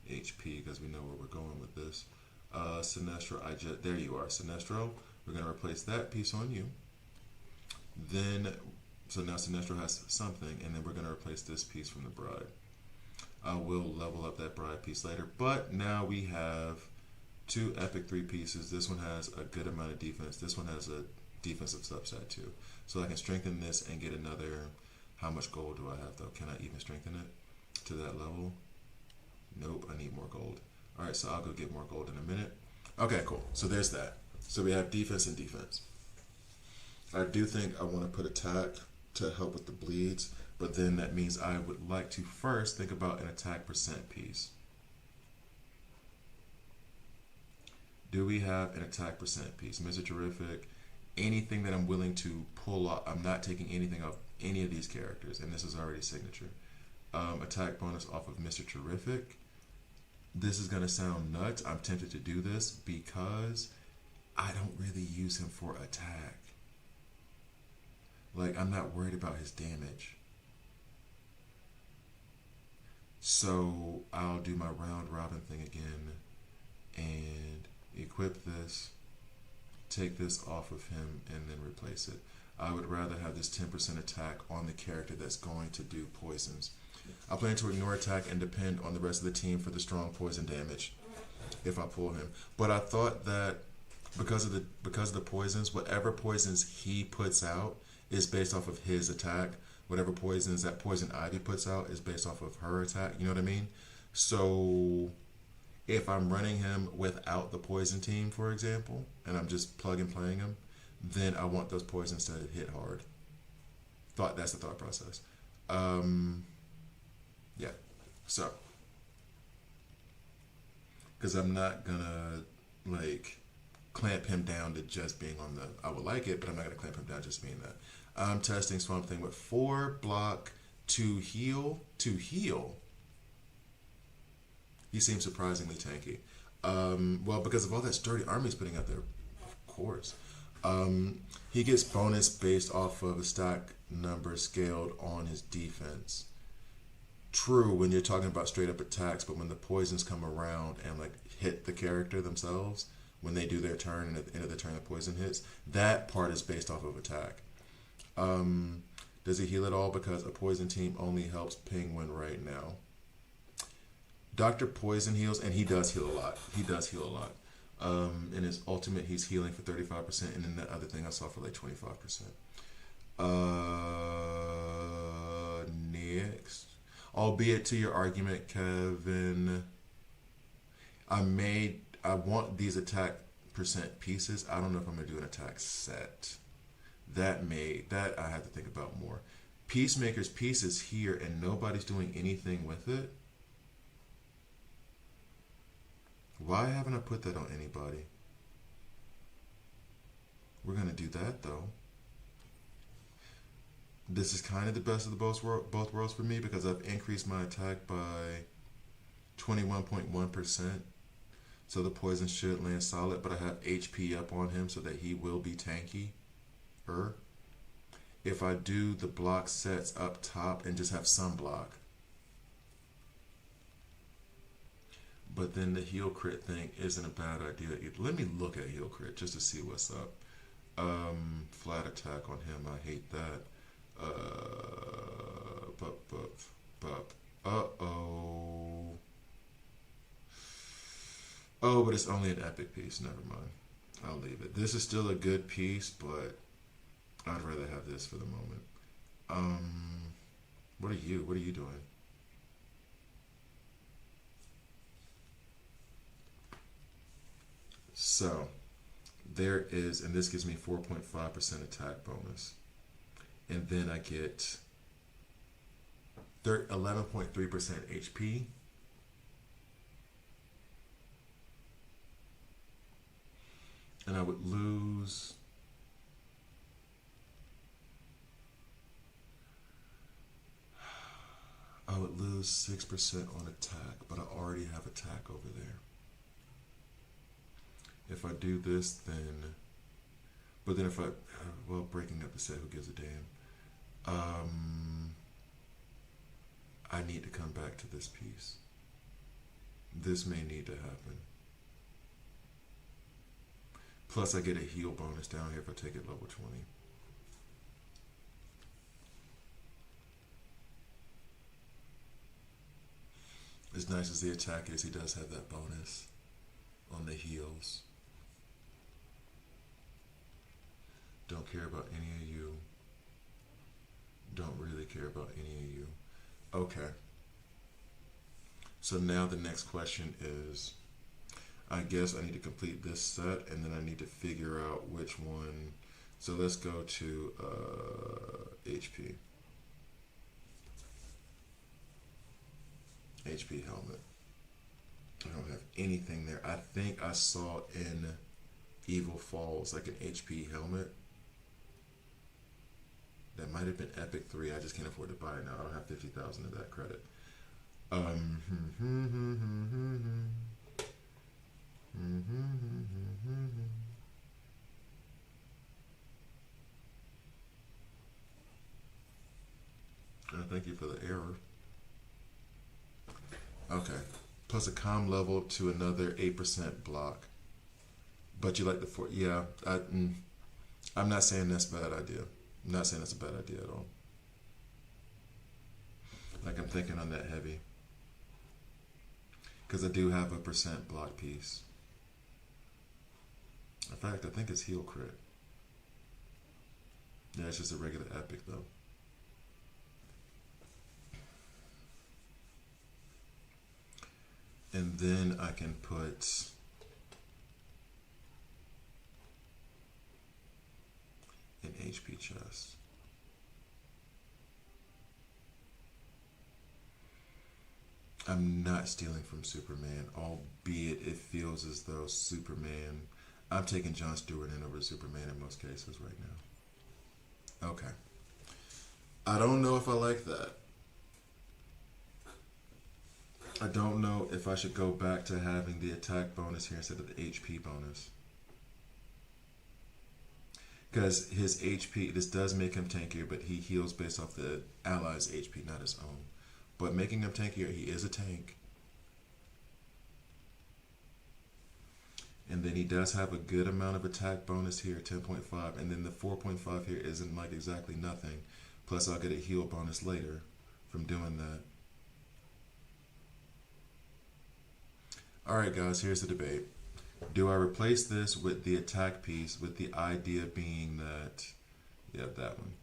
HP because we know where we're going with this. Sinestro, there you are, Sinestro. We're going to replace that piece on you. Then, so now Sinestro has something, and then we're going to replace this piece from the Bride. I will level up that Bride piece later, but now we have 2 Epic 3 pieces. This one has a good amount of defense. This one has a defensive subset too. So I can strengthen this and get another, how much gold do I have though? Can I even strengthen it to that level? Nope, I need more gold. All right, so I'll go get more gold in a minute. Okay, cool. So there's that. So we have defense and defense. I do think I want to put attack to help with the bleeds, but then that means I would like to first think about an attack percent piece. Do we have an attack percent piece? Mr. Terrific, anything that I'm willing to pull off, I'm not taking anything off any of these characters, and this is already signature. Attack bonus off of Mr. Terrific. This is going to sound nuts. I'm tempted to do this because I don't really use him for attack. Like, I'm not worried about his damage. So I'll do my round robin thing again and equip this, take this off of him, and then replace it. I would rather have this 10% attack on the character that's going to do poisons. I plan to ignore attack and depend on the rest of the team for the strong poison damage if I pull him. But I thought that because of the poisons, whatever poisons he puts out is based off of his attack. Whatever poisons that Poison Ivy puts out is based off of her attack. You know what I mean? So if I'm running him without the poison team, for example, and I'm just plug and playing him, then I want those poisons to hit hard. That's the thought process. Yeah. So, because I'm not gonna like clamp him down to just being on the. I would like it, but I'm not gonna clamp him down just being that. I'm testing Swamp Thing with 4 block, 2 heal, 2 heal. He seems surprisingly tanky. Well, because of all that sturdy army he's putting out there, of course. He gets bonus based off of a stack number scaled on his defense. True when you're talking about straight up attacks, but when the poisons come around and like hit the character themselves, when they do their turn and at the end of the turn the poison hits, that part is based off of attack. Does he heal at all? Because a poison team only helps Penguin right now. Dr. Poison heals, and he does heal a lot. He does heal a lot. In his ultimate, he's healing for 35%, and then the other thing I saw for like 25%. Next. Albeit to your argument, Kevin, I want these attack percent pieces. I don't know if I'm gonna do an attack set. That I have to think about more. Peacemaker's piece is here and nobody's doing anything with it. Why haven't I put that on anybody? We're gonna do that though. This is kind of the best of the both worlds for me because I've increased my attack by 21.1%. So the poison should land solid, but I have HP up on him so that he will be tanky. If I do the block sets up top and just have some block. But then the heal crit thing isn't a bad idea. Let me look at heal crit just to see what's up. Flat attack on him, I hate that. Uh-oh. Oh, but it's only an epic piece. Never mind. I'll leave it. This is still a good piece, but I'd rather have this for the moment. What are you? What are you doing? So, there is, and this gives me 4.5% attack bonus. And then I get 11.3% HP. And I would lose I would lose 6% on attack, but I already have attack over there. If I do this, then, but then if I, well, breaking up the set, who gives a damn? I need to come back to this piece. This may need to happen. Plus I get a heal bonus down here if I take it level 20. As nice as the attack is, he does have that bonus on the heals. Don't care about any of you. Don't really care about any of you. Okay. So now the next question is, I guess I need to complete this set and then I need to figure out which one. So let's go to HP. HP helmet. I don't have anything there. I think I saw in Evil Falls like an HP helmet. That might have been Epic 3. I just can't afford to buy it now. I don't have 50,000 of that credit. Thank you for the error. Okay. Plus a calm level to another 8% block. But you like the 4. Yeah. I'm not saying that's a bad idea. I'm not saying that's a bad idea at all. Like I'm thinking on that heavy. Because I do have a percent block piece. In fact, I think it's heal crit. Yeah, it's just a regular epic though. And then I can put an HP chest. I'm not stealing from Superman, albeit it feels as though Superman, I'm taking Jon Stewart in over Superman in most cases right now. Okay. I don't know if I like that. I don't know if I should go back to having the attack bonus here instead of the HP bonus. Because his HP, this does make him tankier, but he heals based off the ally's HP, not his own. But making him tankier, he is a tank. And then he does have a good amount of attack bonus here, 10.5. And then the 4.5 here isn't like exactly nothing. Plus I'll get a heal bonus later from doing that. Alright guys, here's the debate. Do I replace this with the attack piece with the idea being that, yeah, that one.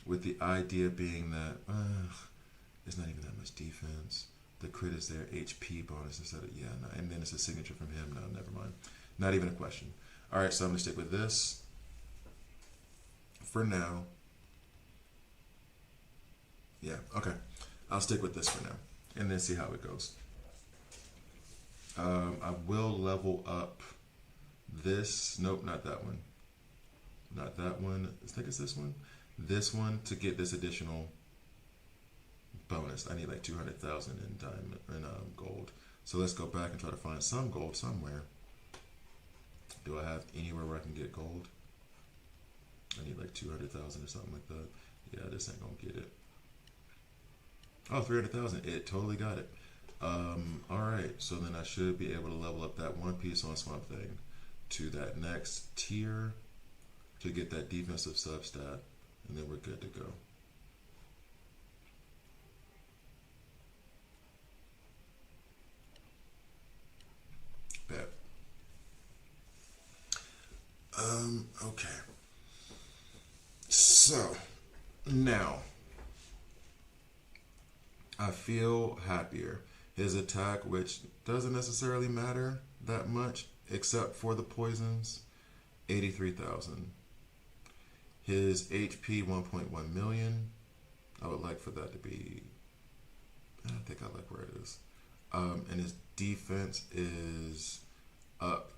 With the idea being that, there's not even that much defense. The crit is their HP bonus instead of, yeah, no, and then it's a signature from him. No, never mind. Not even a question. All right, so I'm going to stick with this for now. Yeah, okay. I'll stick with this for now and then see how it goes. I will level up this. Nope, not that one. Not that one. I think it's this one. This one to get this additional bonus. I need like 200,000 in diamond and gold. So let's go back and try to find some gold somewhere. Do I have anywhere where I can get gold? I need like 200,000 or something like that. Yeah, this ain't gonna get it. Oh, 300,000. It totally got it. Alright, so then I should be able to level up that one piece on Swamp Thing to that next tier to get that defensive substat, and then we're good to go. Bet. Okay. So, now, I feel happier. His attack, which doesn't necessarily matter that much, except for the poisons, 83,000. His HP, 1.1 million. I would like for that to be, I think I like where it is. And his defense is up.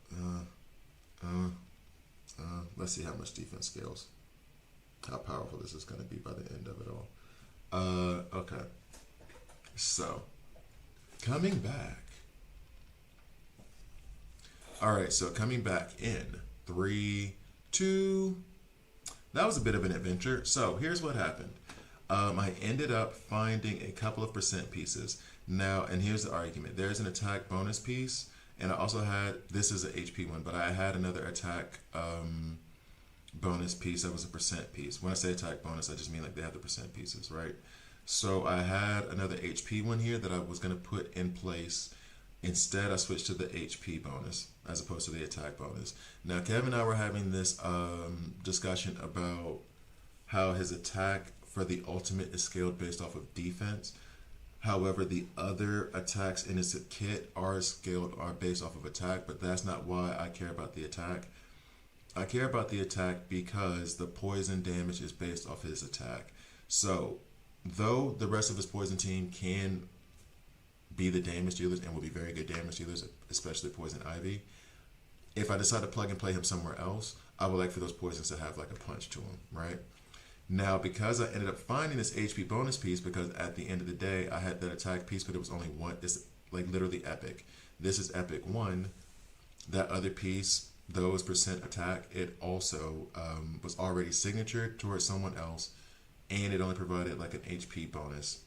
Let's see how much defense scales. How powerful this is going to be by the end of it all. Okay. So, coming back. Alright, so coming back in 3, 2. That was a bit of an adventure. So, here's what happened. I ended up finding a couple of percent pieces. Now, and here's the argument. There's an attack bonus piece, and I also had, this is an HP one, but I had another attack bonus piece that was a percent piece. When I say attack bonus, I just mean like they have the percent pieces, right? So I had another HP one here that I was going to put in place. Instead, I switched to the HP bonus as opposed to the attack bonus. Now, Kevin and I were having this discussion about how his attack for the ultimate is scaled based off of defense. However, the other attacks in his kit are based off of attack, but that's not why I care about the attack. I care about the attack because the poison damage is based off his attack. So, though the rest of his poison team can be the damage dealers and will be very good damage dealers, especially Poison Ivy, if I decide to plug and play him somewhere else, I would like for those poisons to have like a punch to them, right? Now, because I ended up finding this HP bonus piece, because at the end of the day, I had that attack piece, but it was only one. It's like literally epic. This is epic 1. That other piece, though is percent attack, it also was already signatured towards someone else, and it only provided like an HP bonus,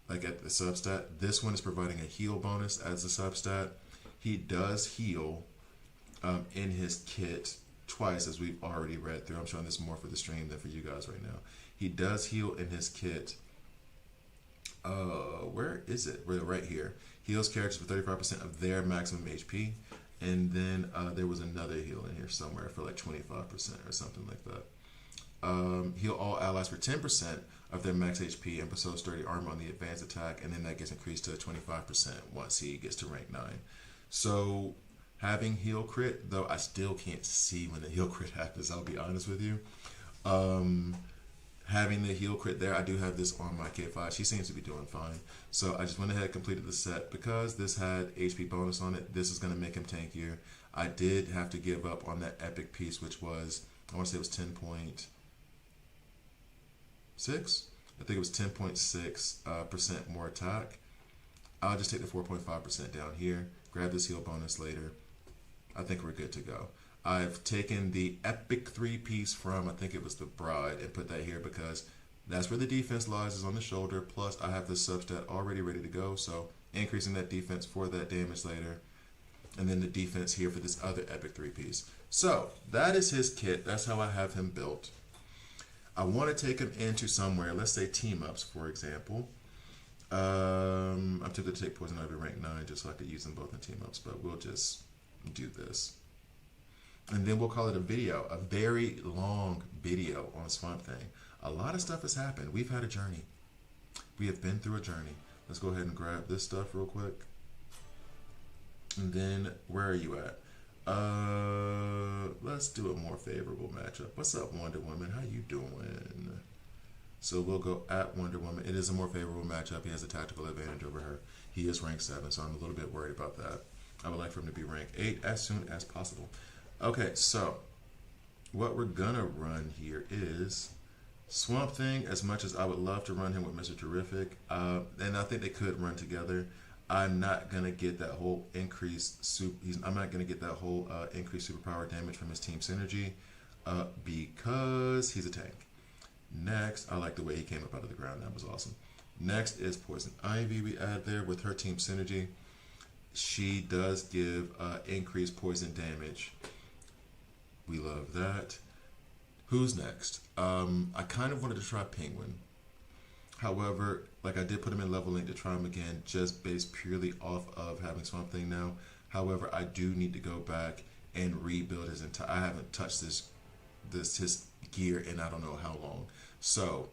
like at the substat. This one is providing a heal bonus as a substat. He does heal in his kit twice, as we've already read through. I'm showing this more for the stream than for you guys right now. He does heal in his kit. Where is it? Right here. Heals characters for 35% of their maximum HP. And then there was another heal in here somewhere for like 25% or something like that. Heal all allies for 10% of their max HP and bestow sturdy armor on the advanced attack, and then that gets increased to 25% once he gets to rank 9. So having heal crit, though I still can't see when the heal crit happens, I'll be honest with you. Having the heal crit there, I do have this on my K5. She seems to be doing fine. So I just went ahead and completed the set. Because this had HP bonus on it, this is going to make him tankier. I did have to give up on that epic piece, which was, I want to say it was 10.6. I think it was 10.6% more attack. I'll just take the 4.5% down here, grab this heal bonus later. I think we're good to go. I've taken the epic 3-piece from, I think it was the Bride, and put that here because that's where the defense lies, is on the shoulder. Plus, I have the substat already ready to go, so increasing that defense for that damage later. And then the defense here for this other epic 3-piece. So, that is his kit. That's how I have him built. I want to take him into somewhere, let's say team-ups, for example. I'm tempted to take Poison Ivy rank 9 just so I could use them both in team-ups, but we'll just do this. And then we'll call it a video, a very long video on Swamp Thing. A lot of stuff has happened. We've had a journey. We have been through a journey. Let's go ahead and grab this stuff real quick. And then, where are you at? Let's do a more favorable matchup. What's up, Wonder Woman? How you doing? So we'll go at Wonder Woman. It is a more favorable matchup. He has a tactical advantage over her. He is rank 7, so I'm a little bit worried about that. I would like for him to be rank 8 as soon as possible. Okay, so what we're gonna run here is Swamp Thing. As much as I would love to run him with Mr. Terrific, and I think they could run together, I'm not gonna get that whole increased I'm not gonna get that whole increased superpower damage from his team synergy because he's a tank. Next, I like the way he came up out of the ground. That was awesome. Next is Poison Ivy. We add there with her team synergy. She does give increased poison damage. We love that. Who's next? I kind of wanted to try Penguin. However, like I did put him in level link to try him again, just based purely off of having Swamp Thing now. However, I do need to go back and rebuild his entire. I haven't touched his gear in I don't know how long. So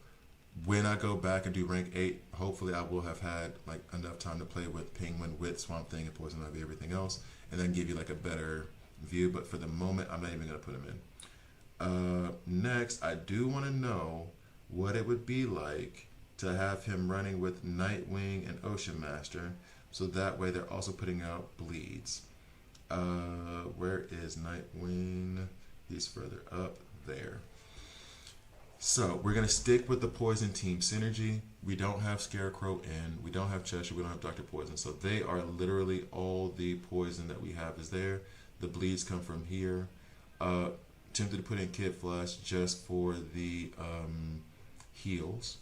when I go back and do rank 8, hopefully I will have had like enough time to play with Penguin, with Swamp Thing, and Poison Ivy, everything else, and then give you like a better view. But for the moment, I'm not even gonna put him in. Next, I do want to know what it would be like to have him running with Nightwing and Ocean Master, so that way they're also putting out bleeds. Where is Nightwing? He's further up there. So we're gonna stick with the Poison team synergy. We don't have Scarecrow in, we don't have Cheshire, we don't have Dr. Poison, so they are literally all the poison that we have is there. The bleeds come from here. Tempted to put in Kid Flash just for the heals.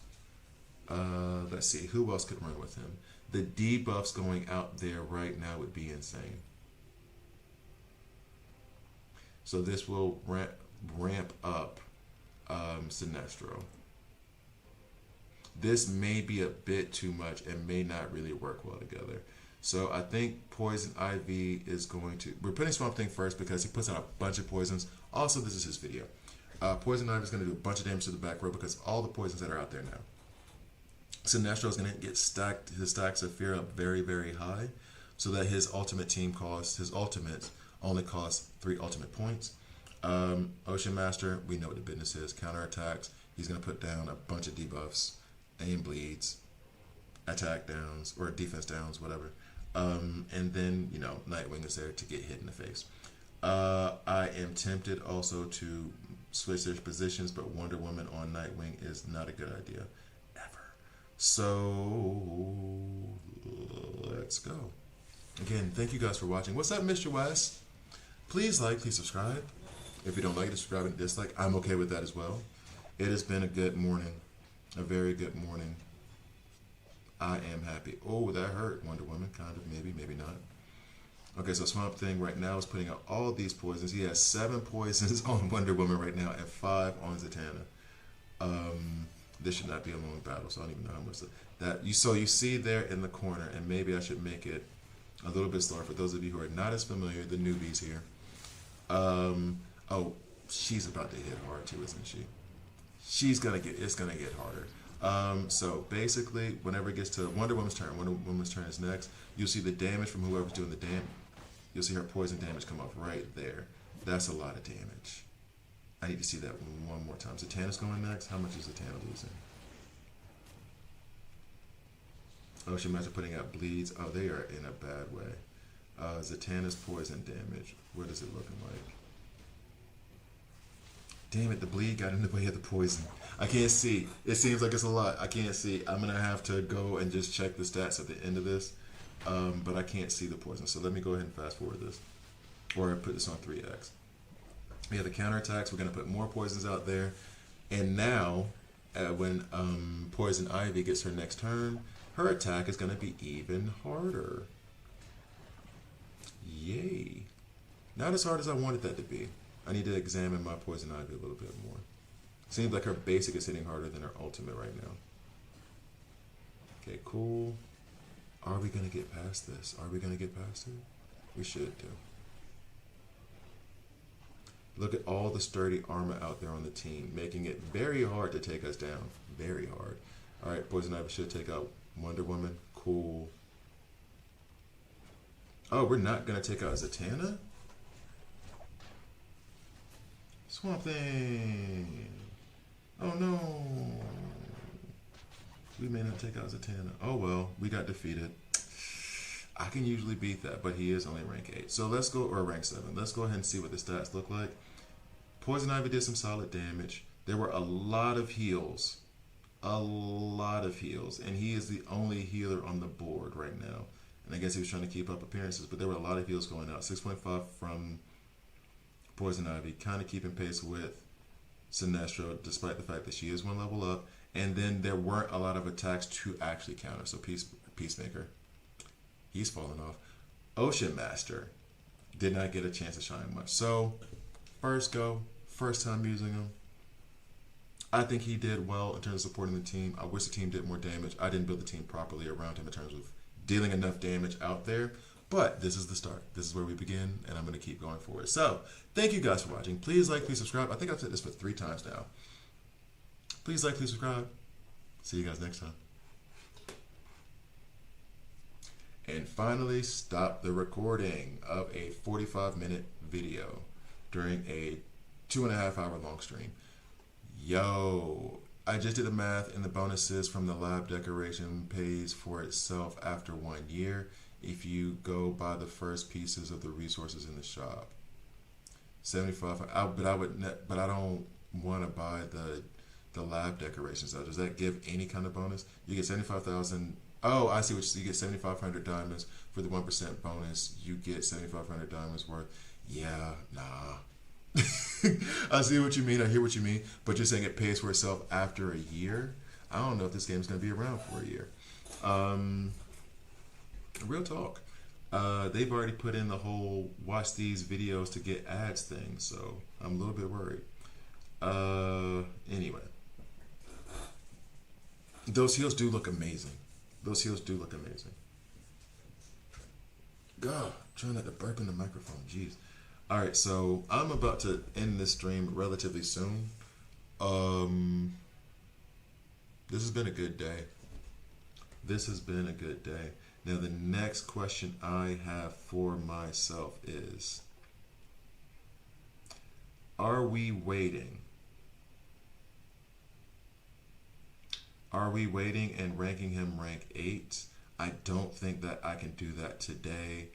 Let's see, who else could run with him? The debuffs going out there right now would be insane. So this will ramp up Sinestro. This may be a bit too much and may not really work well together. So I think Poison Ivy is going to... We're putting Swamp Thing first because he puts out a bunch of poisons. Also, this is his video. Poison Ivy is going to do a bunch of damage to the back row because of all the poisons that are out there now. Sinestro is going to get stacked, his stacks of fear up very, very high, so that his ultimate team costs, his ultimate only costs 3 ultimate points. Ocean Master, we know what the business is. Counterattacks, he's going to put down a bunch of debuffs, aim bleeds, attack downs, or defense downs, whatever. And then, you know, Nightwing is there to get hit in the face. I am tempted also to switch their positions, but Wonder Woman on Nightwing is not a good idea. So let's go. Again, thank you guys for watching. What's up, Mr. West? Please like, please subscribe. If you don't like it, subscribe and dislike. I'm okay with that as well. It has been a good morning, a very good morning. I am happy. Oh, that hurt, Wonder Woman. Kind of, maybe, maybe not. Okay, so Swamp Thing right now is putting out all these poisons. He has 7 poisons on Wonder Woman right now and 5 on Zatanna. This should not be a long battle, so I don't even know how much that you. So you see there in the corner, and maybe I should make it a little bit slower for those of you who are not as familiar, the newbies here. Oh, she's about to hit hard too, isn't she? It's gonna get harder. So basically, whenever it gets to Wonder Woman's turn is next. You'll see the damage from whoever's doing the damage. You'll see her poison damage come off right there. That's a lot of damage. I need to see that one more time. Zatanna's going next. How much is Zatanna losing? Ocean Master putting out bleeds. Oh, they are in a bad way. Zatanna's poison damage. What is it looking like? Damn it, the bleed got in the way of the poison. I can't see. It seems like it's a lot. I can't see. I'm going to have to go and just check the stats at the end of this. but I can't see the poison. So let me go ahead and fast forward this, or put this on 3x. We have the counterattacks. We're going to put more poisons out there. And now, when Poison Ivy gets her next turn, her attack is going to be even harder. Yay. Not as hard as I wanted that to be. I need to examine my Poison Ivy a little bit more. Seems like her basic is hitting harder than her ultimate right now. Okay, cool. Are we going to get past this? Are we going to get past it? We should do. Look at all the sturdy armor out there on the team, making it very hard to take us down. Very hard. All right, Poison Ivy should take out Wonder Woman. Cool. Oh, we're not going to take out Zatanna? Swamp Thing. Oh, no. We may not take out Zatanna. Oh, well, we got defeated. I can usually beat that, but he is only rank 8. So let's go, or rank 7. Let's go ahead and see what the stats look like. Poison Ivy did some solid damage. There were a lot of heals. A lot of heals. And he is the only healer on the board right now. And I guess he was trying to keep up appearances, but there were a lot of heals going out. 6.5 from Poison Ivy, kind of keeping pace with Sinestro, despite the fact that she is one level up. And then there weren't a lot of attacks to actually counter. So Peacemaker, he's fallen off. Ocean Master did not get a chance to shine much. So first go, first time using him. I think he did well in terms of supporting the team. I wish the team did more damage. I didn't build the team properly around him in terms of dealing enough damage out there. But this is the start. This is where we begin, and I'm going to keep going forward. So, thank you guys for watching. Please like, please subscribe. I think I've said this for 3 times now. Please like, please subscribe. See you guys next time. And finally, stop the recording of a 45-minute video during a 2.5-hour long stream. Yo, I just did the math, and the bonuses from the lab decoration pays for itself after 1 year if you go buy the first pieces of the resources in the shop. 75, but I don't want to buy the lab decorations. Does that give any kind of bonus? You get 75,000. Oh, I see what you get. 7,500 diamonds for the 1% bonus. You get 7,500 diamonds worth. Yeah, nah. I see what you mean. I hear what you mean. But you're saying it pays for itself after a year? I don't know if this game's going to be around for a year. Real talk. They've already put in the whole watch these videos to get ads thing, so I'm a little bit worried. Anyway. Those heels do look amazing. Those heels do look amazing. God, trying not to burp in the microphone. Jeez. All right, so I'm about to end this stream relatively soon. This has been a good day. This has been a good day. Now, the next question I have for myself is, are we waiting? Are we waiting and ranking him rank 8? I don't think that I can do that today.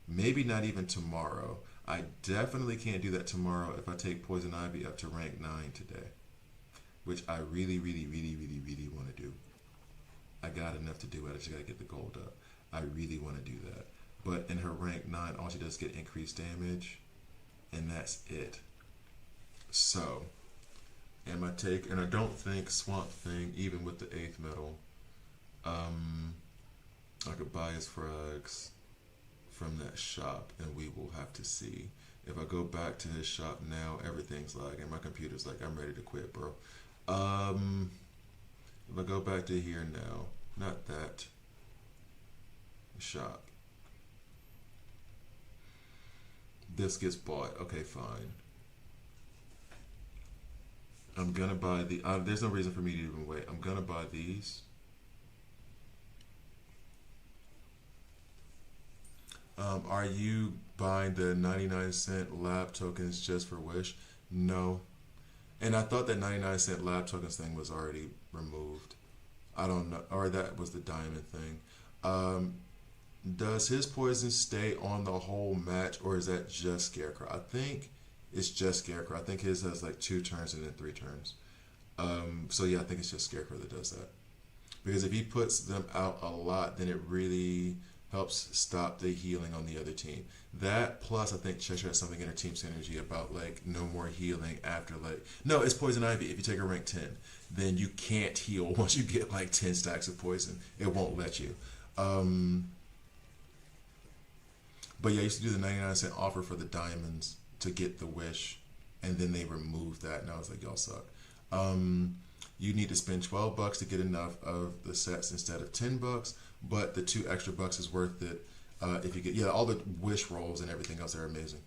Maybe not even tomorrow. I definitely can't do that tomorrow if I take Poison Ivy up to rank 9 today, which I really want to do. I got enough to do it. I just got to get the gold up. I really want to do that. But in her rank 9, all she does is get increased damage, and that's it. So, and I don't think Swamp Thing, even with the 8th medal, I could buy his frags from that shop, and we will have to see. If I go back to his shop now, everything's lagging. My computer's like, I'm ready to quit, bro. If I go back to here now, not that shop. This gets bought. Okay, fine. I'm gonna buy the. There's no reason for me to even wait. I'm gonna buy these. Are you buying the 99-cent lab tokens just for Wish? No. And I thought that 99-cent lab tokens thing was already removed. I don't know. Or that was the diamond thing. Does his poison stay on the whole match, or is that just Scarecrow? I think it's just Scarecrow. I think his has like 2 turns and then 3 turns. So yeah, I think it's just Scarecrow that does that. Because if he puts them out a lot, then it really helps stop the healing on the other team. That plus I think Cheshire has something in her team synergy about like no more healing after like no, it's poison ivy. If you take a rank 10, then you can't heal once you get like 10 stacks of poison. It won't let you. But yeah, I used to do the 99-cent offer for the diamonds to get the wish, and then they removed that, and I was like, y'all suck. You need to spend $12 to get enough of the sets instead of $10, but the 2 extra bucks is worth it if you get all the wish rolls and everything else are amazing.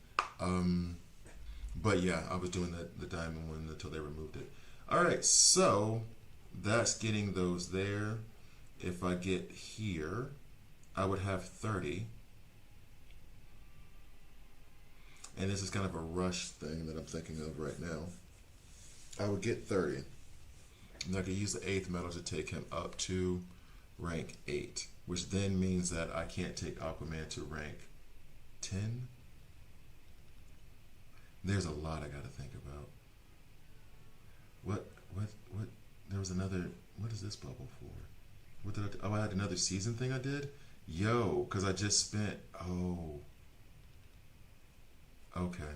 But yeah, I was doing the diamond one until they removed it. All right, so that's getting those there. If I get here, I would have 30. And this is kind of a rush thing that I'm thinking of right now. I would get 30. And I could use the 8th metal to take him up to rank 8, which then means that I can't take Aquaman to rank 10. There's a lot I got to think about. What, there was another, what is this bubble for? What did I do? Oh, I had another season thing I did? Yo, because I just spent, oh. Okay.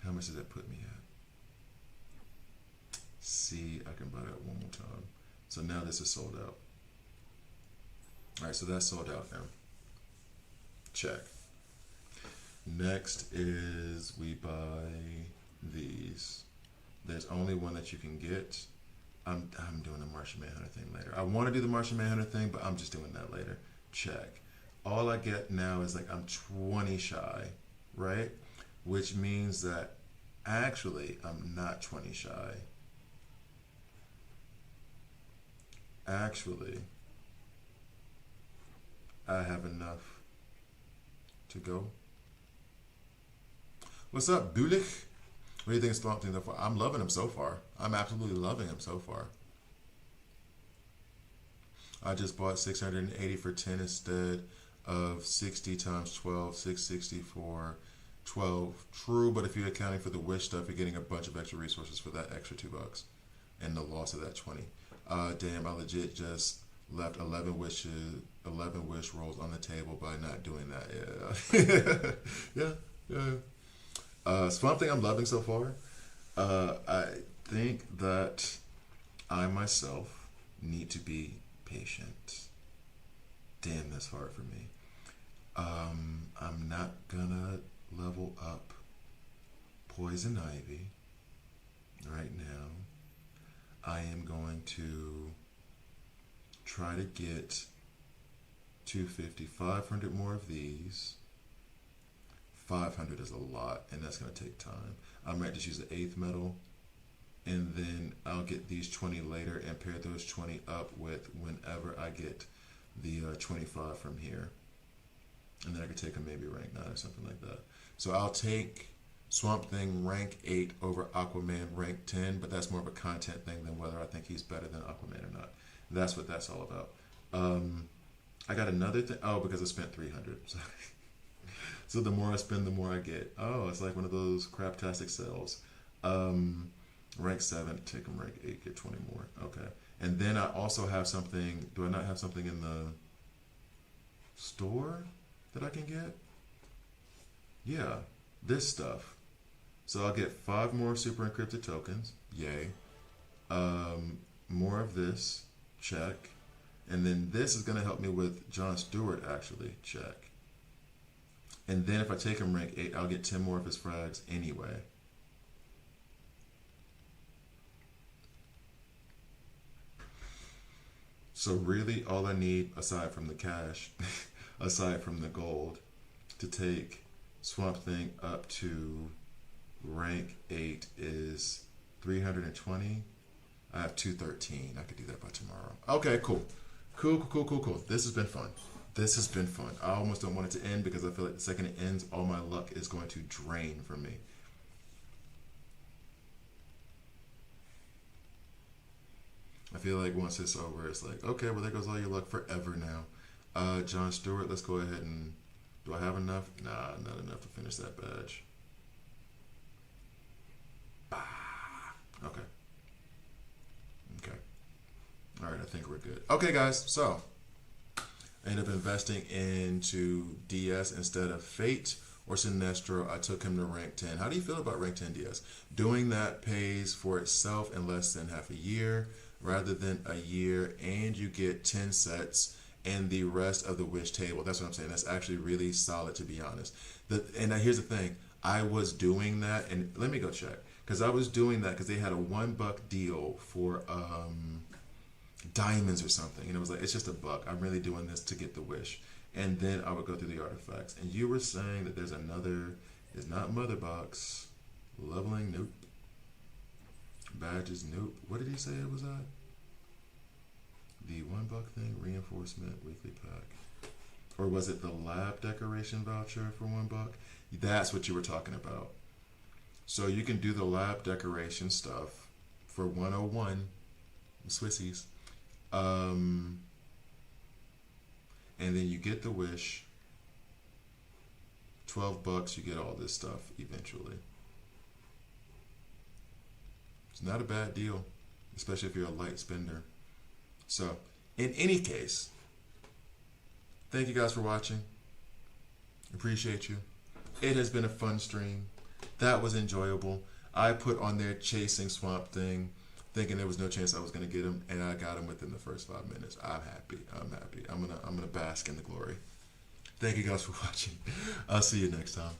How much does that put me at? See, I can buy that one more time. So now this is sold out. All right, so that's sold out now. Check. Next is we buy these. There's only one that you can get. I'm doing the Martian Manhunter thing later. I want to do the Martian Manhunter thing, but I'm just doing that later. Check. All I get now is like I'm 20 shy, right? Which means that actually I'm not 20 shy. Actually, I have enough to go. What's up, Bulich? What do you think of Swamp Thing so far? I'm loving him so far. I'm absolutely loving him so far. I just bought 680 for 10 instead of 60 times 12, 660 for 12. True, but if you're accounting for the wish stuff, you're getting a bunch of extra resources for that extra $2 and the loss of that 20. Damn, I legit just left 11 wish rolls on the table by not doing that. Yeah. yeah. Swamp Thing I'm loving so far. I think that I myself need to be patient. Damn, that's hard for me. I'm not gonna level up Poison Ivy right now. I am going to try to get 250, 500 more of these. 500 is a lot, and that's going to take time. I might just use the 8th metal, and then I'll get these 20 later and pair those 20 up with whenever I get the 25 from here. And then I could take them maybe rank 9 or something like that. So I'll take Swamp Thing rank 8 over Aquaman rank 10, but that's more of a content thing than whether I think he's better than Aquaman or not. That's what that's all about. I got another thing. Oh, because I spent 300. So the more I spend, the more I get. Oh, it's like one of those craptastic sales. Rank 7, take them rank 8, get 20 more. Okay. And then I also have something. Do I not have something in the store that I can get? Yeah, this stuff. So I'll get 5 more super encrypted tokens. Yay. More of this. Check. And then this is going to help me with Jon Stewart, actually. Check. And then if I take him rank 8, I'll get 10 more of his frags anyway. So really all I need, aside from the cash, aside from the gold, to take Swamp Thing up to rank 8 is 320. I have 213. I could do that by tomorrow. Okay, cool. Cool. This has been fun. I almost don't want it to end because I feel like the second it ends, all my luck is going to drain from me. I feel like once it's over, it's like, okay, well, there goes all your luck forever now. Jon Stewart, let's go ahead and... Do I have enough? Nah, not enough to finish that badge. Okay. All right, I think we're good. good. Okay, guys. So I ended up investing into DS instead of Fate or Sinestro. I took him to rank 10. How do you feel about rank 10 DS? Doing that pays for itself in less than half a year rather than a year, and you get 10 sets and the rest of the wish table. That's what I'm saying. That's actually really solid, to be honest. And now here's the thing. I was doing that, and let me go check, because I was doing that because they had a $1 deal for diamonds or something, and it was like, it's just $1. I'm really doing this to get the wish, and then I would go through the artifacts. And you were saying that there's another. It's not mother box. Leveling, nope. Badges, nope. What did he say it was at? The $1 thing, reinforcement, weekly pack. Or was it the lab decoration voucher for $1? That's what you were talking about. So you can do the lab decoration stuff for 101 Swissies. And then you get the wish. $12, you get all this stuff eventually. It's not a bad deal, especially if you're a light spender. So, in any case, thank you guys for watching. Appreciate you. It has been a fun stream. That was enjoyable. I put on there chasing Swamp Thing, thinking there was no chance I was going to get him, and I got him within the first 5 minutes. I'm happy. I'm happy. I'm gonna bask in the glory. Thank you guys for watching. I'll see you next time.